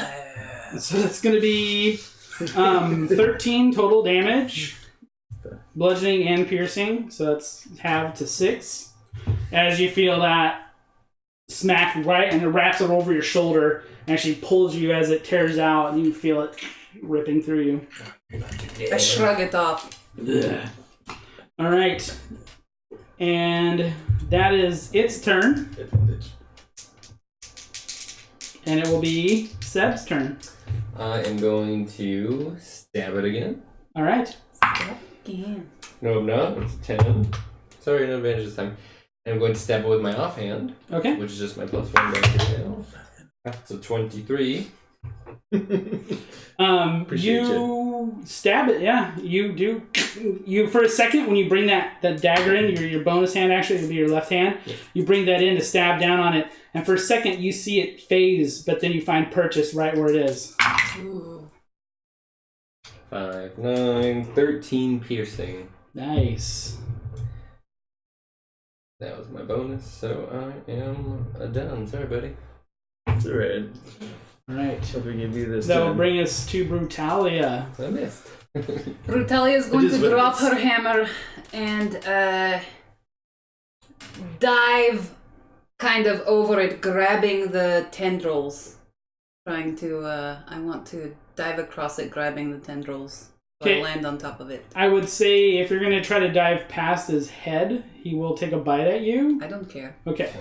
So that's going to be 13 total damage, bludgeoning and piercing. So that's halved to 6. As you feel that smack right, and it wraps it over your shoulder, and actually pulls you as it tears out, and you feel it ripping through you. I shrug it off. Ugh. All right, and that is its turn, Advantage. and it will be Seb's turn. I am going to stab it again. All right. Again. No, I'm not. It's a 10. Sorry, no advantage this time. And I'm going to stab it with my offhand, Okay. which is just my +1 dagger. That's a 23. Appreciate You stab it, yeah. You do. You for a second when you bring that dagger in, your bonus hand actually would be your left hand. Yeah. You bring that in to stab down on it, and for a second you see it phase, but then you find purchase right where it is. Ooh. 5, 9, 13 piercing. Nice. That was my bonus, so I am done. Sorry, buddy. It's alright. All right. Hope we can do this. That will time. bring us to Brutalia. I missed. Brutalia is going It is to what it drop is. her hammer and dive kind of over it, grabbing the tendrils. Trying to, I want to dive across it, grabbing the tendrils. So I Okay. land on top of it. I would say if you're going to try to dive past his head, he will take a bite at you. I don't care. Okay.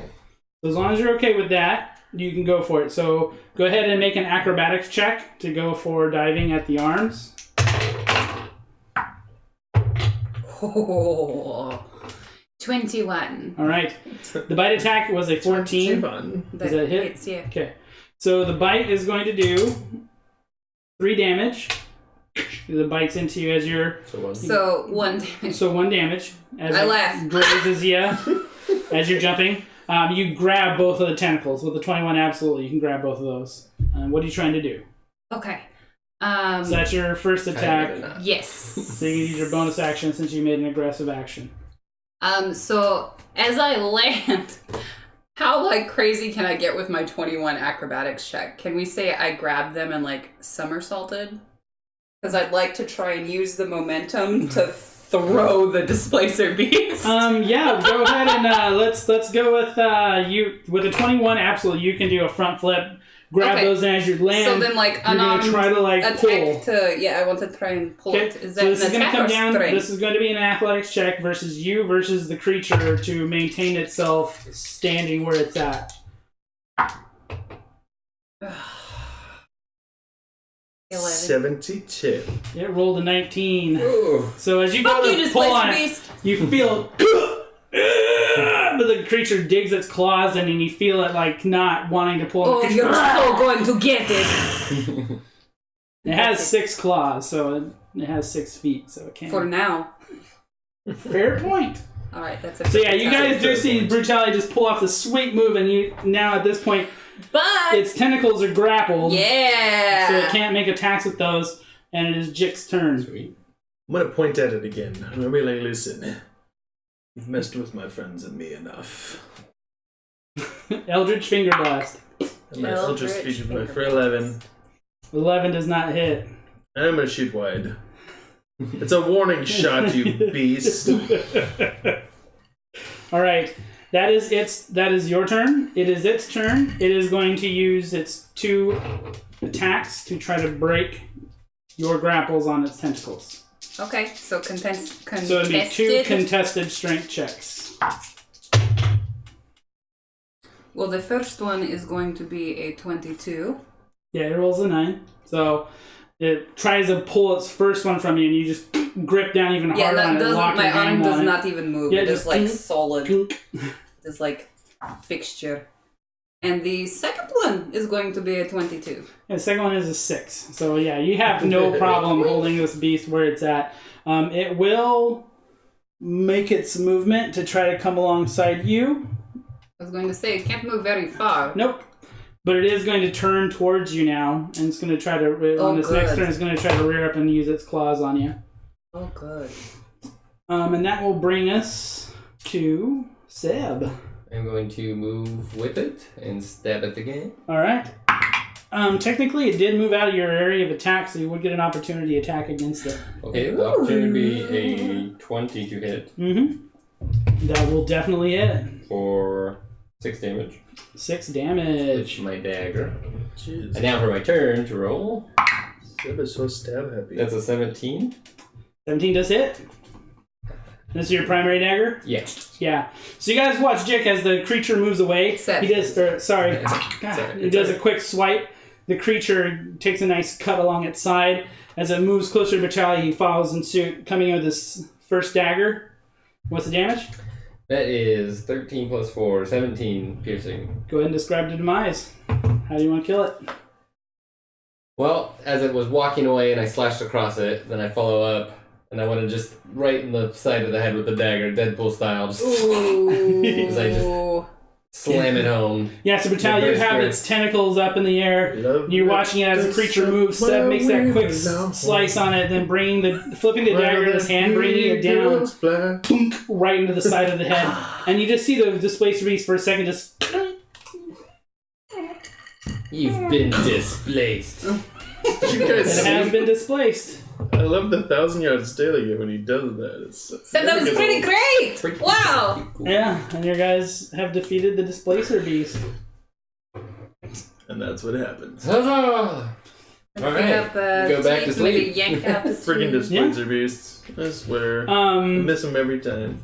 So as long as you're okay with that, you can go for it. So go ahead and make an acrobatics check to go for diving at the arms. Oh, 21. All right. The bite attack was a 14. Fun. That that hit? hits, yeah. Okay. So the bite is going to do 3 damage. The bite's into you as you're... So 1. So 1 damage. So 1 damage. As I it laugh. grazes you as you're jumping. You grab both of the tentacles. With the 21, absolutely, you can grab both of those. What are you trying to do? Okay. So that's your first attack. Yes. So you use your bonus action since you made an aggressive action. So as I land, how like crazy can I get with my 21 acrobatics check? Can we say I grabbed them and like somersaulted? Because I'd like to try and use the momentum to throw the displacer beast. Yeah, go ahead and let's go with you with a 21. Absolutely, you can do a front flip, grab Okay. those, and as you land, So then like you're gonna unarmed try to like attack pull. I want to try and pull Okay, it. Is so that this is an going to attack come or down. strength? This is going to be an athletics check versus you versus the creature to maintain itself standing where it's at. 11. 72. It rolled a 19. Ooh. So as you Fuck go you, to pull on displaced it, beast! you feel the creature digs its claws in, and you feel it like not wanting to pull. Oh, you're so going to get it! It has 6 claws, so it has 6 feet, so it can't. For now. Fair point. Alright, that's a So yeah, you guys do Fair see point. Brutalia just pull off the sweet move, and you now at this point, But its tentacles are grappled, yeah. so it can't make attacks with those, and it is Jiik's turn. Sweet. I'm gonna point at it again. I'm gonna be like, listen, you've messed with my friends and me enough. Eldritch Finger Blast. I'm gonna Eldritch Finger Blast for 11. 11 does not hit. And I'm gonna shoot wide. It's a warning shot, you beast. All right, that is your turn. It is its turn. It is going to use its 2 attacks to try to break your grapples on its tentacles. Okay, so contested. So it'd be 2 contested strength checks. Well, the first one is going to be a 22. Yeah, it rolls a 9. So it tries to pull its first one from you, and you just grip down even Yeah, harder on that it. Lock doesn't. your My arm hand does on it. not even move. Yeah, It is just like clink, solid. clink. It's like fixture. And the second one is going to be a 22. And the second one is a 6. So yeah, you have no problem holding this beast where it's at. It will make its movement to try to come alongside you. I was going to say, it can't move very far. Nope. But it is going to turn towards you now, and it's going to try to, on this next good. turn, it's going to try to rear up and use its claws on you. Oh, good. And that will bring us to Seb. I'm going to move with it and stab it again. All right. Technically, it did move out of your area of attack, so you would get an opportunity attack against it. Okay, the opportunity would be a 20 to hit Mm-hmm. That will definitely hit. for 6 damage. 6 It's damage. my dagger. Jeez. And now for my turn to roll. Seb is so stab happy. That's a 17. 17 does hit. This is your primary dagger? Yeah. Yeah. So you guys watch Jiik as the creature moves away. Seb. He does, God, Sorry. he does a quick swipe. The creature takes a nice cut along its side. As it moves closer to Brutalia, he follows in suit, coming in with this first dagger. What's the damage? That is 13 plus 4, 17 piercing. Go ahead and describe the demise. How do you want to kill it? Well, as it was walking away and I slashed across it, then I follow up and I want to just right in the side of the head with the dagger, Deadpool style, just Ooh. I just slam it home. Yeah, so Brutalia, you have its tentacles up in the air. You're watching it as the creature moves. Seb makes that quick slice on it, then flipping the dagger in his hand, bringing it down boom, right into the side of the head. And you just see the displaced beast for a second just... You've been displaced. You guys It has see? been displaced. I love the 1,000-yard stailing when he does that. It's So that was pretty great! Wow! Yeah, and your guys have defeated the displacer beast. And that's what happens. Huzzah! Alright, go back to sleep. Maybe yank out the Friggin' two. displacer beasts. I swear. I miss them every time.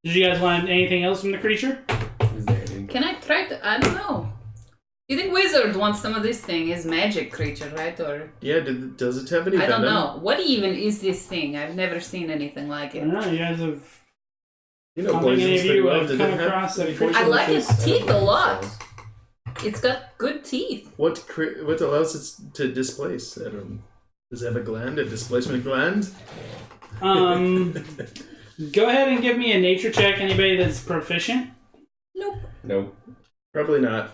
Did you guys want anything else from the creature? Is there any- Can I try to... I don't know. You think Wizard wants some of this thing? Is magic creature, right? Or Yeah, does it have any I don't venom? know. What even is this thing? I've never seen anything like I it. don't know, you guys have... You know How many poisons of pretty you well. have Did come it have across a any creature? I like poisons? its teeth a lot. It's got good teeth. What allows it to displace? I don't. Does it have a gland? A displacement gland? Go ahead and give me a nature check, anybody that's proficient. Nope. Probably not.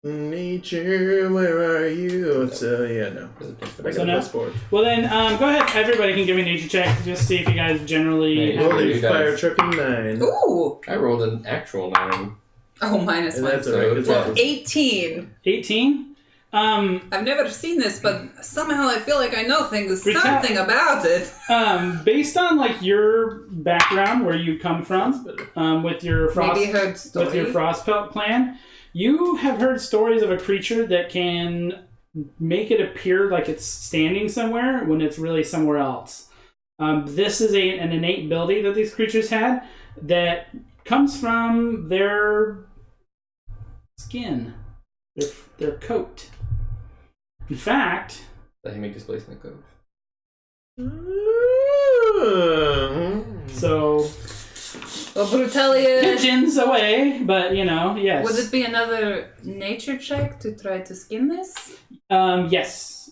Nature, where are you? So yeah, no. I So got no? a +4. Well then, go ahead, everybody can give me a nature check, just see if you guys generally... Yeah, have- Holy you fire guys. trucking 9. Ooh! I rolled an actual 9. Oh, minus And one. that's alright. It's Well, all- 18. 18? I've never seen this, but somehow I feel like I know Pretend- something about it. Based on like your background, where you come from, with your frost, Maybe heard story. with your frostpelt clan, you have heard stories of a creature that can make it appear like it's standing somewhere when it's really somewhere else. This is an innate ability that these creatures had that comes from their skin, their coat. In fact, That he make displacement goes. so Well, Brutalia. pigeons away, but yes. Would it be another nature check to try to skin this? Yes.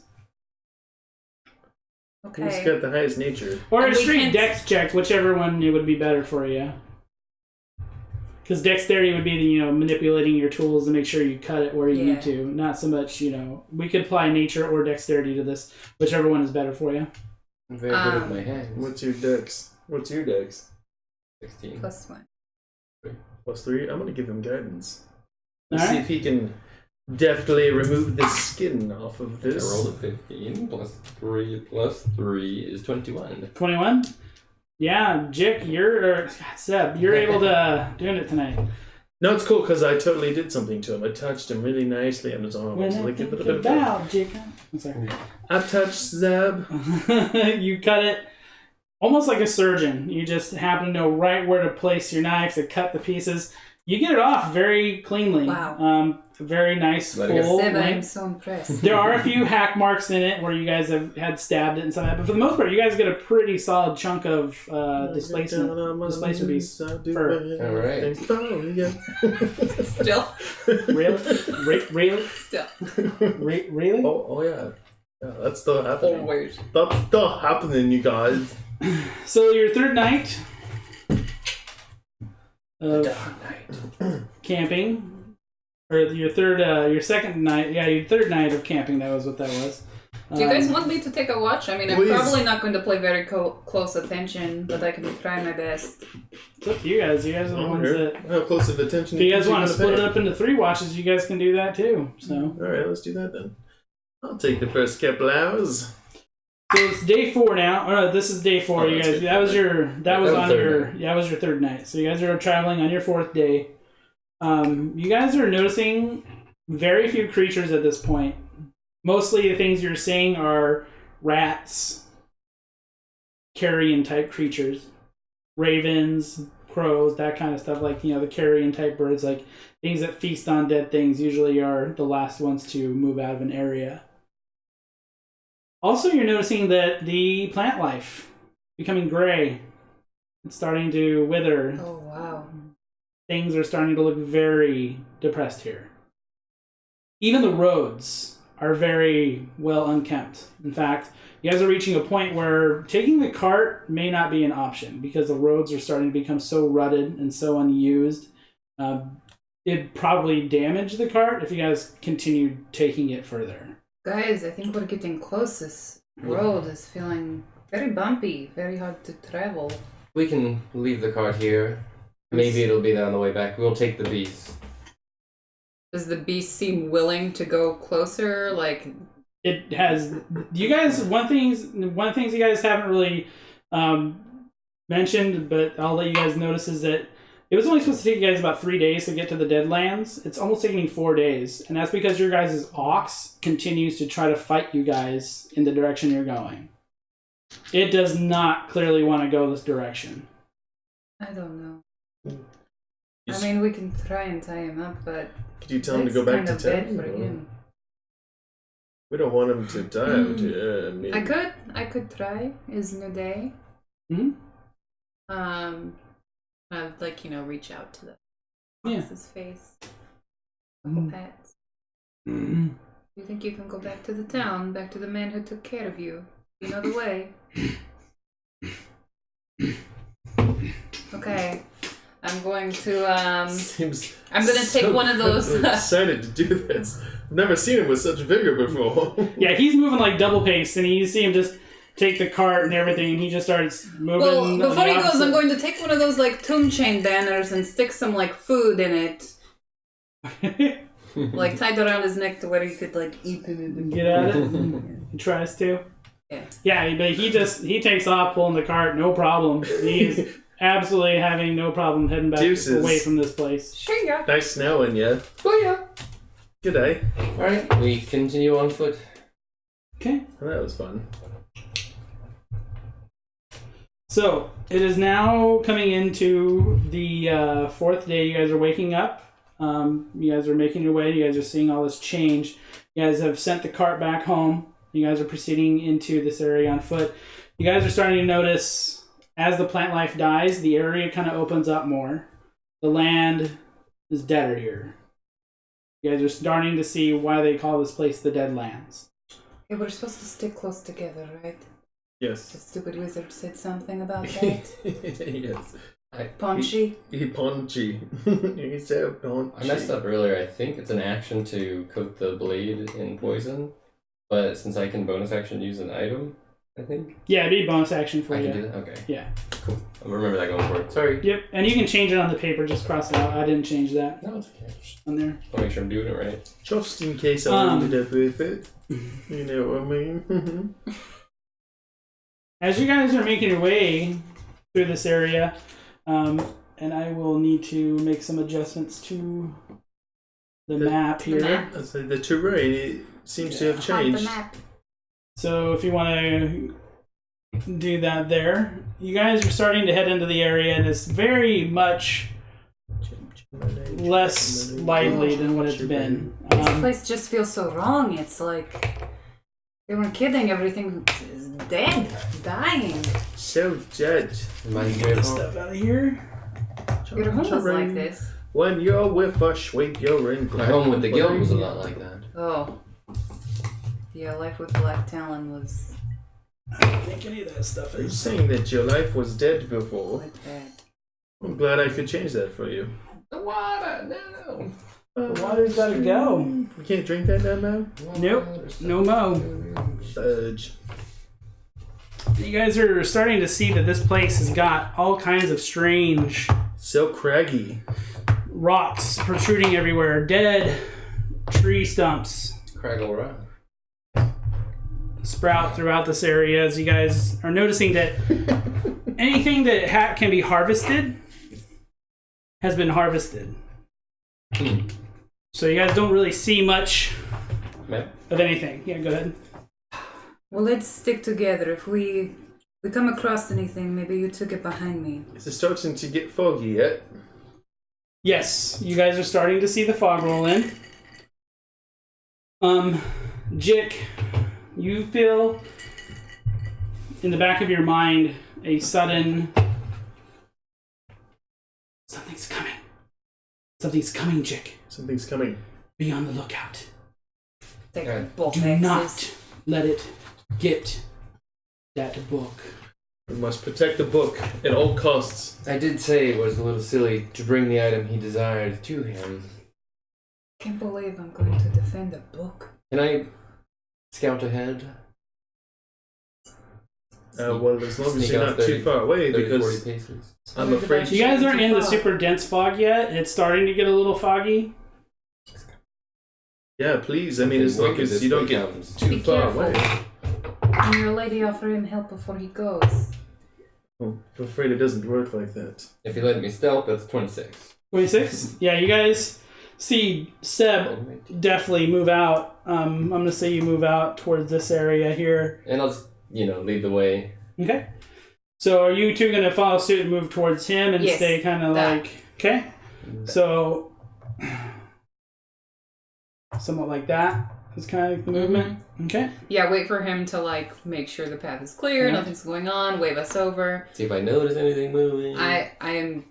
Who's Okay. got the highest nature? Or And a we straight can't- dex check, whichever one it would be better for you. Because dexterity would be the, manipulating your tools to make sure you cut it where you need to. Not so much, we could apply nature or dexterity to this, whichever one is better for you. I'm very good with my hands. What's your dex? 16. +1. +3? I'm gonna give him guidance. All Let's see right. if he can deftly remove the skin off of I this. rolled a 15 +3 is 21. 21? Yeah, Jiik, Seb, you're able to doing it tonight. No, it's cool because I totally did something to him. I touched him really nicely on his arm. When It's I like a think little bit of about Jiik. I'm sorry. I touched Zeb. You cut it almost like a surgeon. You just happen to know right where to place your knife to cut the pieces. You get it off very cleanly. Wow. Very nice, Let it go. full Seb, I'm length. so impressed. There are a few hack marks in it where you guys have had stabbed it and stuff like that, but for the most part, you guys get a pretty solid chunk of displacer piece. Fur. Alright. Still. Really? Still. Really? Oh yeah. Yeah, that's still happening. Always. That's still happening, you guys. So your third night of camping, or your second night, your third night of camping. That was what that was. Do you guys want me to take a watch? I mean, I'm Please. probably not going to play very close attention, but I can try my best. It's up to you guys. You guys are the ones that. How close of attention? If you guys do want to wanna split pay? it up into 3 watches, you guys can do that too. So. All right, let's do that then. I'll take the first couple hours. So it's day 4 now. Oh, no, this is day 4. Oh, You that's guys, good. that was on third your, night. that was your third night. So you guys are traveling on your 4th day. You guys are noticing very few creatures at this point. Mostly the things you're seeing are rats, carrion type creatures, ravens, crows, that kind of stuff. Like the carrion type birds, like things that feast on dead things, usually are the last ones to move out of an area. Also, you're noticing that the plant life becoming gray. It's starting to wither. Oh, wow. Things are starting to look very depressed here. Even the roads are very well unkempt. In fact, you guys are reaching a point where taking the cart may not be an option because the roads are starting to become so rutted and so unused. It'd probably damage the cart if you guys continued taking it further. Guys, I think we're getting close. This road is feeling very bumpy, very hard to travel. We can leave the cart here. Maybe it'll be there on the way back. We'll take the beast. Does the beast seem willing to go closer? Like, It has. You guys. One things you guys haven't really mentioned, but I'll let you guys notice is that it was only supposed to take you guys about 3 days to get to the Deadlands. It's almost taking 4 days, and that's because your guys' ox continues to try to fight you guys in the direction you're going. It does not clearly want to go this direction. I don't know. You I mean, we can try and tie him up, but Could you tell him to that's go back kind to of town? bad for him. We don't want him to die out here. I mean, I could try. It's new day. Hmm? I'd reach out to the Yeah. fox's face. Couple pats. You think you can go back to the town, back to the man who took care of you? You know the way. Okay. I'm going to seems I'm gonna take one of those excited to do this. I've never seen him with such vigor before. Yeah, he's moving like double pace, and you see him just take the cart and everything, and he just starts moving. Well, on before the he goes, opposite- I'm going to take one of those tomb chain banners and stick some food in it, tied around his neck to where he could eat it. Get at it. He tries to. Yeah. Yeah, but he takes off pulling the cart, no problem. He's absolutely having no problem heading back Deuces. away from this place. Sure, yeah. Nice knowing you. Oh yeah. Good day. Alright, we continue on foot. Okay. Well, that was fun. So it is now coming into the 4th day. You guys are waking up. You guys are making your way. You guys are seeing all this change. You guys have sent the cart back home. You guys are proceeding into this area on foot. You guys are starting to notice, as the plant life dies, the area kind of opens up more. The land is deader here. You guys are starting to see why they call this place the Deadlands. Yeah, we're supposed to stick close together, right? Yes. The stupid wizard said something about that. Yes. Punchy. He punchy. He's so punchy. I messed up earlier. I think it's an action to coat the blade in poison, but since I can bonus action use an item, I think. Yeah, it'd be a bonus action for I you. can do that? Okay. Yeah. Cool. I'll remember that going forward. Sorry. Yep, and you can change it on the paper. Just cross it out. I didn't change that No, it's okay. Just on there. want to make sure I'm doing it right. Just in case I ended up with it. You know what I mean? As you guys are making your way through this area, and I will need to make some adjustments to the map here. map. I say the terrain it seems to have On the changed. map. So if you want to do that there, you guys are starting to head into the area, and it's very much less lively than what it's been. This place just feels so wrong. It's like they weren't kidding. Everything is dead, dying. So dead. Reminds me Get of this home. stuff out of here. Your home was like this. When you're with us, sweet, you're in. My home with the guild was a lot like that. Oh. Yeah, life with Black Talon was I don't think any of that stuff Are you is. saying that your life was dead before? quite bad. I'm glad I could change that for you. The water, no. The water's gotta go. We can't drink that now, man? Nope. No mo. Fudge. You guys are starting to see that this place has got all kinds of strange So craggy. rocks protruding everywhere, dead tree stumps Craggle Rock. sprout throughout this area as you guys are noticing that anything that can be harvested has been harvested. So you guys don't really see much Map. of anything. Yeah, go ahead. Well, let's stick together. If we come across anything, maybe you took it behind me. Is it starting to get foggy yet? Yes, you guys are starting to see the fog roll in. Jiik, you feel in the back of your mind a sudden something's coming. Something's coming, Jiik. Something's coming. Be on the lookout. Take Alright. both Do axes. not let it get that book. We must protect the book at all costs. I did say it was a little silly to bring the item he desired to him. Can't believe I'm going to defend a book. Can I scout ahead? Well, as long as Sneak you're out not 30, too far away, 40 because paces. I'm Where's the afraid bench? You guys aren't in the Fog. super dense fog yet. It's starting to get a little foggy. Yeah, please. I mean, as long as you don't get too Be far careful. away. Can your lady offer him help before he goes? Oh, I'm afraid it doesn't work like that. If you let me stealth, that's 26. 26? Yeah, you guys see Seb definitely move out. I'm going to say you move out towards this area here. And I'll just, lead the way. Okay. So are you two going to follow suit and move towards him and Yes, stay kind of that. like... Okay. So... somewhat like that is kind of the movement. Okay. Yeah, wait for him to make sure the path is clear, Yeah. nothing's going on, wave us over. See if I notice anything moving. I am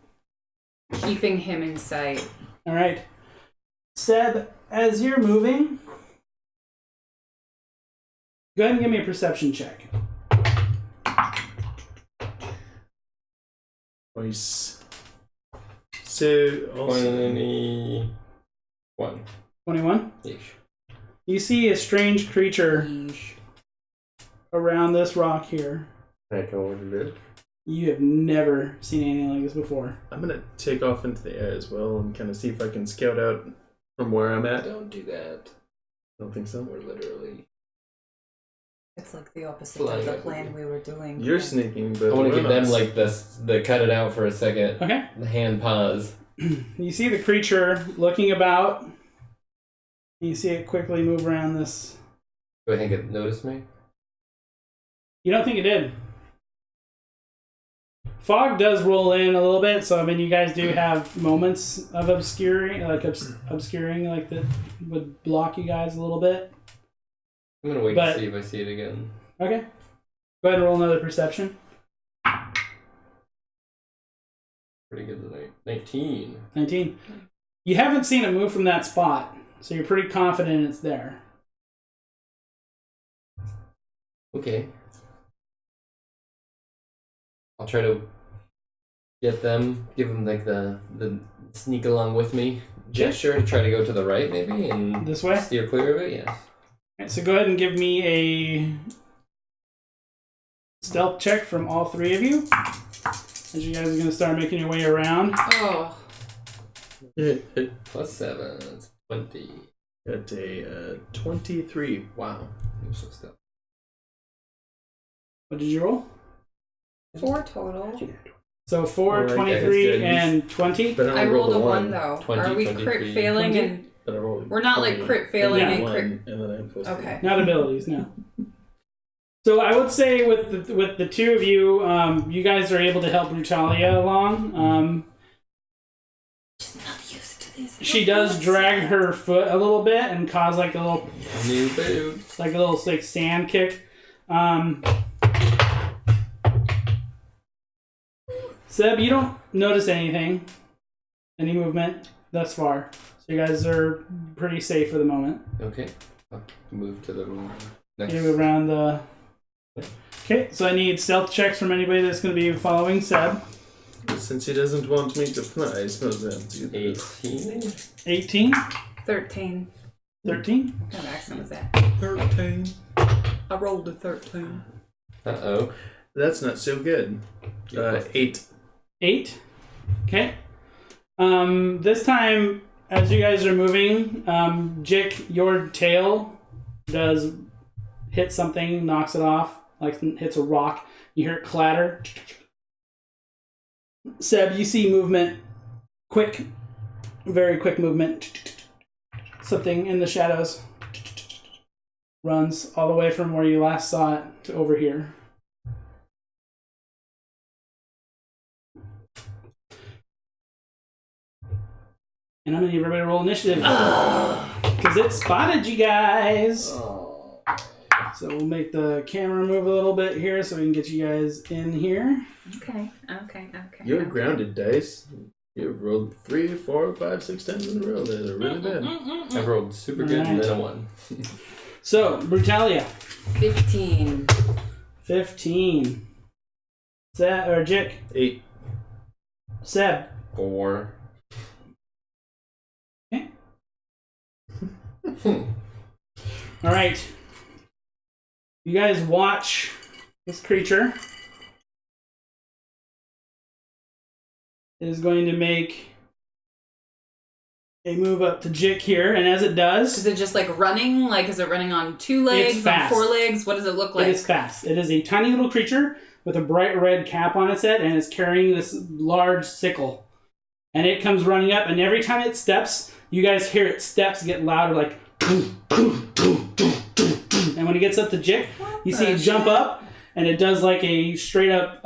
keeping him in sight. All right. Seb, as you're moving, go ahead and give me a perception check. Nice. So, also, 21. 21. Ish. You see a strange creature around this rock here. Can I go over to it? You have never seen anything like this before. I'm going to take off into the air as well and kind of see if I can scout out from where I'm at. Don't do that. I don't think so. We're literally... It's like the opposite Flying of the over plan we were doing. You're sneaking, but I want to we're give them not. the cut it out for a second. Okay. The hand pause. You see the creature looking about. You see it quickly move around this. Do I think it noticed me? You don't think it did. Fog does roll in a little bit, so I mean, you guys do have moments of obscuring, like obscuring, like that would block you guys a little bit. I'm gonna wait to see if I see it again. Okay. Go ahead and roll another perception. Pretty good tonight. 19. 19. You haven't seen it move from that spot, so you're pretty confident it's there. Okay. I'll try to give them like the sneak along with me gesture to try to go to the right maybe and This way? steer clear of it, yes. Alright, so go ahead and give me a stealth check from all three of you. As you guys are going to start making your way around. Oh. Plus 7, that's 20. Got a 23. Wow. I'm so stealth. What did you roll? 4 total. So 4, Alright, 23, guys, and 20. But I rolled a 1 though. 20, Are we 23. crit failing 20? and But I rolled we're not like 20, crit failing Yeah. and one, crit. and then I'm supposed Okay. Not abilities, no. So I would say with the two of you, you guys are able to help Brutalia along. Just not used to this. She does drag her foot a little bit and cause like a little New boots. like a little like sand kick. Seb, you don't notice any movement thus far. So you guys are pretty safe for the moment. Okay. I'll move to the next. You move around the... Okay, so I need stealth checks from anybody that's going to be following Seb. to. Since he doesn't want me to fly, I suppose I have to do 18. 18, 13. 13. What kind of accent was that? 13. I rolled a 13. Uh-oh. That's not so good. 8. 8. Okay. This time, as you guys are moving, Jiik, your tail does hit something, knocks it off, like hits a rock. You hear it clatter. Seb, you see movement. Quick, very quick movement. Something in the shadows. Runs all the way from where you last saw it to over here. And I'm going to need everybody to roll initiative. Because it spotted you guys. So we'll make the camera move a little bit here so we can get you guys in here. Okay. You're okay. grounded, dice. You've rolled 3, 4, 5, 6 times in a row. They're really bad. I've rolled super good and Alright. then a 1. So, Brutalia. 15. 15. Jiik. 8. Seb. 4. Okay. Alright. You guys watch this creature. It is going to make a move up to Jiik here, and as it does... Is it just like running? Like, is it running on 2 legs, It's on fast. 4 legs? What does it look like? It is fast. It is a tiny little creature with a bright red cap on its head, and it's carrying this large sickle. And it comes running up, and every time it steps, you guys hear its steps get louder, like... And when it gets up to Jiik, you see it jump up, and it does like a straight up,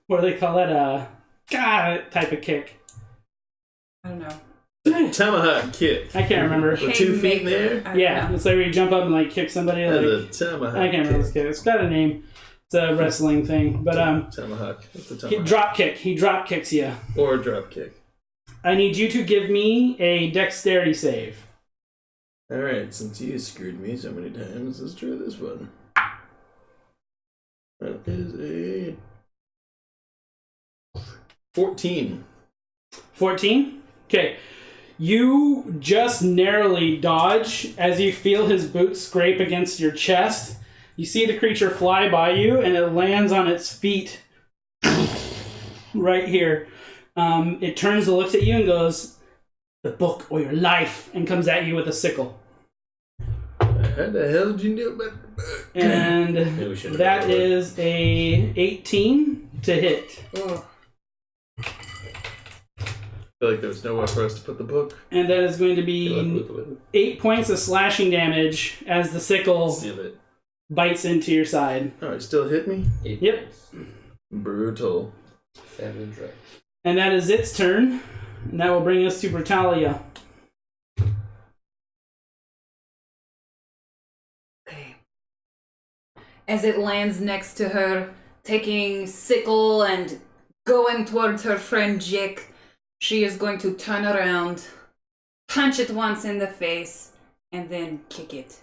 what do they call it? Type of kick. I don't know. Tomahawk kick. I can't remember. With 2 feet in the air? I don't Yeah, know. it's like where you jump up and like kick somebody. Like, That's a tomahawk I can't remember this kid. It's got a name. It's a wrestling thing. But Tomahawk. What's a he tomahawk? drop kick. He drop kicks you. Or drop kick. I need you to give me a dexterity save. Alright, since you screwed me so many times, let's try this one. That is a 14. 14? Okay. You just narrowly dodge as you feel his boots scrape against your chest. You see the creature fly by you, and it lands on its feet right here. It turns and looks at you and goes, "The book or your life," and comes at you with a sickle. How the hell did you know about the book? And Maybe we should've that done it. is a 18 to hit. Ugh. I feel like there was nowhere for us to put the book. And that is going to Good be luck with it. 8 points of slashing damage as the sickle Steal it. bites into your side. Alright, still hit me? 8 Yep. points. Brutal. Savage, right? And that is its turn. And that will bring us to Brutalia. Okay. As it lands next to her, taking sickle and going towards her friend Jiik, she is going to turn around, punch it once in the face, and then kick it.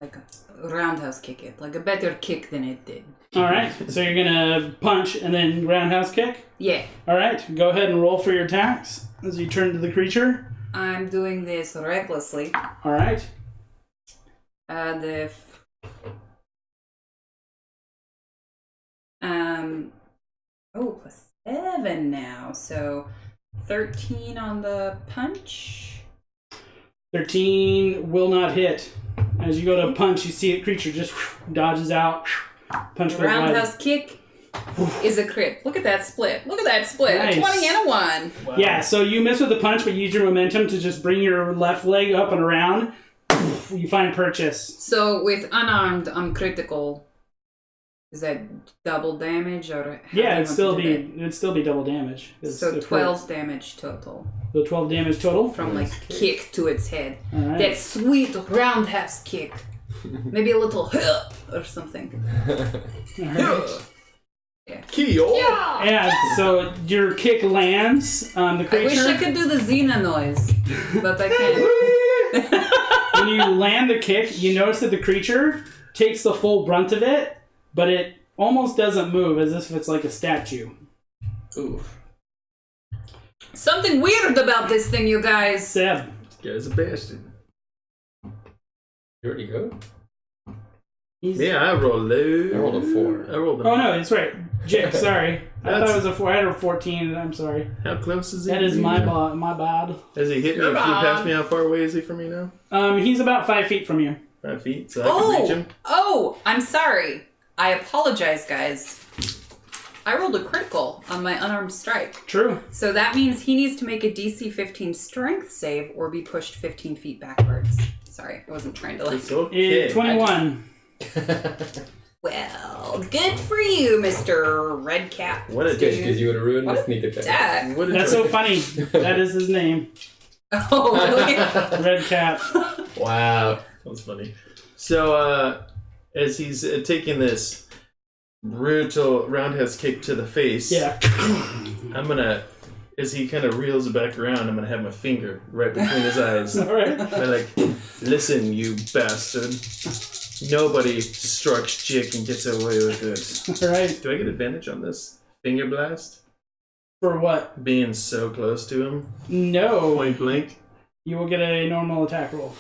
Like a roundhouse kick it. Like a better kick than it did. Alright, so you're gonna punch and then roundhouse kick? Yeah. Alright, go ahead and roll for your attacks as you turn to the creature. I'm doing this recklessly. Alright. +7 now, so 13 on the punch. 13 will not hit. As you go to punch, you see a creature just dodges out. Punch goes wide. Roundhouse kick is a crit. Look at that split. Look at that split. Nice. A 20 and a 1. Wow. Yeah, so you miss with the punch, but use your momentum to just bring your left leg up and around. You find purchase. So with unarmed, I'm critical. Is that double damage or? Yeah, it'd still be double damage. So 12 damage total So 12 damage total. from like kick to its head. Alright. That sweet roundhouse kick. Maybe a little or something. Alright. Kyo! Yeah, so your kick lands. The I creature. wish I could do the Xena noise, but I can't. When you land the kick, you notice that the creature takes the full brunt of it, but it almost doesn't move, as if it's like a statue. Ooh. Something weird about this thing, you guys. Seb. This guy's a bastard. You already go? Yeah, I rolled low. I rolled a 4. I rolled a Oh no, it's right. Jiik, sorry. I thought That's- it was a 4. I had a 14. I'm sorry. How close is he? That is my bad. Has he hit me? Come If you on. pass me, how far away is he from me now? He's about 5 feet from you. 5 feet, so I can reach him. Oh, I'm sorry. I apologize, guys. I rolled a critical on my unarmed strike. True. So that means he needs to make a DC 15 strength save or be pushed 15 feet backwards. Sorry, I wasn't trying to like... It's okay. 21. Well, good for you, Mr. Redcap. What a It's good dick. because you would have ruined What the a sneak attack. Attack. What a That's so funny. That is his name. Oh, really? Red Cap. Wow. That was funny. So, as he's taking this brutal roundhouse kick to the face, Yeah. I'm gonna, as he kind of reels it back around, I'm gonna have my finger right between his eyes. Alright. I'm like, listen, you bastard. Nobody strikes Jiik and gets away with it. Alright. Do I get advantage on this finger blast? For what? Being so close to him? No. Point blank? You will get a normal attack roll.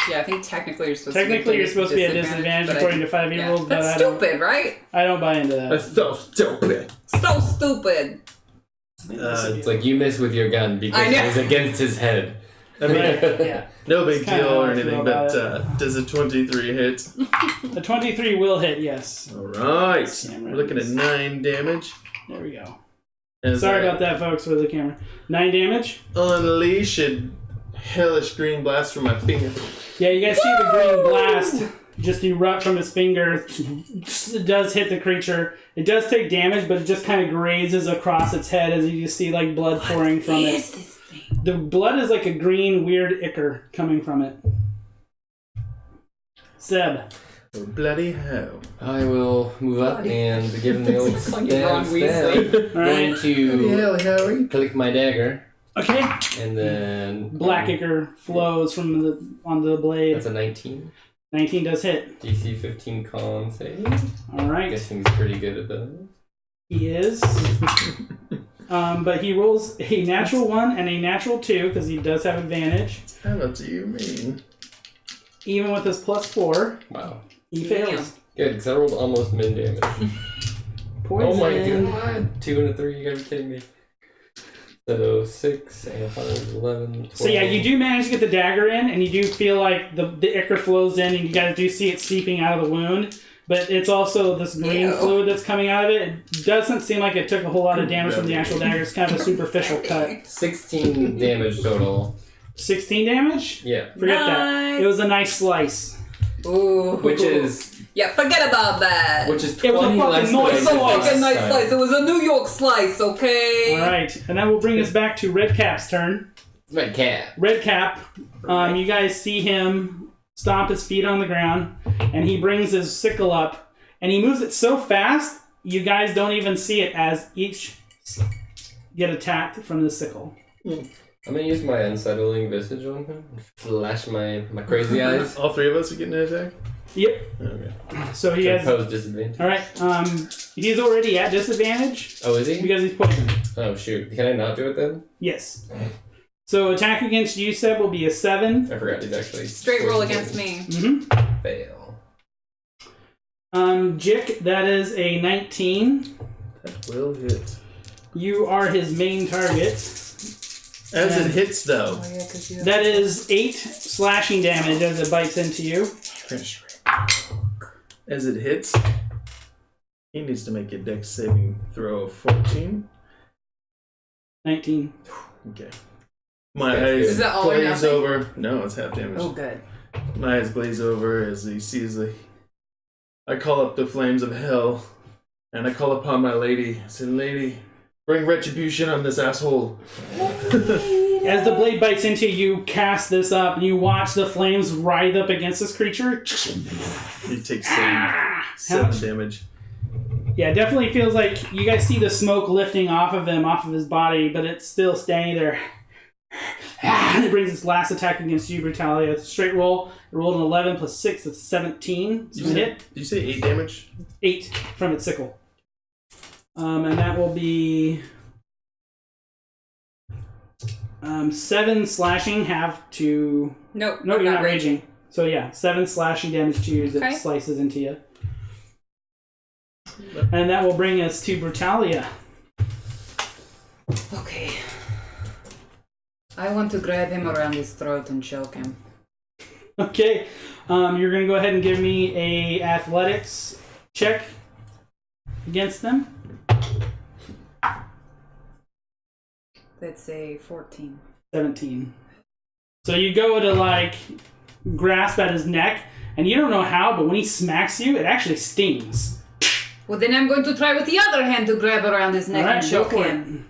Yeah, I think technically you're supposed Technically, you're supposed to be at disadvantage but according to 5e yeah. rules, but That's stupid, right? I don't buy into That's that. so stupid. So stupid. It's like you miss with your gun because I know. it was against his head. I mean, Yeah. no big It's kinda deal how or I feel anything, about but does a 23 hit? A 23 will hit, yes. Alright. Camera We're looking at is- 9 damage. There we go. As Sorry I about that, folks, with the camera. 9 damage. unleash a hellish green blast from my finger. Yeah, you guys see the green blast just erupt from his finger. It does hit the creature. It does take damage, but it just kind of grazes across its head as you just see like blood pouring from What it. is this thing? The blood is like a green, weird ichor coming from it. Seb. Oh, bloody hell. I will move up and give him the old It's like Ron stab. Going Alright. to Harry. click my dagger Okay. and then Black ichor flows from onto the blade. That's a 19. 19 does hit. DC 15 con save. Alright. Guessing he's pretty good at those. He is. But he rolls a natural 1 and a natural 2 because he does have advantage. How much do you mean? Even with his +4, Wow. he fails. Good, because I rolled almost min damage. Poison. Oh my god. 2 and a 3, you gotta be kidding me. So 6 and 5, 11, 12. So yeah, you do manage to get the dagger in, and you do feel like the ichor flows in, and you guys do see it seeping out of the wound. But it's also this green Ew. fluid that's coming out of it. It doesn't seem like it took a whole lot of damage from the actual dagger. It's kind of a superficial cut. 16 damage total. 16 damage? Yeah. Forget that. Nice. It was a nice slice. Ooh. Which is Yeah, forget about that. Which is It was a 20 less fucking than I nice It's a did last fucking nice time. slice. It was a New York slice, okay? All right, and that will bring us back to Redcap's turn. My cat. Redcap, you guys see him stomp his feet on the ground, and he brings his sickle up, and he moves it so fast, you guys don't even see it as each get attacked from the sickle. I'm gonna use my unsettling visage on him. Flash my crazy eyes. All three of us are getting an attack? Yep. Okay. So he has. Pose disadvantage. All right. He's already at disadvantage Oh, is he? because he's poisoned. Oh, shoot. Can I not do it then? Yes. So attack against you, Seb, will be a 7. I forgot he's actually... Straight roll against me. Mm-hmm. Fail. Jiik, that is a 19. That will hit. You are his main target. As it hits, though. Oh, yeah, 'cause you... That is 8 slashing damage as it bites into you. As it hits, he needs to make a dex saving throw of 14. 19. Okay. My That's good. eyes Is that all or glaze nothing? over. No, it's half damage. Oh, good. My eyes glaze over as he sees the... I call up the flames of hell, and I call upon my lady. I said, lady, bring retribution on this asshole. As the blade bites into you, cast this up, and you watch the flames writhe up against this creature. He takes 7 damage. Yeah, it definitely feels like you guys see the smoke lifting off of him, off of his body, but it's still standing there. And it brings its last attack against you, Brutalia. It's a straight roll. It rolled an 11 plus 6, that's 17. So hit. Did you say 8 damage? 8 from its sickle. And that will be 7 slashing, half to... Nope. No, I'm you're not raging. So yeah, 7 slashing damage to you as Okay. it slices into you. And that will bring us to Brutalia. Okay. I want to grab him around his throat and choke him. Okay, you're going to go ahead and give me a athletics check against them. That's a 14. 17. So you go to like grasp at his neck, and you don't know how, but when he smacks you, it actually stings. Well, then I'm going to try with the other hand to grab around his neck Alright, and go choke for him.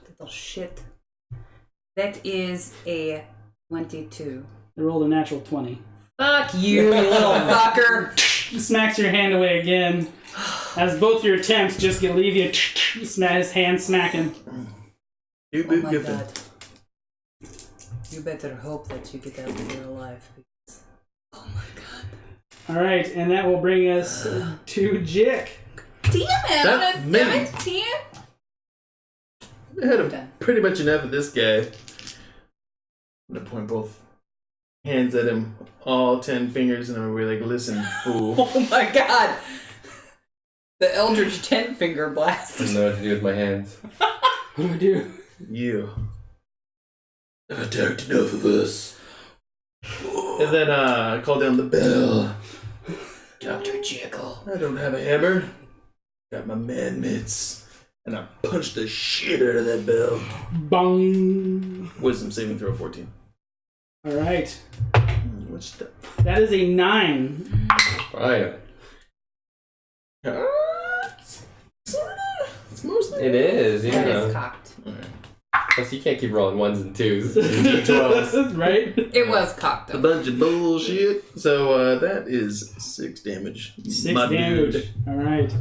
Little shit. That is a 22. I rolled a natural 20. Fuck you, little fucker. He smacks your hand away again, as both your attempts just leave you his hand smacking. You Oh did my good. god. You better hope that you get out of here alive. Because... Oh my god. Alright, and that will bring us to Jiik. Damn it! That's I'm me. a 17. I had pretty much enough of this guy. I'm gonna point both hands at him, all 10 fingers, and I'm gonna be like, listen, fool. Oh my god. The Eldritch 10-finger blast. I don't know what to do with my hands. What do we do? You have attacked enough of us. And then I call down the bell. Dr. Jekyll. I don't have a hammer. Got my man mitts. And I punched the shit out of that bell. Bong. Wisdom saving throw 14. Alright. What's that? That is a 9. Right. It's mostly. It is, you That know. is cocked. Plus, you can't keep rolling 1s and 2s. You need 12s. Right? It was cocked A up. bunch of bullshit. So that is 6 damage. 6 My damage. dude. Alright.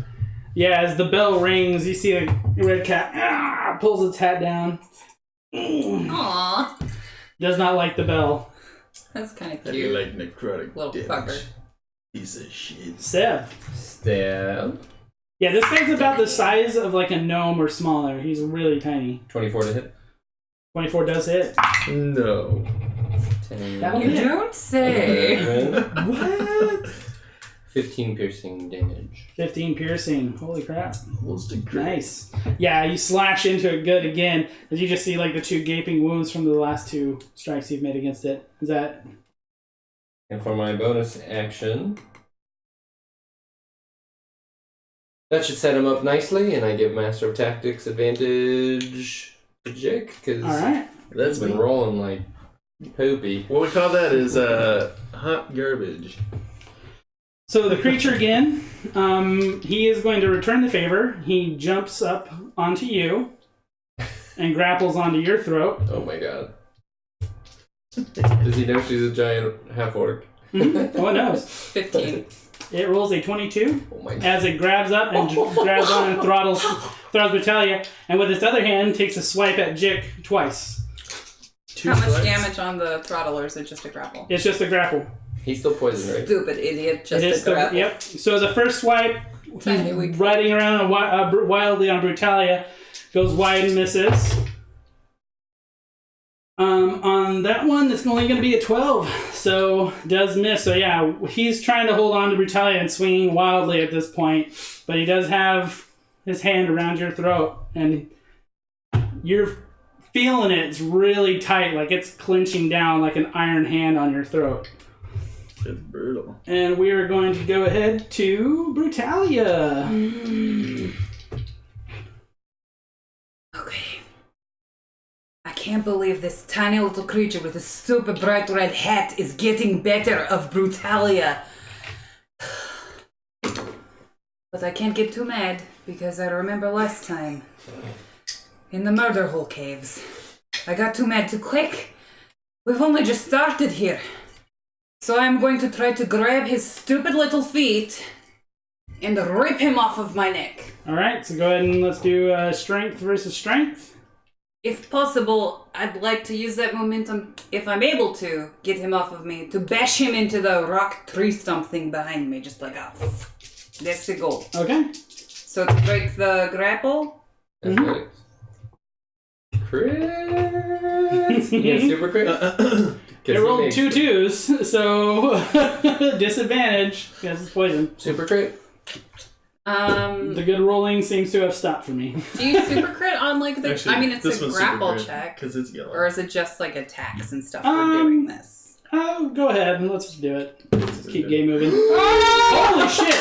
Yeah, as the bell rings, you see the red cat pulls its hat down. Aww. Does not like the bell. That's kind of How do you cute. like necrotic Little damage? fucker. Piece of shit. Seb. Stab. Yeah, this guy's about the size of like a gnome or smaller. He's really tiny. 24 to hit. 24 does hit. No. 10. That'll You hit. don't say. 11. What? 15 piercing damage. 15 piercing. Holy crap. Almost a crit. Nice. Yeah, you slash into it good again, as you just see like the 2 gaping wounds from the last 2 strikes you've made against it. Is that... And for my bonus action, that should set him up nicely, and I give Master of Tactics advantage to Jiik, because Alright. That's been me. rolling like poopy. What we call that is hot garbage. So the creature again, he is going to return the favor. He jumps up onto you and grapples onto your throat. Oh my god. Does he know she's a giant half-orc? Oh, it knows. 15. It rolls a 22 Oh my god. as it grabs up and grabs on and throttles Brutalia, and with its other hand takes a swipe at Jiik twice. How much damage on the throttle, or is it just a grapple? It's just a grapple. He's still poisoned, right? Stupid idiot, just It is a still, grapple. yep. So the first swipe, Tiny weak. riding around wildly on Brutalia, goes wide and misses. On that one, it's only going to be a 12, so does miss. So yeah, he's trying to hold on to Brutalia and swinging wildly at this point, but he does have his hand around your throat, and you're feeling it. It's really tight, like it's clenching down like an iron hand on your throat. It's brutal. And we are going to go ahead to Brutalia. Okay. I can't believe this tiny little creature with a super bright red hat is getting better of Brutalia. But I can't get too mad, because I remember last time, in the murder hole caves, I got too mad too quick. We've only just started here. So I'm going to try to grab his stupid little feet and rip him off of my neck. Alright, so go ahead and let's do strength versus strength. If possible, I'd like to use that momentum, if I'm able to, get him off of me, to bash him into the rock tree stump thing behind me, just like a... That's the goal. Okay. So to break the grapple, Athletics. Crit! Yeah, super crit. It rolled 2 2s, so disadvantage because it's poison. Super crit. The good rolling seems to have stopped for me. do you super crit on like the... Actually, I mean, it's this a one's grapple super great, check. because it's yellow. Or is it just like attacks and stuff for doing this? Oh, go ahead and let's do it. Let's keep game moving. Holy shit!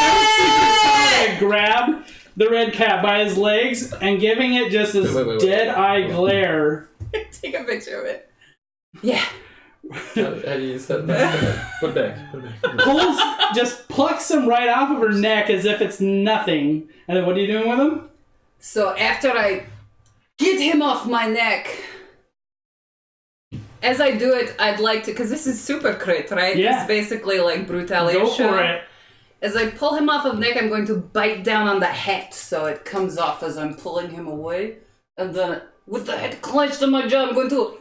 I grab the red cat by his legs and giving it just this Wait. dead-eye glare. Take a picture of it. Yeah. How do you set that? Put back. Just plucks him right off of her neck as if it's nothing. And then what are you doing with him? So after I get him off my neck, as I do it, I'd like to, because this is super crit, right? Yeah. It's basically like Brutalia. Go for it. As I pull him off of neck, I'm going to bite down on the hat so it comes off as I'm pulling him away. And then with the head clenched on my jaw, I'm going to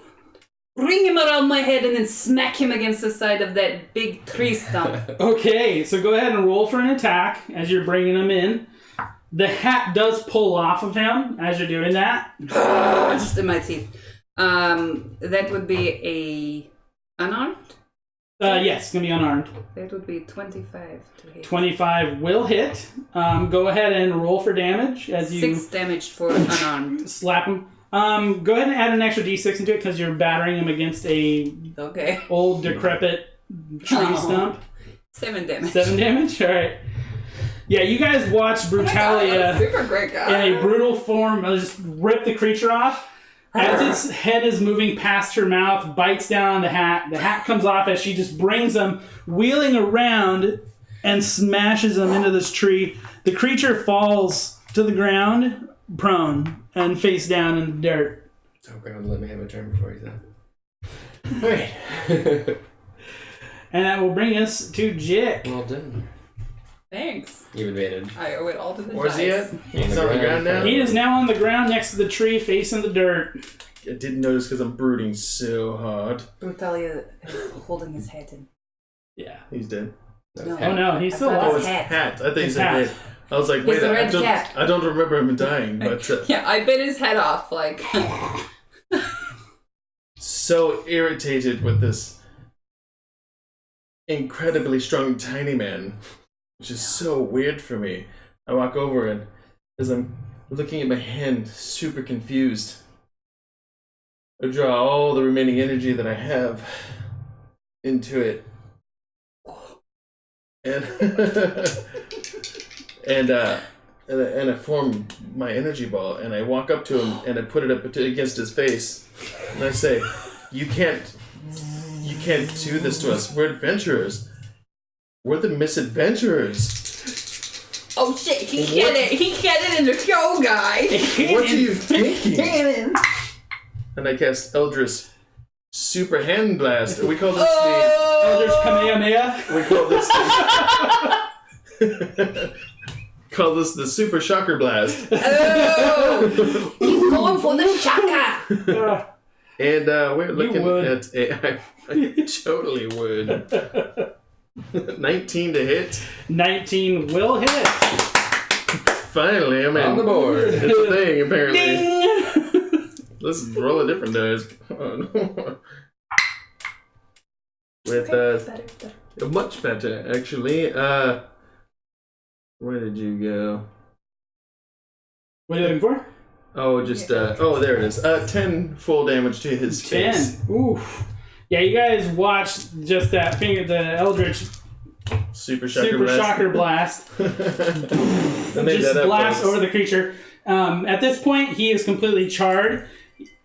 ring him around my head and then smack him against the side of that big tree stump. Okay, so go ahead and roll for an attack as you're bringing him in. The hat does pull off of him as you're doing that. Just in my teeth. That would be a unarmed? Yes, it's going to be unarmed. That would be 25 to hit. 25 will hit. Go ahead and roll for damage as you 6 damage for unarmed. slap him. Go ahead and add an extra d6 into it because you're battering him against a Okay. old decrepit tree stump. 7 damage. 7 damage? Alright. Yeah, you guys watch Brutalia Super great guy. in a brutal form just rip the creature off. As its head is moving past her mouth, bites down on the hat. The hat comes off as she just brings him wheeling around and smashes him into this tree. The creature falls to the ground, prone, and face down in the dirt. Oh god, let me have a turn before he's done. Alright. And that will bring us to Jiik. Well done. Thanks. You have advantage. I owe it all to the Where's he dice. at? He's on the ground now? He is now on the ground next to the tree, facing the dirt. I didn't notice because I'm brooding so hard. Brutalia is holding his head in. Yeah. He's dead. No. Oh no, he's still I thought Oh, alive. it's Hat. hat. I think His he's dead. hat. I was like, He's wait, the red cat. I don't remember him dying, but Yeah, I bit his head off, like... so irritated with this incredibly strong tiny man, which is so weird for me. I walk over and as I'm looking at my hand, super confused, I draw all the remaining energy that I have into it. And and I form my energy ball and I walk up to him and I put it up against his face and I say, you can't do this to us. We're adventurers. We're the Misadventurers. Oh shit, he said it. He said it in the show, guys. What are you thinking? And I cast Eldritch Super Hand Blast. We call this Eldritch Kamehameha. We call this the Super Shocker Blast. Oh, he's going for the shaka. And we're looking would. at I totally would. 19 to hit. 19 will hit. Finally, I'm in. On the board. It's a thing, apparently. Ding! Let's roll a different dice. Oh, no. With Better. much better, actually. Where did you go? What are you looking for? Oh, just oh, there it is. 10 full damage to his 10. face. Oof. Yeah, you guys watched just that finger, the Eldritch Super Shocker Super Blast. Shocker Blast. I made Just that up, blast folks. over the creature. At this point, he is completely charred.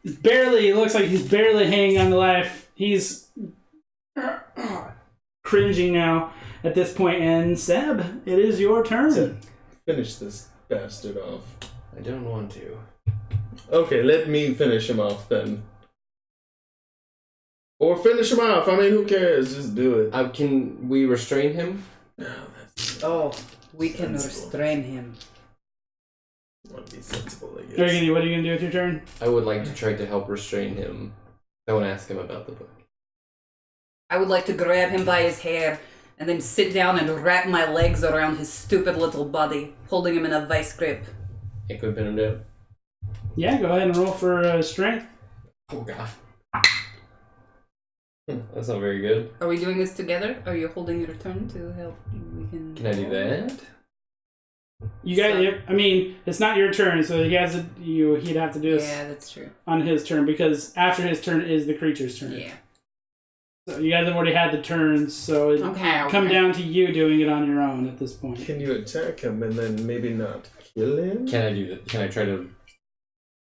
It looks like he's barely hanging on to life. He's cringing now at this point. And Seb, it is your turn. Seb. Finish this bastard off. I don't want to. Okay, let me finish him off then. Or finish him off. I mean, who cares? Just do it. Can we restrain him? No, that's Oh, we can sensible. restrain him. Want to be sensible, I guess. What are you gonna do with your turn? I would like to try to help restrain him. I want to ask him about the book. I would like to grab him by his hair and then sit down and wrap my legs around his stupid little body, holding him in a vice grip. It could pin him down. Yeah, go ahead and roll for strength. Oh god. That's not very good. Are we doing this together? Are you holding your turn to help? We can. Can I do that? You guys, I mean, it's not your turn, so he'd have to do this Yeah, that's true. on his turn because after his turn is the creature's turn. Yeah. So you guys have already had the turns, so it Okay. come down to you doing it on your own at this point. Can you attack him and then maybe not kill him? Can I do that? Can I try to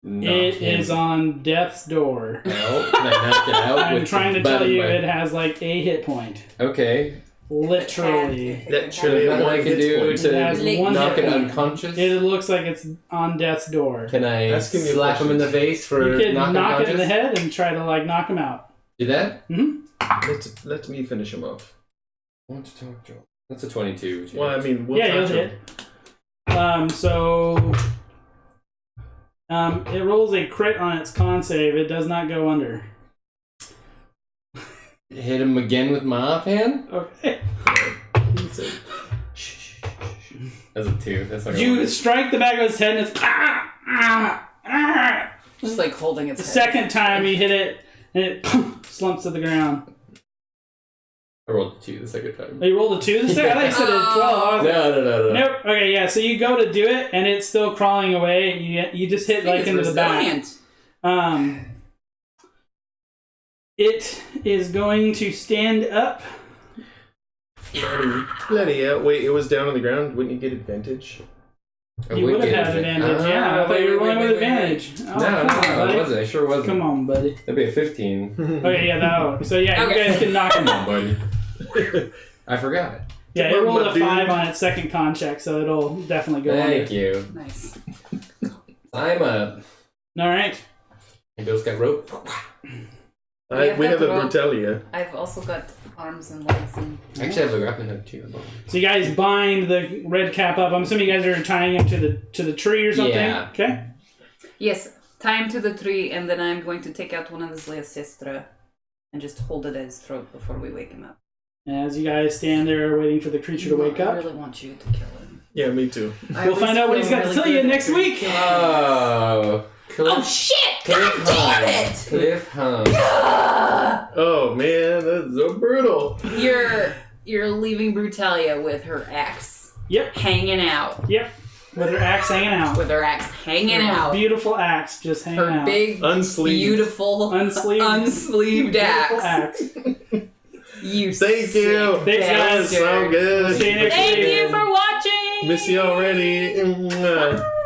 knock It him is on death's door. out? Can I knock it out? I'm with trying to the butt tell of you my- it has like a hit point. Okay. Literally. Literally, Nothing I one can hit do point. It to has one knock hit it point. unconscious? It looks like it's on death's door. Can I Ask him your slap him in the face for You could knocking knock it unconscious? in the head and try to like knock him out. Do that? Let me finish him off. I want to talk, Joel. That's a 22. Well, I mean, we'll Yeah, you'll touch him. hit. So it rolls a crit on its con save. It does not go under. Hit him again with my offhand? Okay. That's a 2. That's not You gonna strike the back of his head and it's Just like holding its the head. second time you hit it and it slumps to the ground. I rolled a 2 the second time. Oh, you rolled a 2 this time? I thought you said a 12. I was like, No. nope. Okay, yeah. So you go to do it, and it's still crawling away. You just hit like into the back. Resilient. It is going to stand up. Bloody hell. Wait, it was down on the ground. Wouldn't you get advantage? You would have had advantage. Yeah, I thought you were rolling with advantage. Oh, No, come on, it buddy. wasn't. I sure wasn't. Come on, buddy. That'd be a 15. Okay, yeah, that. So yeah, Okay. you guys can knock him Come on, out. buddy. I forgot it. Yeah, it Come on, rolled my a dude. 5 on its second con check, so it'll definitely go Thank under. you. Nice. I'm up. All right. And Bill's got rope. We have a got Brutalia. I've also got arms and legs and. I actually have a grappling hook too. So you guys bind the red cap up. I'm assuming you guys are tying him to the tree or something. Yeah. Okay. Yes, tie him to the tree, and then I'm going to take out one of his Leocestra and just hold it at his throat before we wake him up. As you guys stand there waiting for the creature to wake I up. really want you to kill him. Yeah, me too. We'll find out what he's got to tell you next week. Oh. Oh shit! Cliff God damn Hung. it! Cliff Hung. Oh man, that's so brutal. You're leaving Brutalia with her axe Yep. hanging out. Yep. With her axe hanging out. With her axe hanging out. Beautiful axe just hanging Her out. big, Unsleeved. beautiful, Beautiful unsleeved axe. axe. You Thank sick you. Thanks, guys. So We'll good. see you next Thank week. you for watching. Miss you already. Mwah.